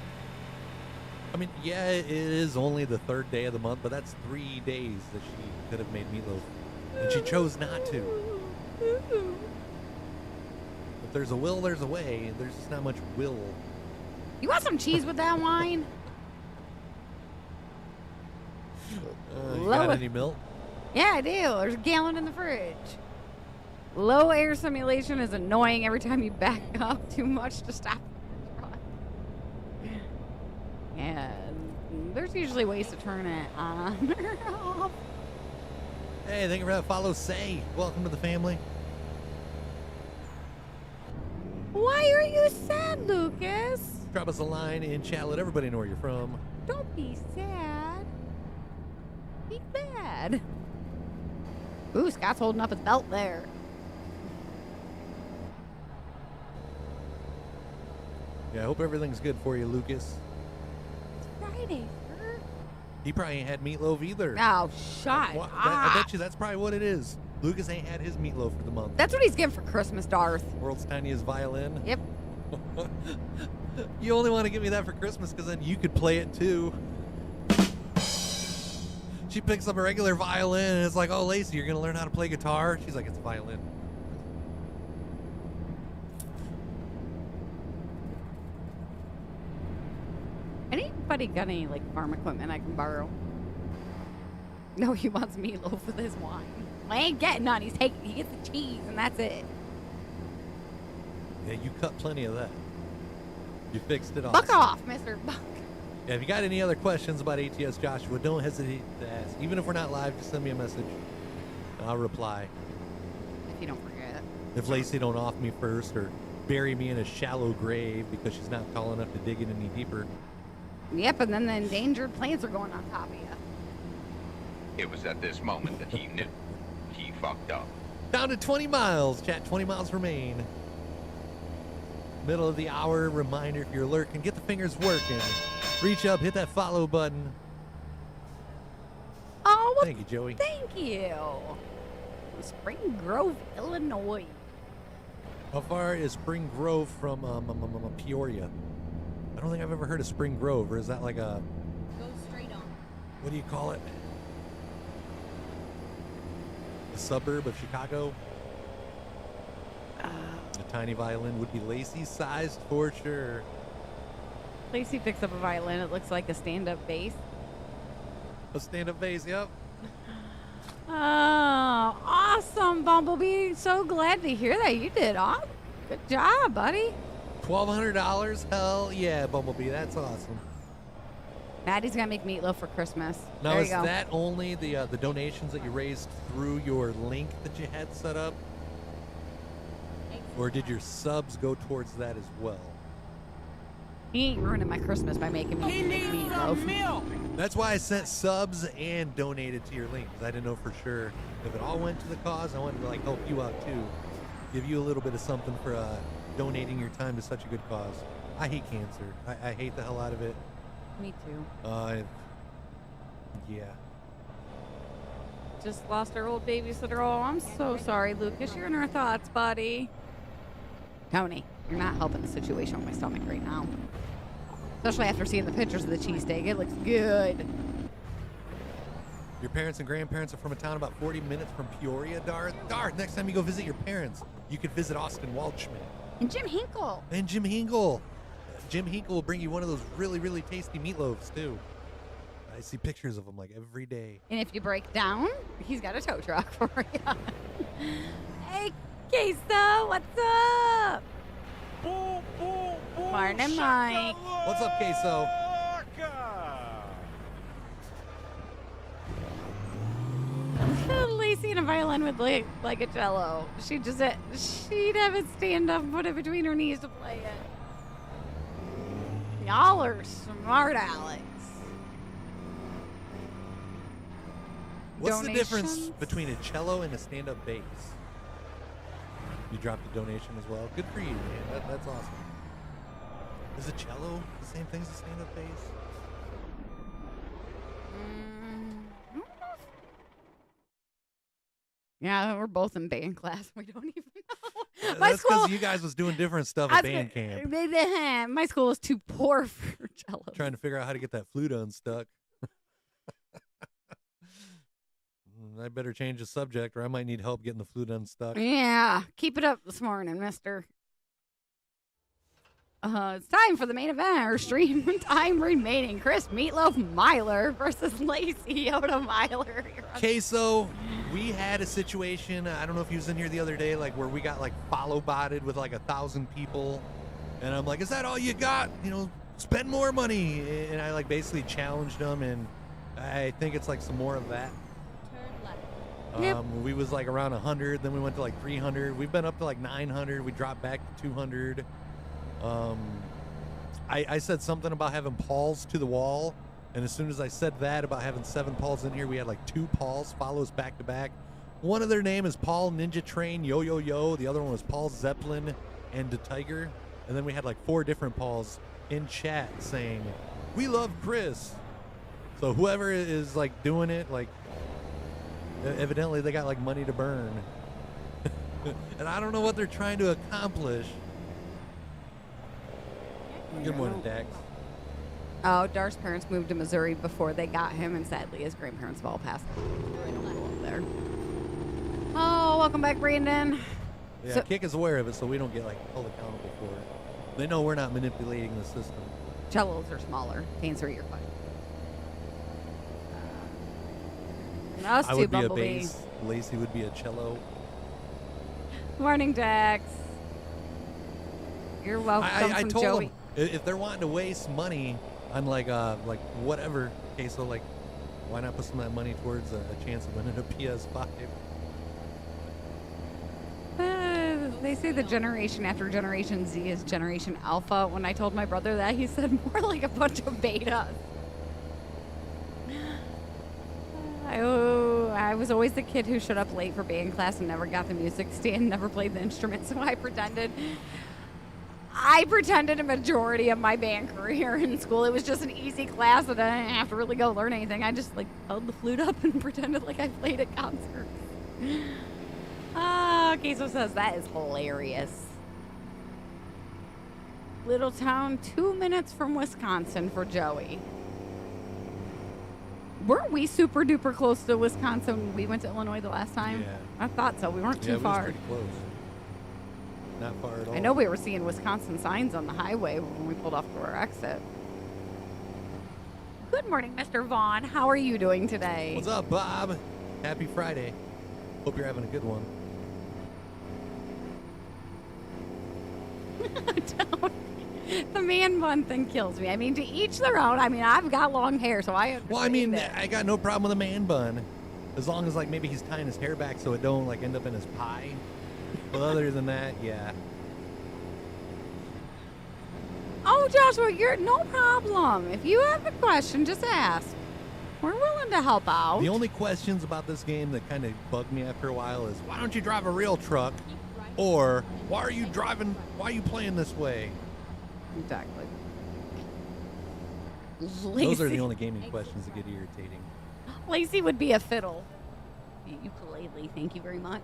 I mean, yeah, it is only the third day of the month, but that's 3 days that she could have made meatloaf, and she chose not to. If there's a will, there's a way. There's just not much will. You want some cheese with that wine? You got any milk? Yeah, I do. There's a gallon in the fridge. Low air simulation is annoying every time you back up too much to stop the truck. Yeah, there's usually ways to turn it on or off. Hey, thank you for that follow. Say, welcome to the family. Why are you sad, Lucas? Drop us a line in chat. Let everybody know where you're from. Don't be sad. Be glad. Ooh, Scott's holding up his belt there. Yeah, I hope everything's good for you, Lucas. It's Friday, sir. He probably ain't had meatloaf either. Oh, shut I up. bet you that's probably what it is. Lucas ain't had his meatloaf for the month. That's what he's getting for Christmas, Darth. World's tiniest violin. Yep. You only want to give me that for Christmas because then you could play it too. She picks up a regular violin and it's like, oh, Lacey, you're going to learn how to play guitar? She's like, it's a violin. Anybody got any like farm equipment I can borrow? No, he wants meatloaf with his wine. I ain't getting none. He gets the cheese and that's it. Yeah, you cut plenty of that. You fixed it off. Buck off, Mr. Buck. Yeah, if you got any other questions about ATS Joshua, don't hesitate to ask. Even if we're not live, just send me a message. And I'll reply. If you don't forget. If Lacey don't off me first or bury me in a shallow grave because she's not tall enough to dig it any deeper. Yep, and then the endangered plants are going on top of you. It was at this moment that he knew. He fucked up. Down to 20 miles. Chat, 20 miles remain. Middle of the hour. Reminder, if you're lurking, get the fingers working. Reach up, hit that follow button. Oh, well, Thank you, Joey. thank you. Spring Grove, Illinois. How far is Spring Grove from Peoria? I don't think I've ever heard of Spring Grove, or is that like a... Go straight on. what do you call it? A suburb of Chicago. A tiny violin would be Lacey sized for sure. Lacey picks up a violin. It looks like a stand-up bass. A stand-up bass, yep. Oh, awesome, Bumblebee. So glad to hear that. You did awesome. Good job, buddy. $1,200? Hell yeah, Bumblebee. That's awesome. Maddie's gonna make meatloaf for Christmas. Now, there is you go. that only the donations that you raised through your link that you had set up? Or did your subs go towards that as well? He ain't ruining my Christmas by making me meatloaf. That's why I sent subs and donated to your link, because I didn't know for sure if it all went to the cause. I wanted to help you out too, give you a little bit of something for donating your time to such a good cause. I hate cancer. I hate the hell out of it. Me too. Yeah. Just lost our old babysitter. Oh, I'm so sorry, Lucas. You're in our thoughts, buddy. Tony, you're not helping the situation with my stomach right now. Especially after seeing the pictures of the cheesesteak. It looks good. Your parents and grandparents are from a town about 40 minutes from Peoria, Darth. Darth, next time you go visit your parents, you could visit Austin Waldschmidt. And Jim Hinkle. And Jim Hinkle. Jim Hinkle will bring you one of those really, really tasty meatloafs, too. I see pictures of them every day. And if you break down, he's got a tow truck for you. Hey, Queso, what's up? Morning, Mike. What's up, Queso? Lacey and a violin would look like a cello. She'd have it stand up and put it between her knees to play it. Y'all are smart, Alex. What's the difference Donations? between a cello and a stand-up bass? You dropped a donation as well. Good for you, man. That's awesome. Is a cello the same thing as a stand-up bass? Yeah, we're both in band class. We don't even know. That's because you guys was doing different stuff at band camp. My school is too poor for cello. Trying to figure out how to get that flute unstuck. I better change the subject, or I might need help getting the flute unstuck. Yeah, keep it up this morning, mister. It's time for the main event. Our stream time remaining. Chris Meatloaf Myler versus Lacey Yoda Myler. Queso, we had a situation, I don't know if he was in here the other day, where we got follow botted with 1,000 people. And I'm like, is that all you got? Spend more money. And I basically challenged them, and I think it's some more of that. Turn left. We was around 100, then we went to 300. We've been up to 900. We dropped back to 200. I said something about having Pauls to the wall, and as soon as I said that about having 7 Pauls in here, we had 2 Pauls follows back to back. One of their name is Paul Ninja Train Yo Yo Yo. The other one was Paul Zeppelin and the Tiger. And then we had 4 different Pauls in chat saying, "We love Chris." So whoever is doing it, evidently they got money to burn. And I don't know what they're trying to accomplish. Good morning, Dax. Oh, Dar's parents moved to Missouri before they got him, and sadly his grandparents have all passed there. Oh, welcome back, Brandon. Yeah, Kick is aware of it, so we don't get held accountable for it. They know we're not manipulating the system. Cellos are smaller to answer your question. Us I two, would be Bumblebee. a bass. Lacey would be a cello. Morning, Dax. You're welcome I from told Joey. them if they're wanting to waste money on whatever, okay, so why not put some of that money towards a chance of winning a PS5? They say the generation after Generation Z is Generation Alpha. When I told my brother that, he said more like a bunch of betas. I was always the kid who showed up late for band class and never got the music stand, never played the instrument, so I pretended a majority of my band career in school. It was just an easy class and I didn't have to really go learn anything. I just held the flute up and pretended like I played at concerts. Queso says that is hilarious. Little town 2 minutes from Wisconsin for Joey. Weren't we super duper close to Wisconsin when we went to Illinois the last time? Yeah. I thought so. We weren't too Yeah, it was far. pretty close. Not far at all. I know we were seeing Wisconsin signs on the highway when we pulled off to our exit. Good morning, Mr. Vaughn. How are you doing today? What's up, Bob? Happy Friday. Hope you're having a good one. The man bun thing kills me. I mean, to each their own. I mean, I've got long hair, so I understand Well, I mean, it. I got no problem with a man bun, as long as like maybe he's tying his hair back so it don't like end up in his pie. But other than that, yeah. Oh, Joshua, you're no problem. If you have a question, just ask. We're willing to help out. The only questions about this game that kind of bug me after a while is why don't you drive a real truck, or why are you playing this way? Exactly. Those are the only gaming questions that get irritating. Lacey would be a fiddle. Ukulele, thank you very much.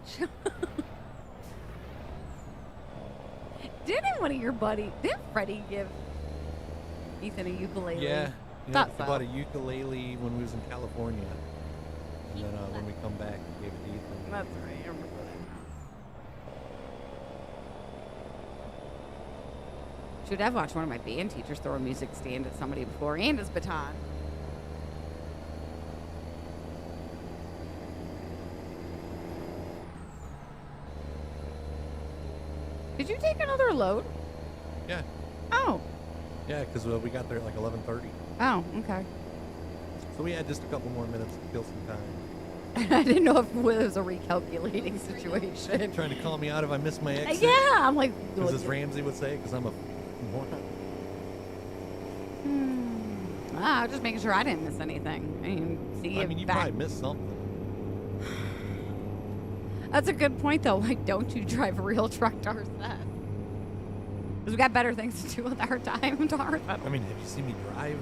Didn't one of your buddies, didn't Freddie give Ethan a ukulele? Yeah, Thought he so. bought a ukulele when we was in California, and then when we come back, he gave it to Ethan. That's right. I remember that now. Should have watched one of my band teachers throw a music stand at somebody before and his baton. Did you take another load? Yeah, Oh. yeah, because we got there at like 11:30, Oh, okay. so we had just a couple more minutes to kill some time. I didn't know if it was a recalculating situation. Trying to call me out if I missed my exit. Yeah, I'm like, Because as Ramsey would say, because I'm a moron. just making sure I didn't miss anything. I mean, see I if mean, you back. probably missed something. That's a good point, though. Why don't you drive a real truck to our set? Because we got better things to do with our time to our set. I mean, have you seen me drive?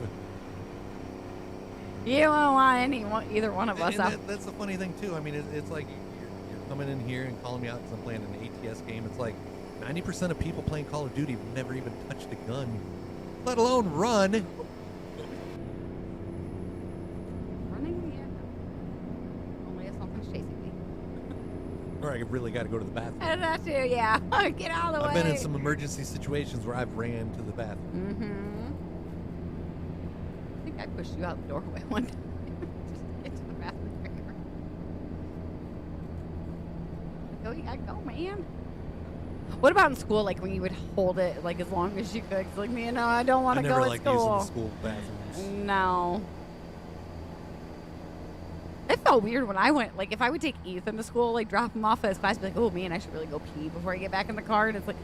You don't want either one of us And out. that's the funny thing too. I mean, it's like you're coming in here and calling me out because I'm playing an ATS game. It's like 90% of people playing Call of Duty have never even touched a gun, let alone run. Running? Yeah. Only if something's chasing me. Or I really got to go to the bathroom. And that too, yeah. Get out of the way. I've been in some emergency situations where I've ran to the bathroom. Mm-hmm. I think I pushed you out the doorway one time just to get to the bathroom quicker. Go, you gotta go, man. What about in school, like when you would hold it like as long as you could? 'Cause, like, me, no, I don't want I to never go at liked using school. the school bathrooms. No. It felt weird when I went, like, if I would take Ethan to school, like, drop him off at his class, be like, oh, man, I should really go pee before I get back in the car. And it's like,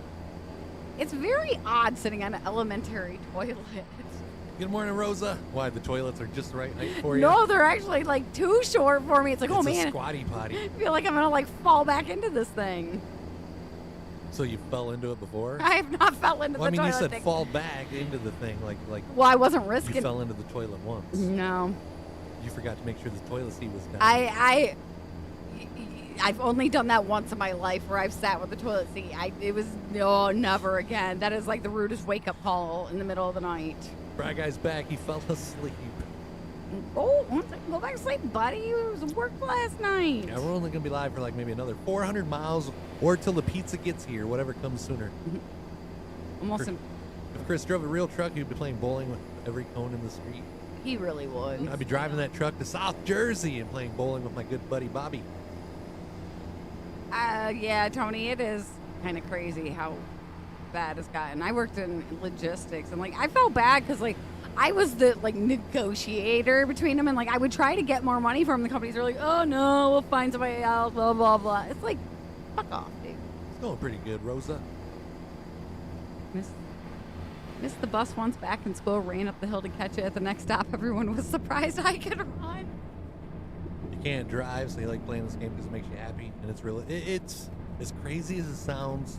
it's very odd sitting on an elementary toilet. Good morning, Rosa. Why, the toilets are just the right height for you? No, they're actually, like, too short for me. It's like, It's oh, a man, squatty potty. I feel like I'm going to, like, fall back into this thing. So you fell into it before? I have not fell into Well, I the mean, you toilet said thing. fall back into the thing, like Well, I wasn't you risking. fell into the toilet once. No. You forgot to make sure the toilet seat was down. I've only done that once in my life where I've sat with the toilet seat. It was no, never again. That is like the rudest wake up call in the middle of the night. Fry Guy's back. He fell asleep. Oh, go back to sleep, buddy. It was work last night. Yeah, we're only gonna be live for like maybe another 400 miles, or till the pizza gets here, whatever comes sooner. Almost. If Chris drove a real truck, he'd be playing bowling with every cone in the street. He really would. I'd be driving that truck to South Jersey and playing bowling with my good buddy Bobby. Yeah, Tony, it is kind of crazy how bad it's gotten. I worked in logistics, and like I felt bad because like I was the like negotiator between them, and like I would try to get more money from the companies. They're like, oh no, we'll find somebody else, blah blah blah. It's like, fuck off, dude. It's going pretty good, Rosa. Missed the bus once back in school, ran up the hill to catch it. At the next stop, everyone was surprised I could run. You can't drive, so you like playing this game because it makes you happy, and it's really it's as crazy as it sounds.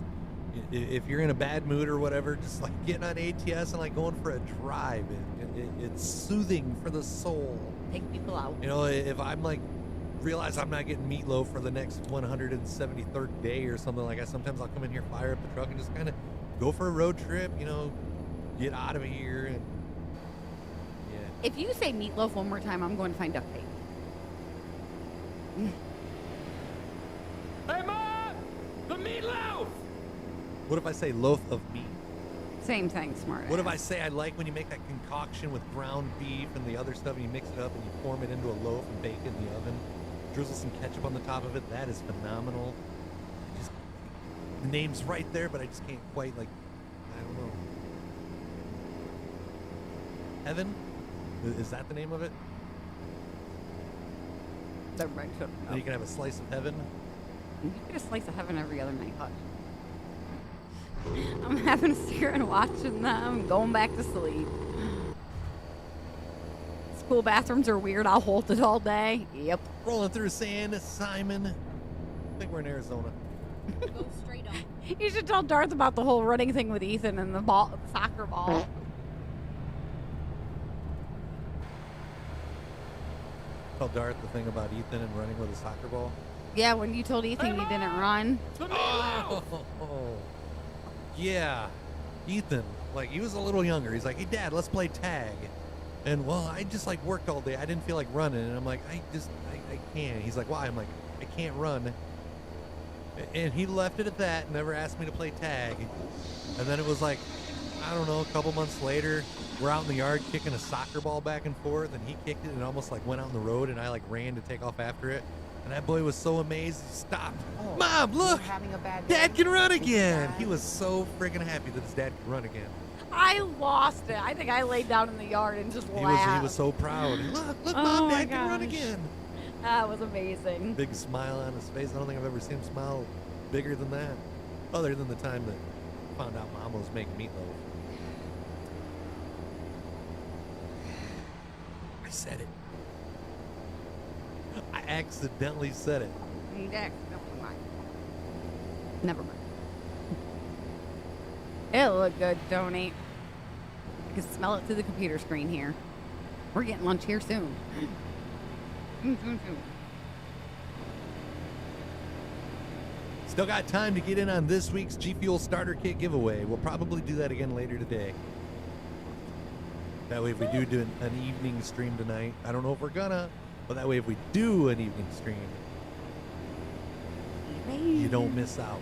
If you're in a bad mood or whatever, just like getting on ATS and like going for a drive, it's soothing for the soul. Take people out. You know, if I'm like realize I'm not getting meatloaf for the next 173rd day or something like that, sometimes I'll come in here, fire up the truck, and just kind of go for a road trip. You know, get out of here. And If you say meatloaf one more time, I'm going to find duct tape. Hey, Mom! The meatloaf! What if I say loaf of meat? Same thing, smart. What if I say I like when you make that concoction with ground beef and the other stuff and you mix it up and you form it into a loaf and bake it in the oven? Drizzle some ketchup on the top of it. That is phenomenal. Just the name's right there, but I just can't quite I don't know. Heaven? Is that the name of it? Everybody should And know. you can have a slice of heaven. You get a slice of heaven every other night, Hutch. I'm having a cigarette and watching them, going back to sleep. School bathrooms are weird. I'll hold it all day. Yep. Rolling through sand, Simon. I think we're in Arizona. Go straight on. You should tell Darth about the whole running thing with Ethan and the soccer ball. Tell Darth the thing about Ethan and running with a soccer ball. Yeah, when you told Ethan you didn't run. The meatloaf! Oh, yeah. Ethan, he was a little younger. He's like, hey, Dad, let's play tag. And, well, I just, worked all day. I didn't feel like running. And I'm like, I can't. He's like, why? I'm like, I can't run. And he left it at that, never asked me to play tag. And then it was I don't know, a couple months later, we're out in the yard kicking a soccer ball back and forth, and he kicked it and almost went out in the road, and I ran to take off after it. And that boy was so amazed, he stopped. Oh, Mom, you're look! having a bad day? Dad can run Did you again! die? He was so freaking happy that his dad could run again. I lost it. I think I laid down in the yard and just He laughed. was so proud. Look, Oh Mom, my Dad can run gosh. again. That was amazing. Big smile on his face. I don't think I've ever seen him smile bigger than that. Other than the time that I found out Mom was making meatloaf. I said it. I accidentally said it. You did. Never mind. Never mind. It looked good, Tony. I can smell it through the computer screen here. We're getting lunch here soon. Still got time to get in on this week's G Fuel Starter Kit giveaway. We'll probably do that again later today. That way, if we do an evening stream tonight, I don't know if we're gonna, but that way, if we do an evening stream, you don't miss out.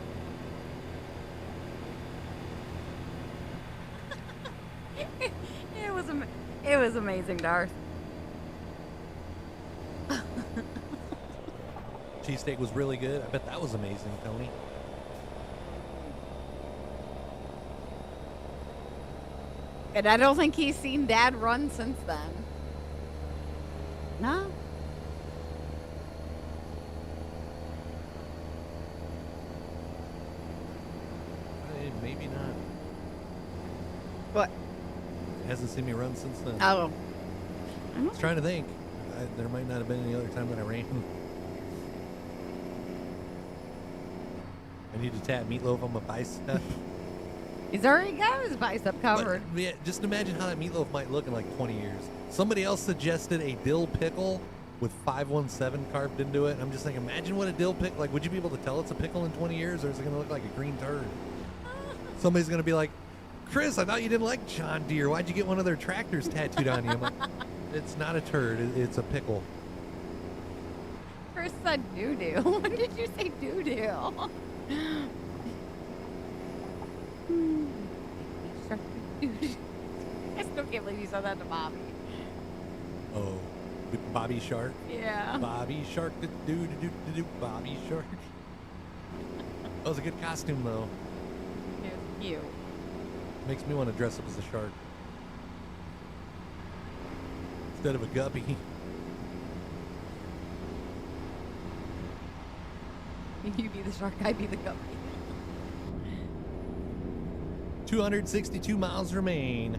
It was amazing, Darth. Cheesesteak was really good. I bet that was amazing, Tony. And I don't think he's seen Dad run since then. No? Maybe not. What? Hasn't seen me run since then. Oh. I was trying to think. There might not have been any other time that I ran. I need to tap meatloaf on my bicep. He's already got his bicep covered. But, yeah, just imagine how that meatloaf might look in 20 years. Somebody else suggested a dill pickle with 517 carved into it. I'm just thinking, imagine what a dill pickle, would you be able to tell it's a pickle in 20 years, or is it going to look like a green turd? Somebody's going to be like, Chris, I thought you didn't like John Deere. Why'd you get one of their tractors tattooed on you? I'm like, it's not a turd. It's a pickle. Chris said doo-doo. When did you say doo-doo? I still can't believe you said that to Bobby. Oh, Bobby Shark? Yeah. Bobby Shark, do Bobby Shark. That was a good costume, though. It was cute. Makes me want to dress up as a shark. Instead of a guppy. You be the shark, I be the guppy. 262 miles remain.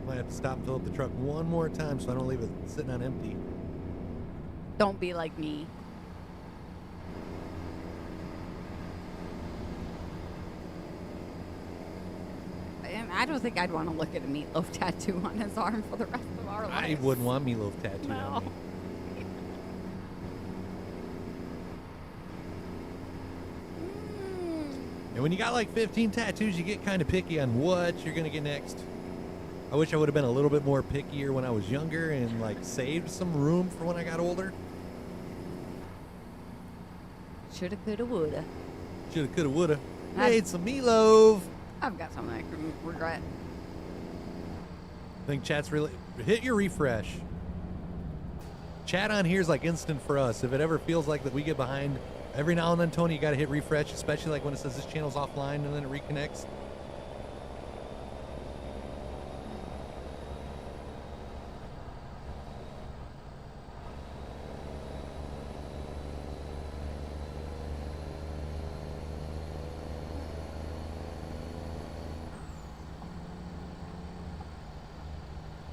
Might have to stop and fill up the truck one more time so I don't leave it sitting on empty. Don't be like me. And I don't think I'd want to look at a meatloaf tattoo on his arm for the rest of our I lives. wouldn't want meatloaf tattooed No. on me. And when you got 15 tattoos, you get kind of picky on what you're going to get next. I wish I would have been a little bit more pickier when I was younger and like saved some room for when I got older. Shoulda, coulda, woulda. Shoulda, coulda, woulda. I- Made some meatloaf. I've got something I can regret. I think chat's really hit your refresh. Chat on here is like instant for us. If it ever feels like that we get behind, every now and then, Tony, you got to hit refresh, especially like when it says this channel's offline and then it reconnects.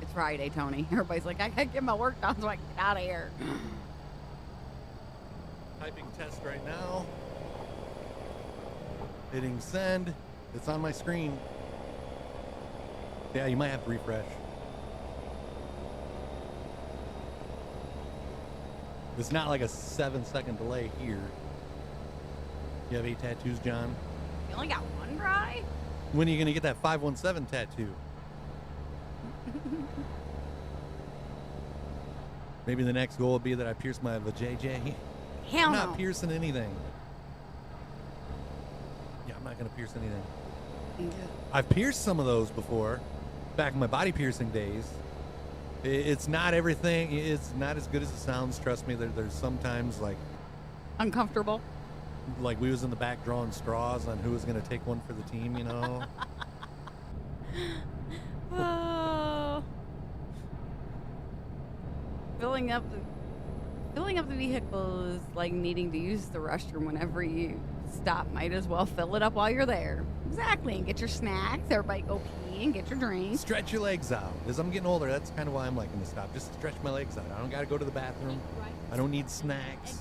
It's Friday, Tony. Everybody's like, I gotta get my work done so I can get out of here. Typing test right now. Hitting send. It's on my screen. Yeah, you might have to refresh. It's not like a 7-second delay here. You have 8 tattoos, John? You only got one dry? When are you going to get that 517 tattoo? Maybe the next goal will be that I pierce my vajayjay. Hell I'm no. not piercing anything. Yeah, I'm not going to pierce anything. I've pierced some of those before, back in my body piercing days. It's not everything. It's not as good as it sounds. Trust me. There's sometimes Uncomfortable. like we was in the back drawing straws on who was going to take one for the team. You know. Oh. Filling up the vehicle is like needing to use the restroom whenever you stop. Might as well fill it up while you're there. Exactly. And get your snacks. Everybody go pee and get your drinks. Stretch your legs out. As I'm getting older, that's kind of why I'm liking to stop. Just stretch my legs out. I don't got to go to the bathroom. I don't need snacks.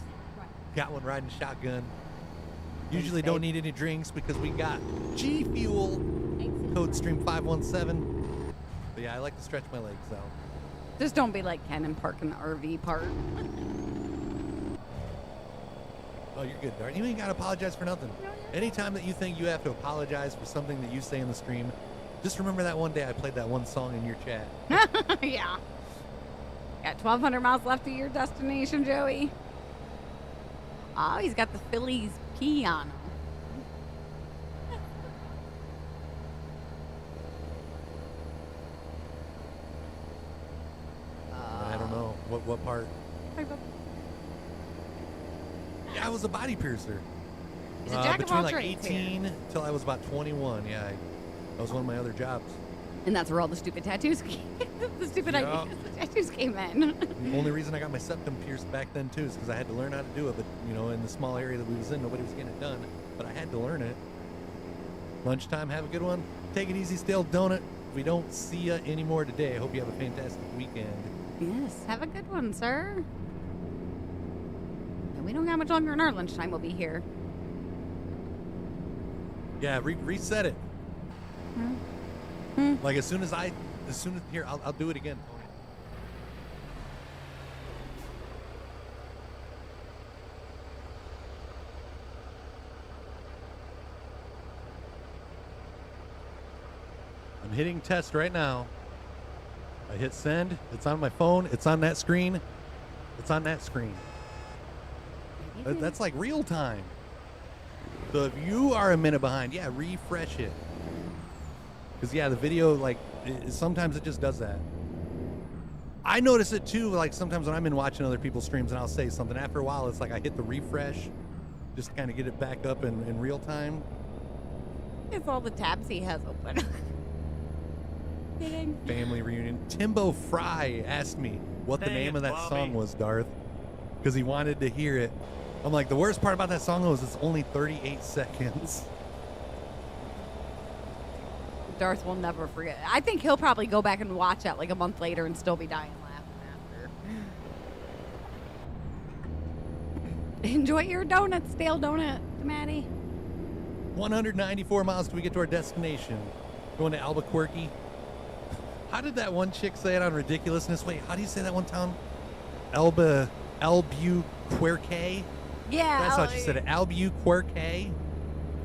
Got one riding shotgun. Usually don't need any drinks because we got G Fuel. Code stream 517. But yeah, I like to stretch my legs out. Just don't be like Ken and park in the RV park. Oh, you're good, Dart. You ain't got to apologize for nothing. Anytime that you think you have to apologize for something that you say in the stream, just remember that one day I played that one song in your chat. Yeah. Got 1,200 miles left to your destination, Joey. Oh, he's got the Phillies P on him. I don't know. What part? Yeah, I was a body piercer. He's a jack of between all like trades 18 till I was about 21. Yeah, that was one of my other jobs. And that's where all the stupid tattoos came. The stupid Yeah. ideas, the tattoos came in. The only reason I got my septum pierced back then too is because I had to learn how to do it. But you know, in the small area that we was in, nobody was getting it done. But I had to learn it. Lunchtime, have a good one. Take it easy, still donut. If we don't see you anymore today, I hope you have a fantastic weekend. Yes, have a good one, sir. And we don't got much longer in our lunchtime. We'll be here. Yeah, reset it. Like as soon as here, I'll do it again. I'm hitting test right now. I hit send. It's on my phone. It's on that screen. It's on that screen. That's like real time. So if you are a minute behind, yeah, refresh it. Because, yeah, the video, like, sometimes it just does that. I notice it, too, like, sometimes when I'm in watching other people's streams and I'll say something. After a while, it's like I hit the refresh just to kind of get it back up in real time. It's all the tabs he has open. Kidding. Family reunion. Timbo Fry asked me what the name of that song was, Darth, because he wanted to hear it. I'm like, the worst part about that song was it's only 38 seconds. Darth will never forget. I think he'll probably go back and watch that like a month later and still be dying laughing after. Enjoy your donuts, stale donut, Maddie. 194 miles till we get to our destination. Going to Albuquerque. How did that one chick say it on Ridiculousness? Wait, how do you say that one town? Albuquerque? Yeah. That's how she said it. Albuquerque.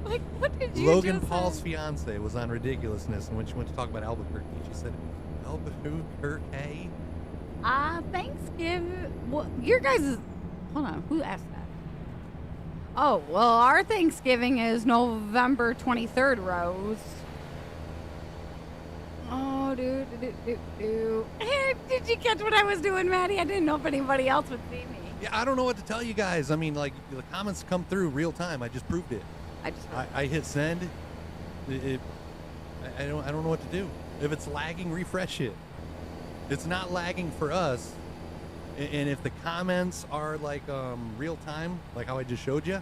Like, what did you Logan just Paul's say? fiance was on Ridiculousness, and when she went to talk about Albuquerque, she said Help who? Kirk Hay? Thanksgiving. Well, your guys' hold on. Who asked that? Oh, well, our Thanksgiving is November 23rd, Rose. Oh, do. Hey, did you catch what I was doing, Maddie? I didn't know if anybody else would see me. Yeah, I don't know what to tell you guys. I mean, like, the comments come through real time. I just proved it. I hit send. I don't know what to do. If it's lagging, refresh it. It's not lagging for us. And if the comments are like real time, like how I just showed you,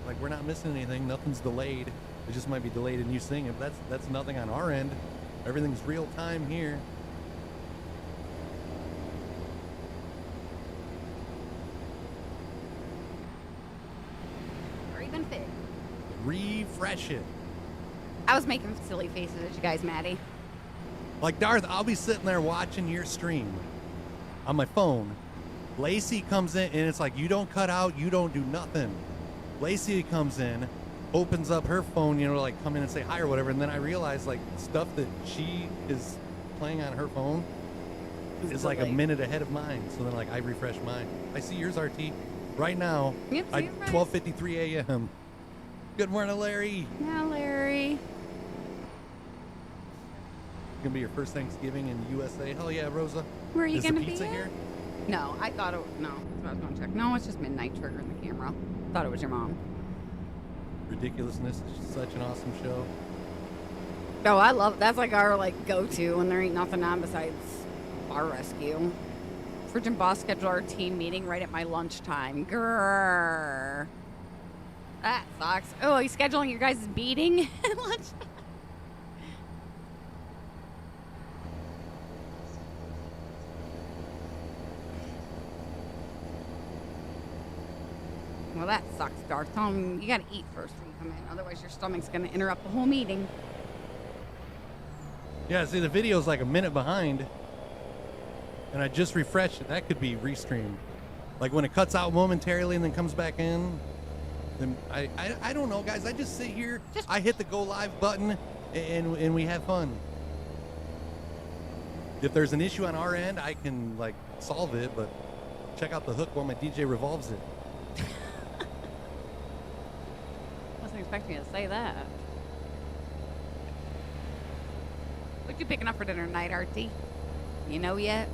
like we're not missing anything. Nothing's delayed. It just might be delayed in you seeing it. But that's nothing on our end. Everything's real time here. Or even fit. Refresh it. I was making silly faces at you guys, Maddie. Like, Darth, I'll be sitting there watching your stream on my phone. Lacey comes in, and it's like, you don't cut out, you don't do nothing. Lacey comes in, opens up her phone, you know, like, come in and say hi or whatever, and then I realize, like, stuff that she is playing on her phone is like a minute ahead of mine. So then, like, I refresh mine. I see yours, RT, right now Yep, at 12:53 a.m. Good morning, Larry. Yeah, Larry. Gonna be your first Thanksgiving in the USA. Hell yeah, Rosa. Where are you Is gonna the pizza be? here? No, I thought it. No, that's what I was going to check. No, it's just midnight triggering the camera. Thought it was your mom. Ridiculousness is such an awesome show. Oh, I love. That's like our go-to when there ain't nothing on besides bar rescue. Frigid boss scheduled our team meeting right at my lunchtime. Grrr. That sucks. Oh, are you scheduling your guys' meeting at lunchtime? Well, that sucks, Darth. Tell 'em you gotta eat first when you come in. Otherwise, your stomach's gonna interrupt the whole meeting. Yeah, see, the video's like a minute behind, and I just refreshed it. That could be restreamed. Like when it cuts out momentarily and then comes back in. Then I don't know, guys. I just sit here. I hit the go live button, and we have fun. If there's an issue on our end, I can like solve it, but check out the hook while my DJ revolves it. Wasn't expecting you to say that. What you picking up for dinner tonight, RT? You know yet?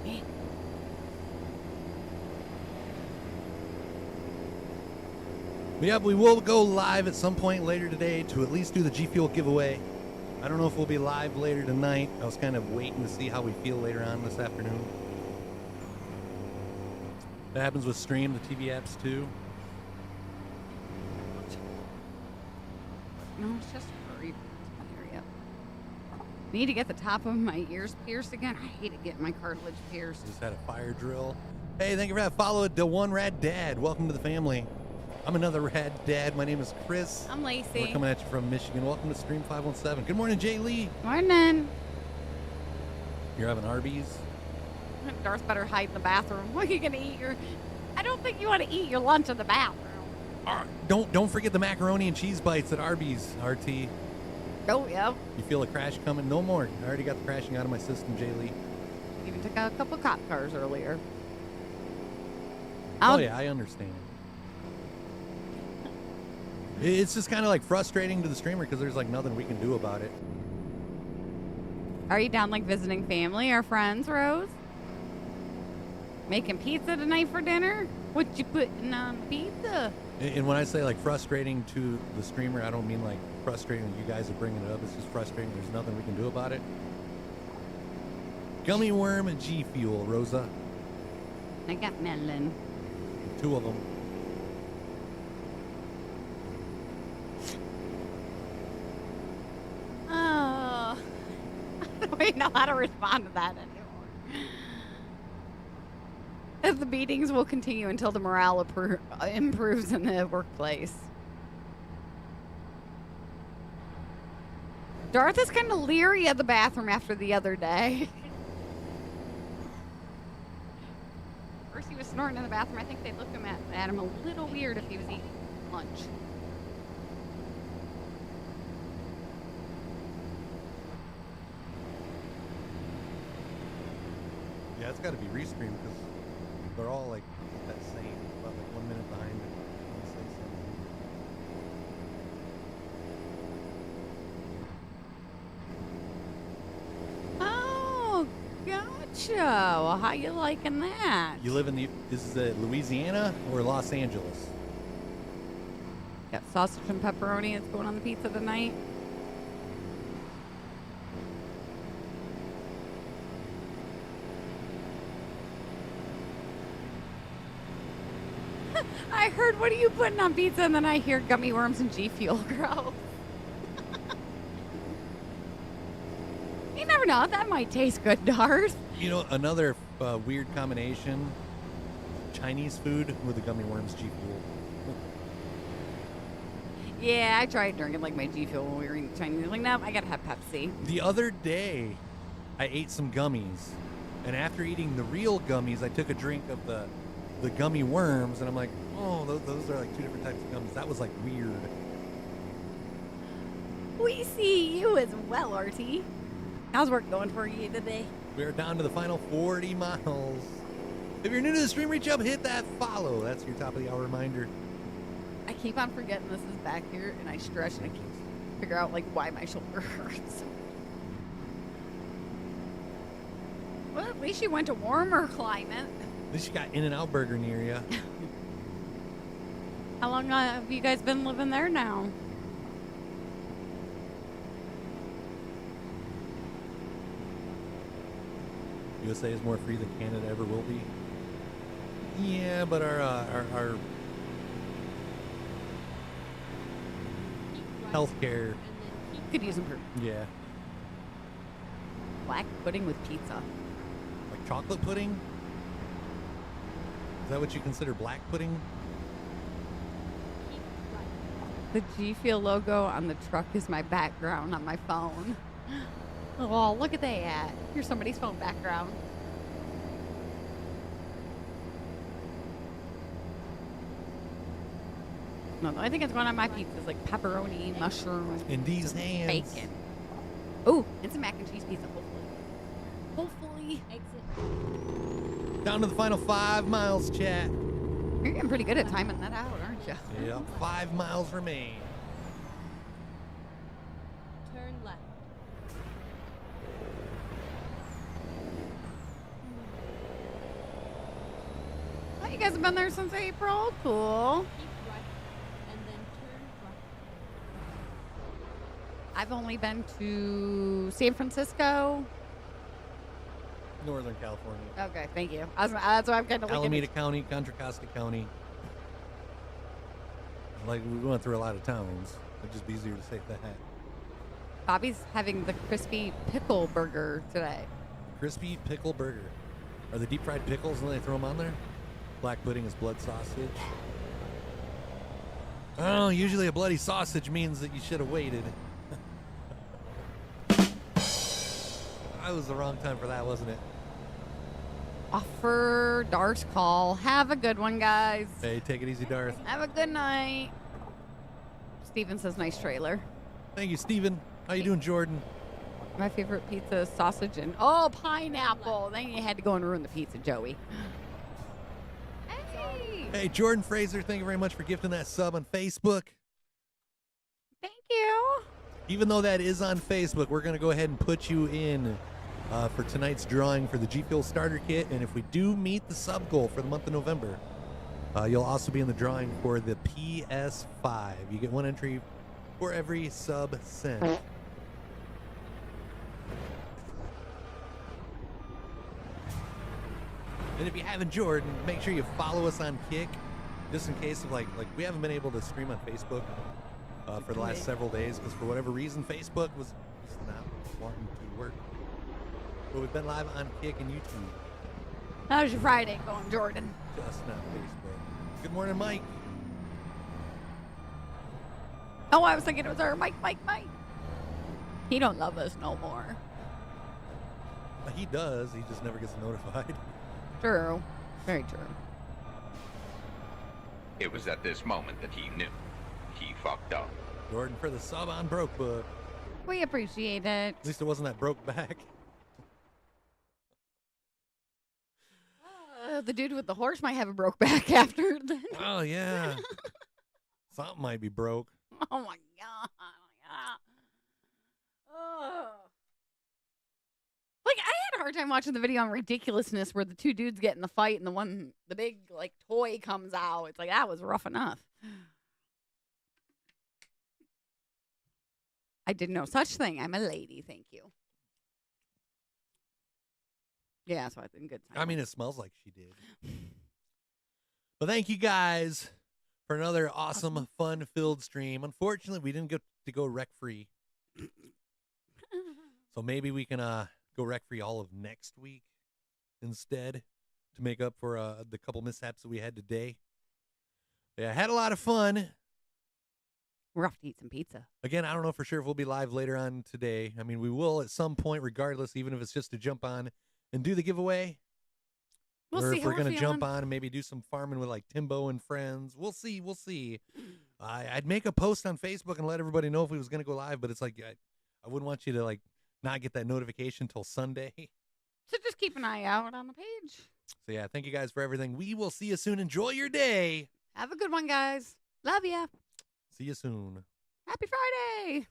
Man. But yeah, we will go live at some point later today to at least do the G Fuel giveaway. I don't know if we'll be live later tonight. I was kind of waiting to see how we feel later on this afternoon. That happens with Stream, the TV apps too. No, it's just hurry. Hurry up. Need to get the top of my ears pierced again. I hate it getting my cartilage pierced. Just had a fire drill. Hey, thank you for that follow. The One Rad Dad. Welcome to the family. I'm another Rad Dad. My name is Chris. I'm Lacey. We're coming at you from Michigan. Welcome to Stream 517. Good morning, Jay Lee. Morning. You're having Arby's? Darth better hide in the bathroom. What are you gonna eat your? I don't think you want to eat your lunch in the bathroom. Don't forget the macaroni and cheese bites at Arby's, RT. Oh yeah. You feel a crash coming? No more. I already got the crashing out of my system, Jay Lee. Even took out a couple cop cars earlier. Oh yeah, I understand. It's just kind of like frustrating to the streamer because there's like nothing we can do about it. Are you down like visiting family or friends, Rose? Making pizza tonight for dinner? What you putting on pizza? And when I say like frustrating to the streamer, I don't mean like frustrating that you guys are bringing it up. It's just frustrating. There's nothing we can do about it. Gummy worm and G Fuel, Rosa. I got melon. 2 of them. Oh, I don't even know how to respond to that anymore. The beatings will continue until the morale improves in the workplace. Darth is kind of leery of the bathroom after the other day. First he was snorting in the bathroom. I think they looked at him a little weird if he was eating lunch. Yeah, it's got to be restreamed because they're all like that same, about like 1 minute behind it. Let me say something. Oh, gotcha. Well, how you liking that? You live in is it Louisiana or Los Angeles? Got sausage and pepperoni. It's going on the pizza tonight. I heard, what are you putting on pizza? And then I hear gummy worms and G Fuel. Gross. You never know. That might taste good, Darth. You know, another weird combination: Chinese food with the gummy worms G Fuel. Yeah, I tried drinking like my G Fuel when we were eating Chinese. Like, no, I gotta have Pepsi. The other day, I ate some gummies, and after eating the real gummies, I took a drink of the gummy worms, and I'm like, oh, those are like two different types of gummies. That was like weird. We see you as well, Artie. How's work going for you today? We're down to the final 40 miles. If you're new to the stream, reach up, hit that follow. That's your top of the hour reminder. I keep on forgetting this is back here, and I stretch, and I can't figure out like why my shoulder hurts. Well, at least you went to warmer climate. At least you got In-N-Out Burger near you. How long have you guys been living there now? USA is more free than Canada ever will be. Yeah, but our healthcare. Could use improvement. Yeah, Black pudding with pizza. like chocolate pudding. Is that what you consider black pudding? The G Fuel logo on the truck is my background on my phone. Oh, look at that. Here's somebody's phone background. No, the only thing that's going on my pizza is like pepperoni, mushroom, In these hands. bacon. Oh, and some mac and cheese pizza, hopefully. Exit. Down to the final 5 miles, chat. You're getting pretty good at timing that out, aren't you? Yeah, 5 miles remain. Turn left. Oh, you guys have been there since April. Cool. Keep right. And then turn right. I've only been to San Francisco. Northern California. Okay, thank you. That's why I'm kind of looking Alameda County, Contra Costa County. Like, we went through a lot of towns. It'd just be easier to say that. Bobby's having the crispy pickle burger today. Crispy pickle burger. Are the deep fried pickles and they throw them on there? Black pudding is blood sausage. Oh, usually a bloody sausage means that you should have waited. That was the wrong time for that, wasn't it? Offer Darth's call. Have a good one, guys. Hey, take it easy, Darth. Have a good night. Steven says nice trailer. Thank you, Steven. How you doing, Jordan? My favorite pizza is sausage and pineapple. Then you had to go and ruin the pizza, Joey. Hey. Hey, Jordan Fraser, thank you very much for gifting that sub on Facebook. Thank you. Even though that is on Facebook, we're going to go ahead and put you in for tonight's drawing for the G Fuel Starter Kit. And if we do meet the sub goal for the month of November, you'll also be in the drawing for the PS5. You get one entry for every sub sent. And if you haven't, Jordan, make sure you follow us on Kick, just in case of like we haven't been able to stream on Facebook for the last several days because for whatever reason Facebook was just not wanting to work. But we've been live on Kick and YouTube, How's your Friday going, Jordan? just not Facebook. Good morning, Mike. Oh, I was thinking it was our Mike. He don't love us no more. He does. He just never gets notified. True. Very true. It was at this moment that he knew. He fucked up. Jordan for the sub on Broke Book. We appreciate it. At least it wasn't that broke back. the dude with the horse might have a broke back after. Oh, yeah. Something might be broke. Oh my god. Oh. Like I had a hard time watching the video on ridiculousness where the two dudes get in the fight and the big like toy comes out. It's like that was rough enough. I did no such thing. I'm a lady, thank you. Yeah, so I think good time. I mean, it smells like she did. But thank you guys for another awesome, fun-filled stream. Unfortunately, we didn't get to go wreck-free. So maybe we can go wreck-free all of next week instead to make up for the couple mishaps that we had today. Yeah, I had a lot of fun. We're off to eat some pizza. Again, I don't know for sure if we'll be live later on today. I mean, we will at some point regardless, even if it's just to jump on and do the giveaway. We'll or see if how we're going to jump feeling. on and maybe do some farming with like Timbo and friends. We'll see. We'll see. I'd make a post on Facebook and let everybody know if we was going to go live, but it's like I wouldn't want you to like not get that notification till Sunday. So just keep an eye out on the page. So yeah, thank you guys for everything. We will see you soon. Enjoy your day. Have a good one, guys. Love ya. See you soon. Happy Friday.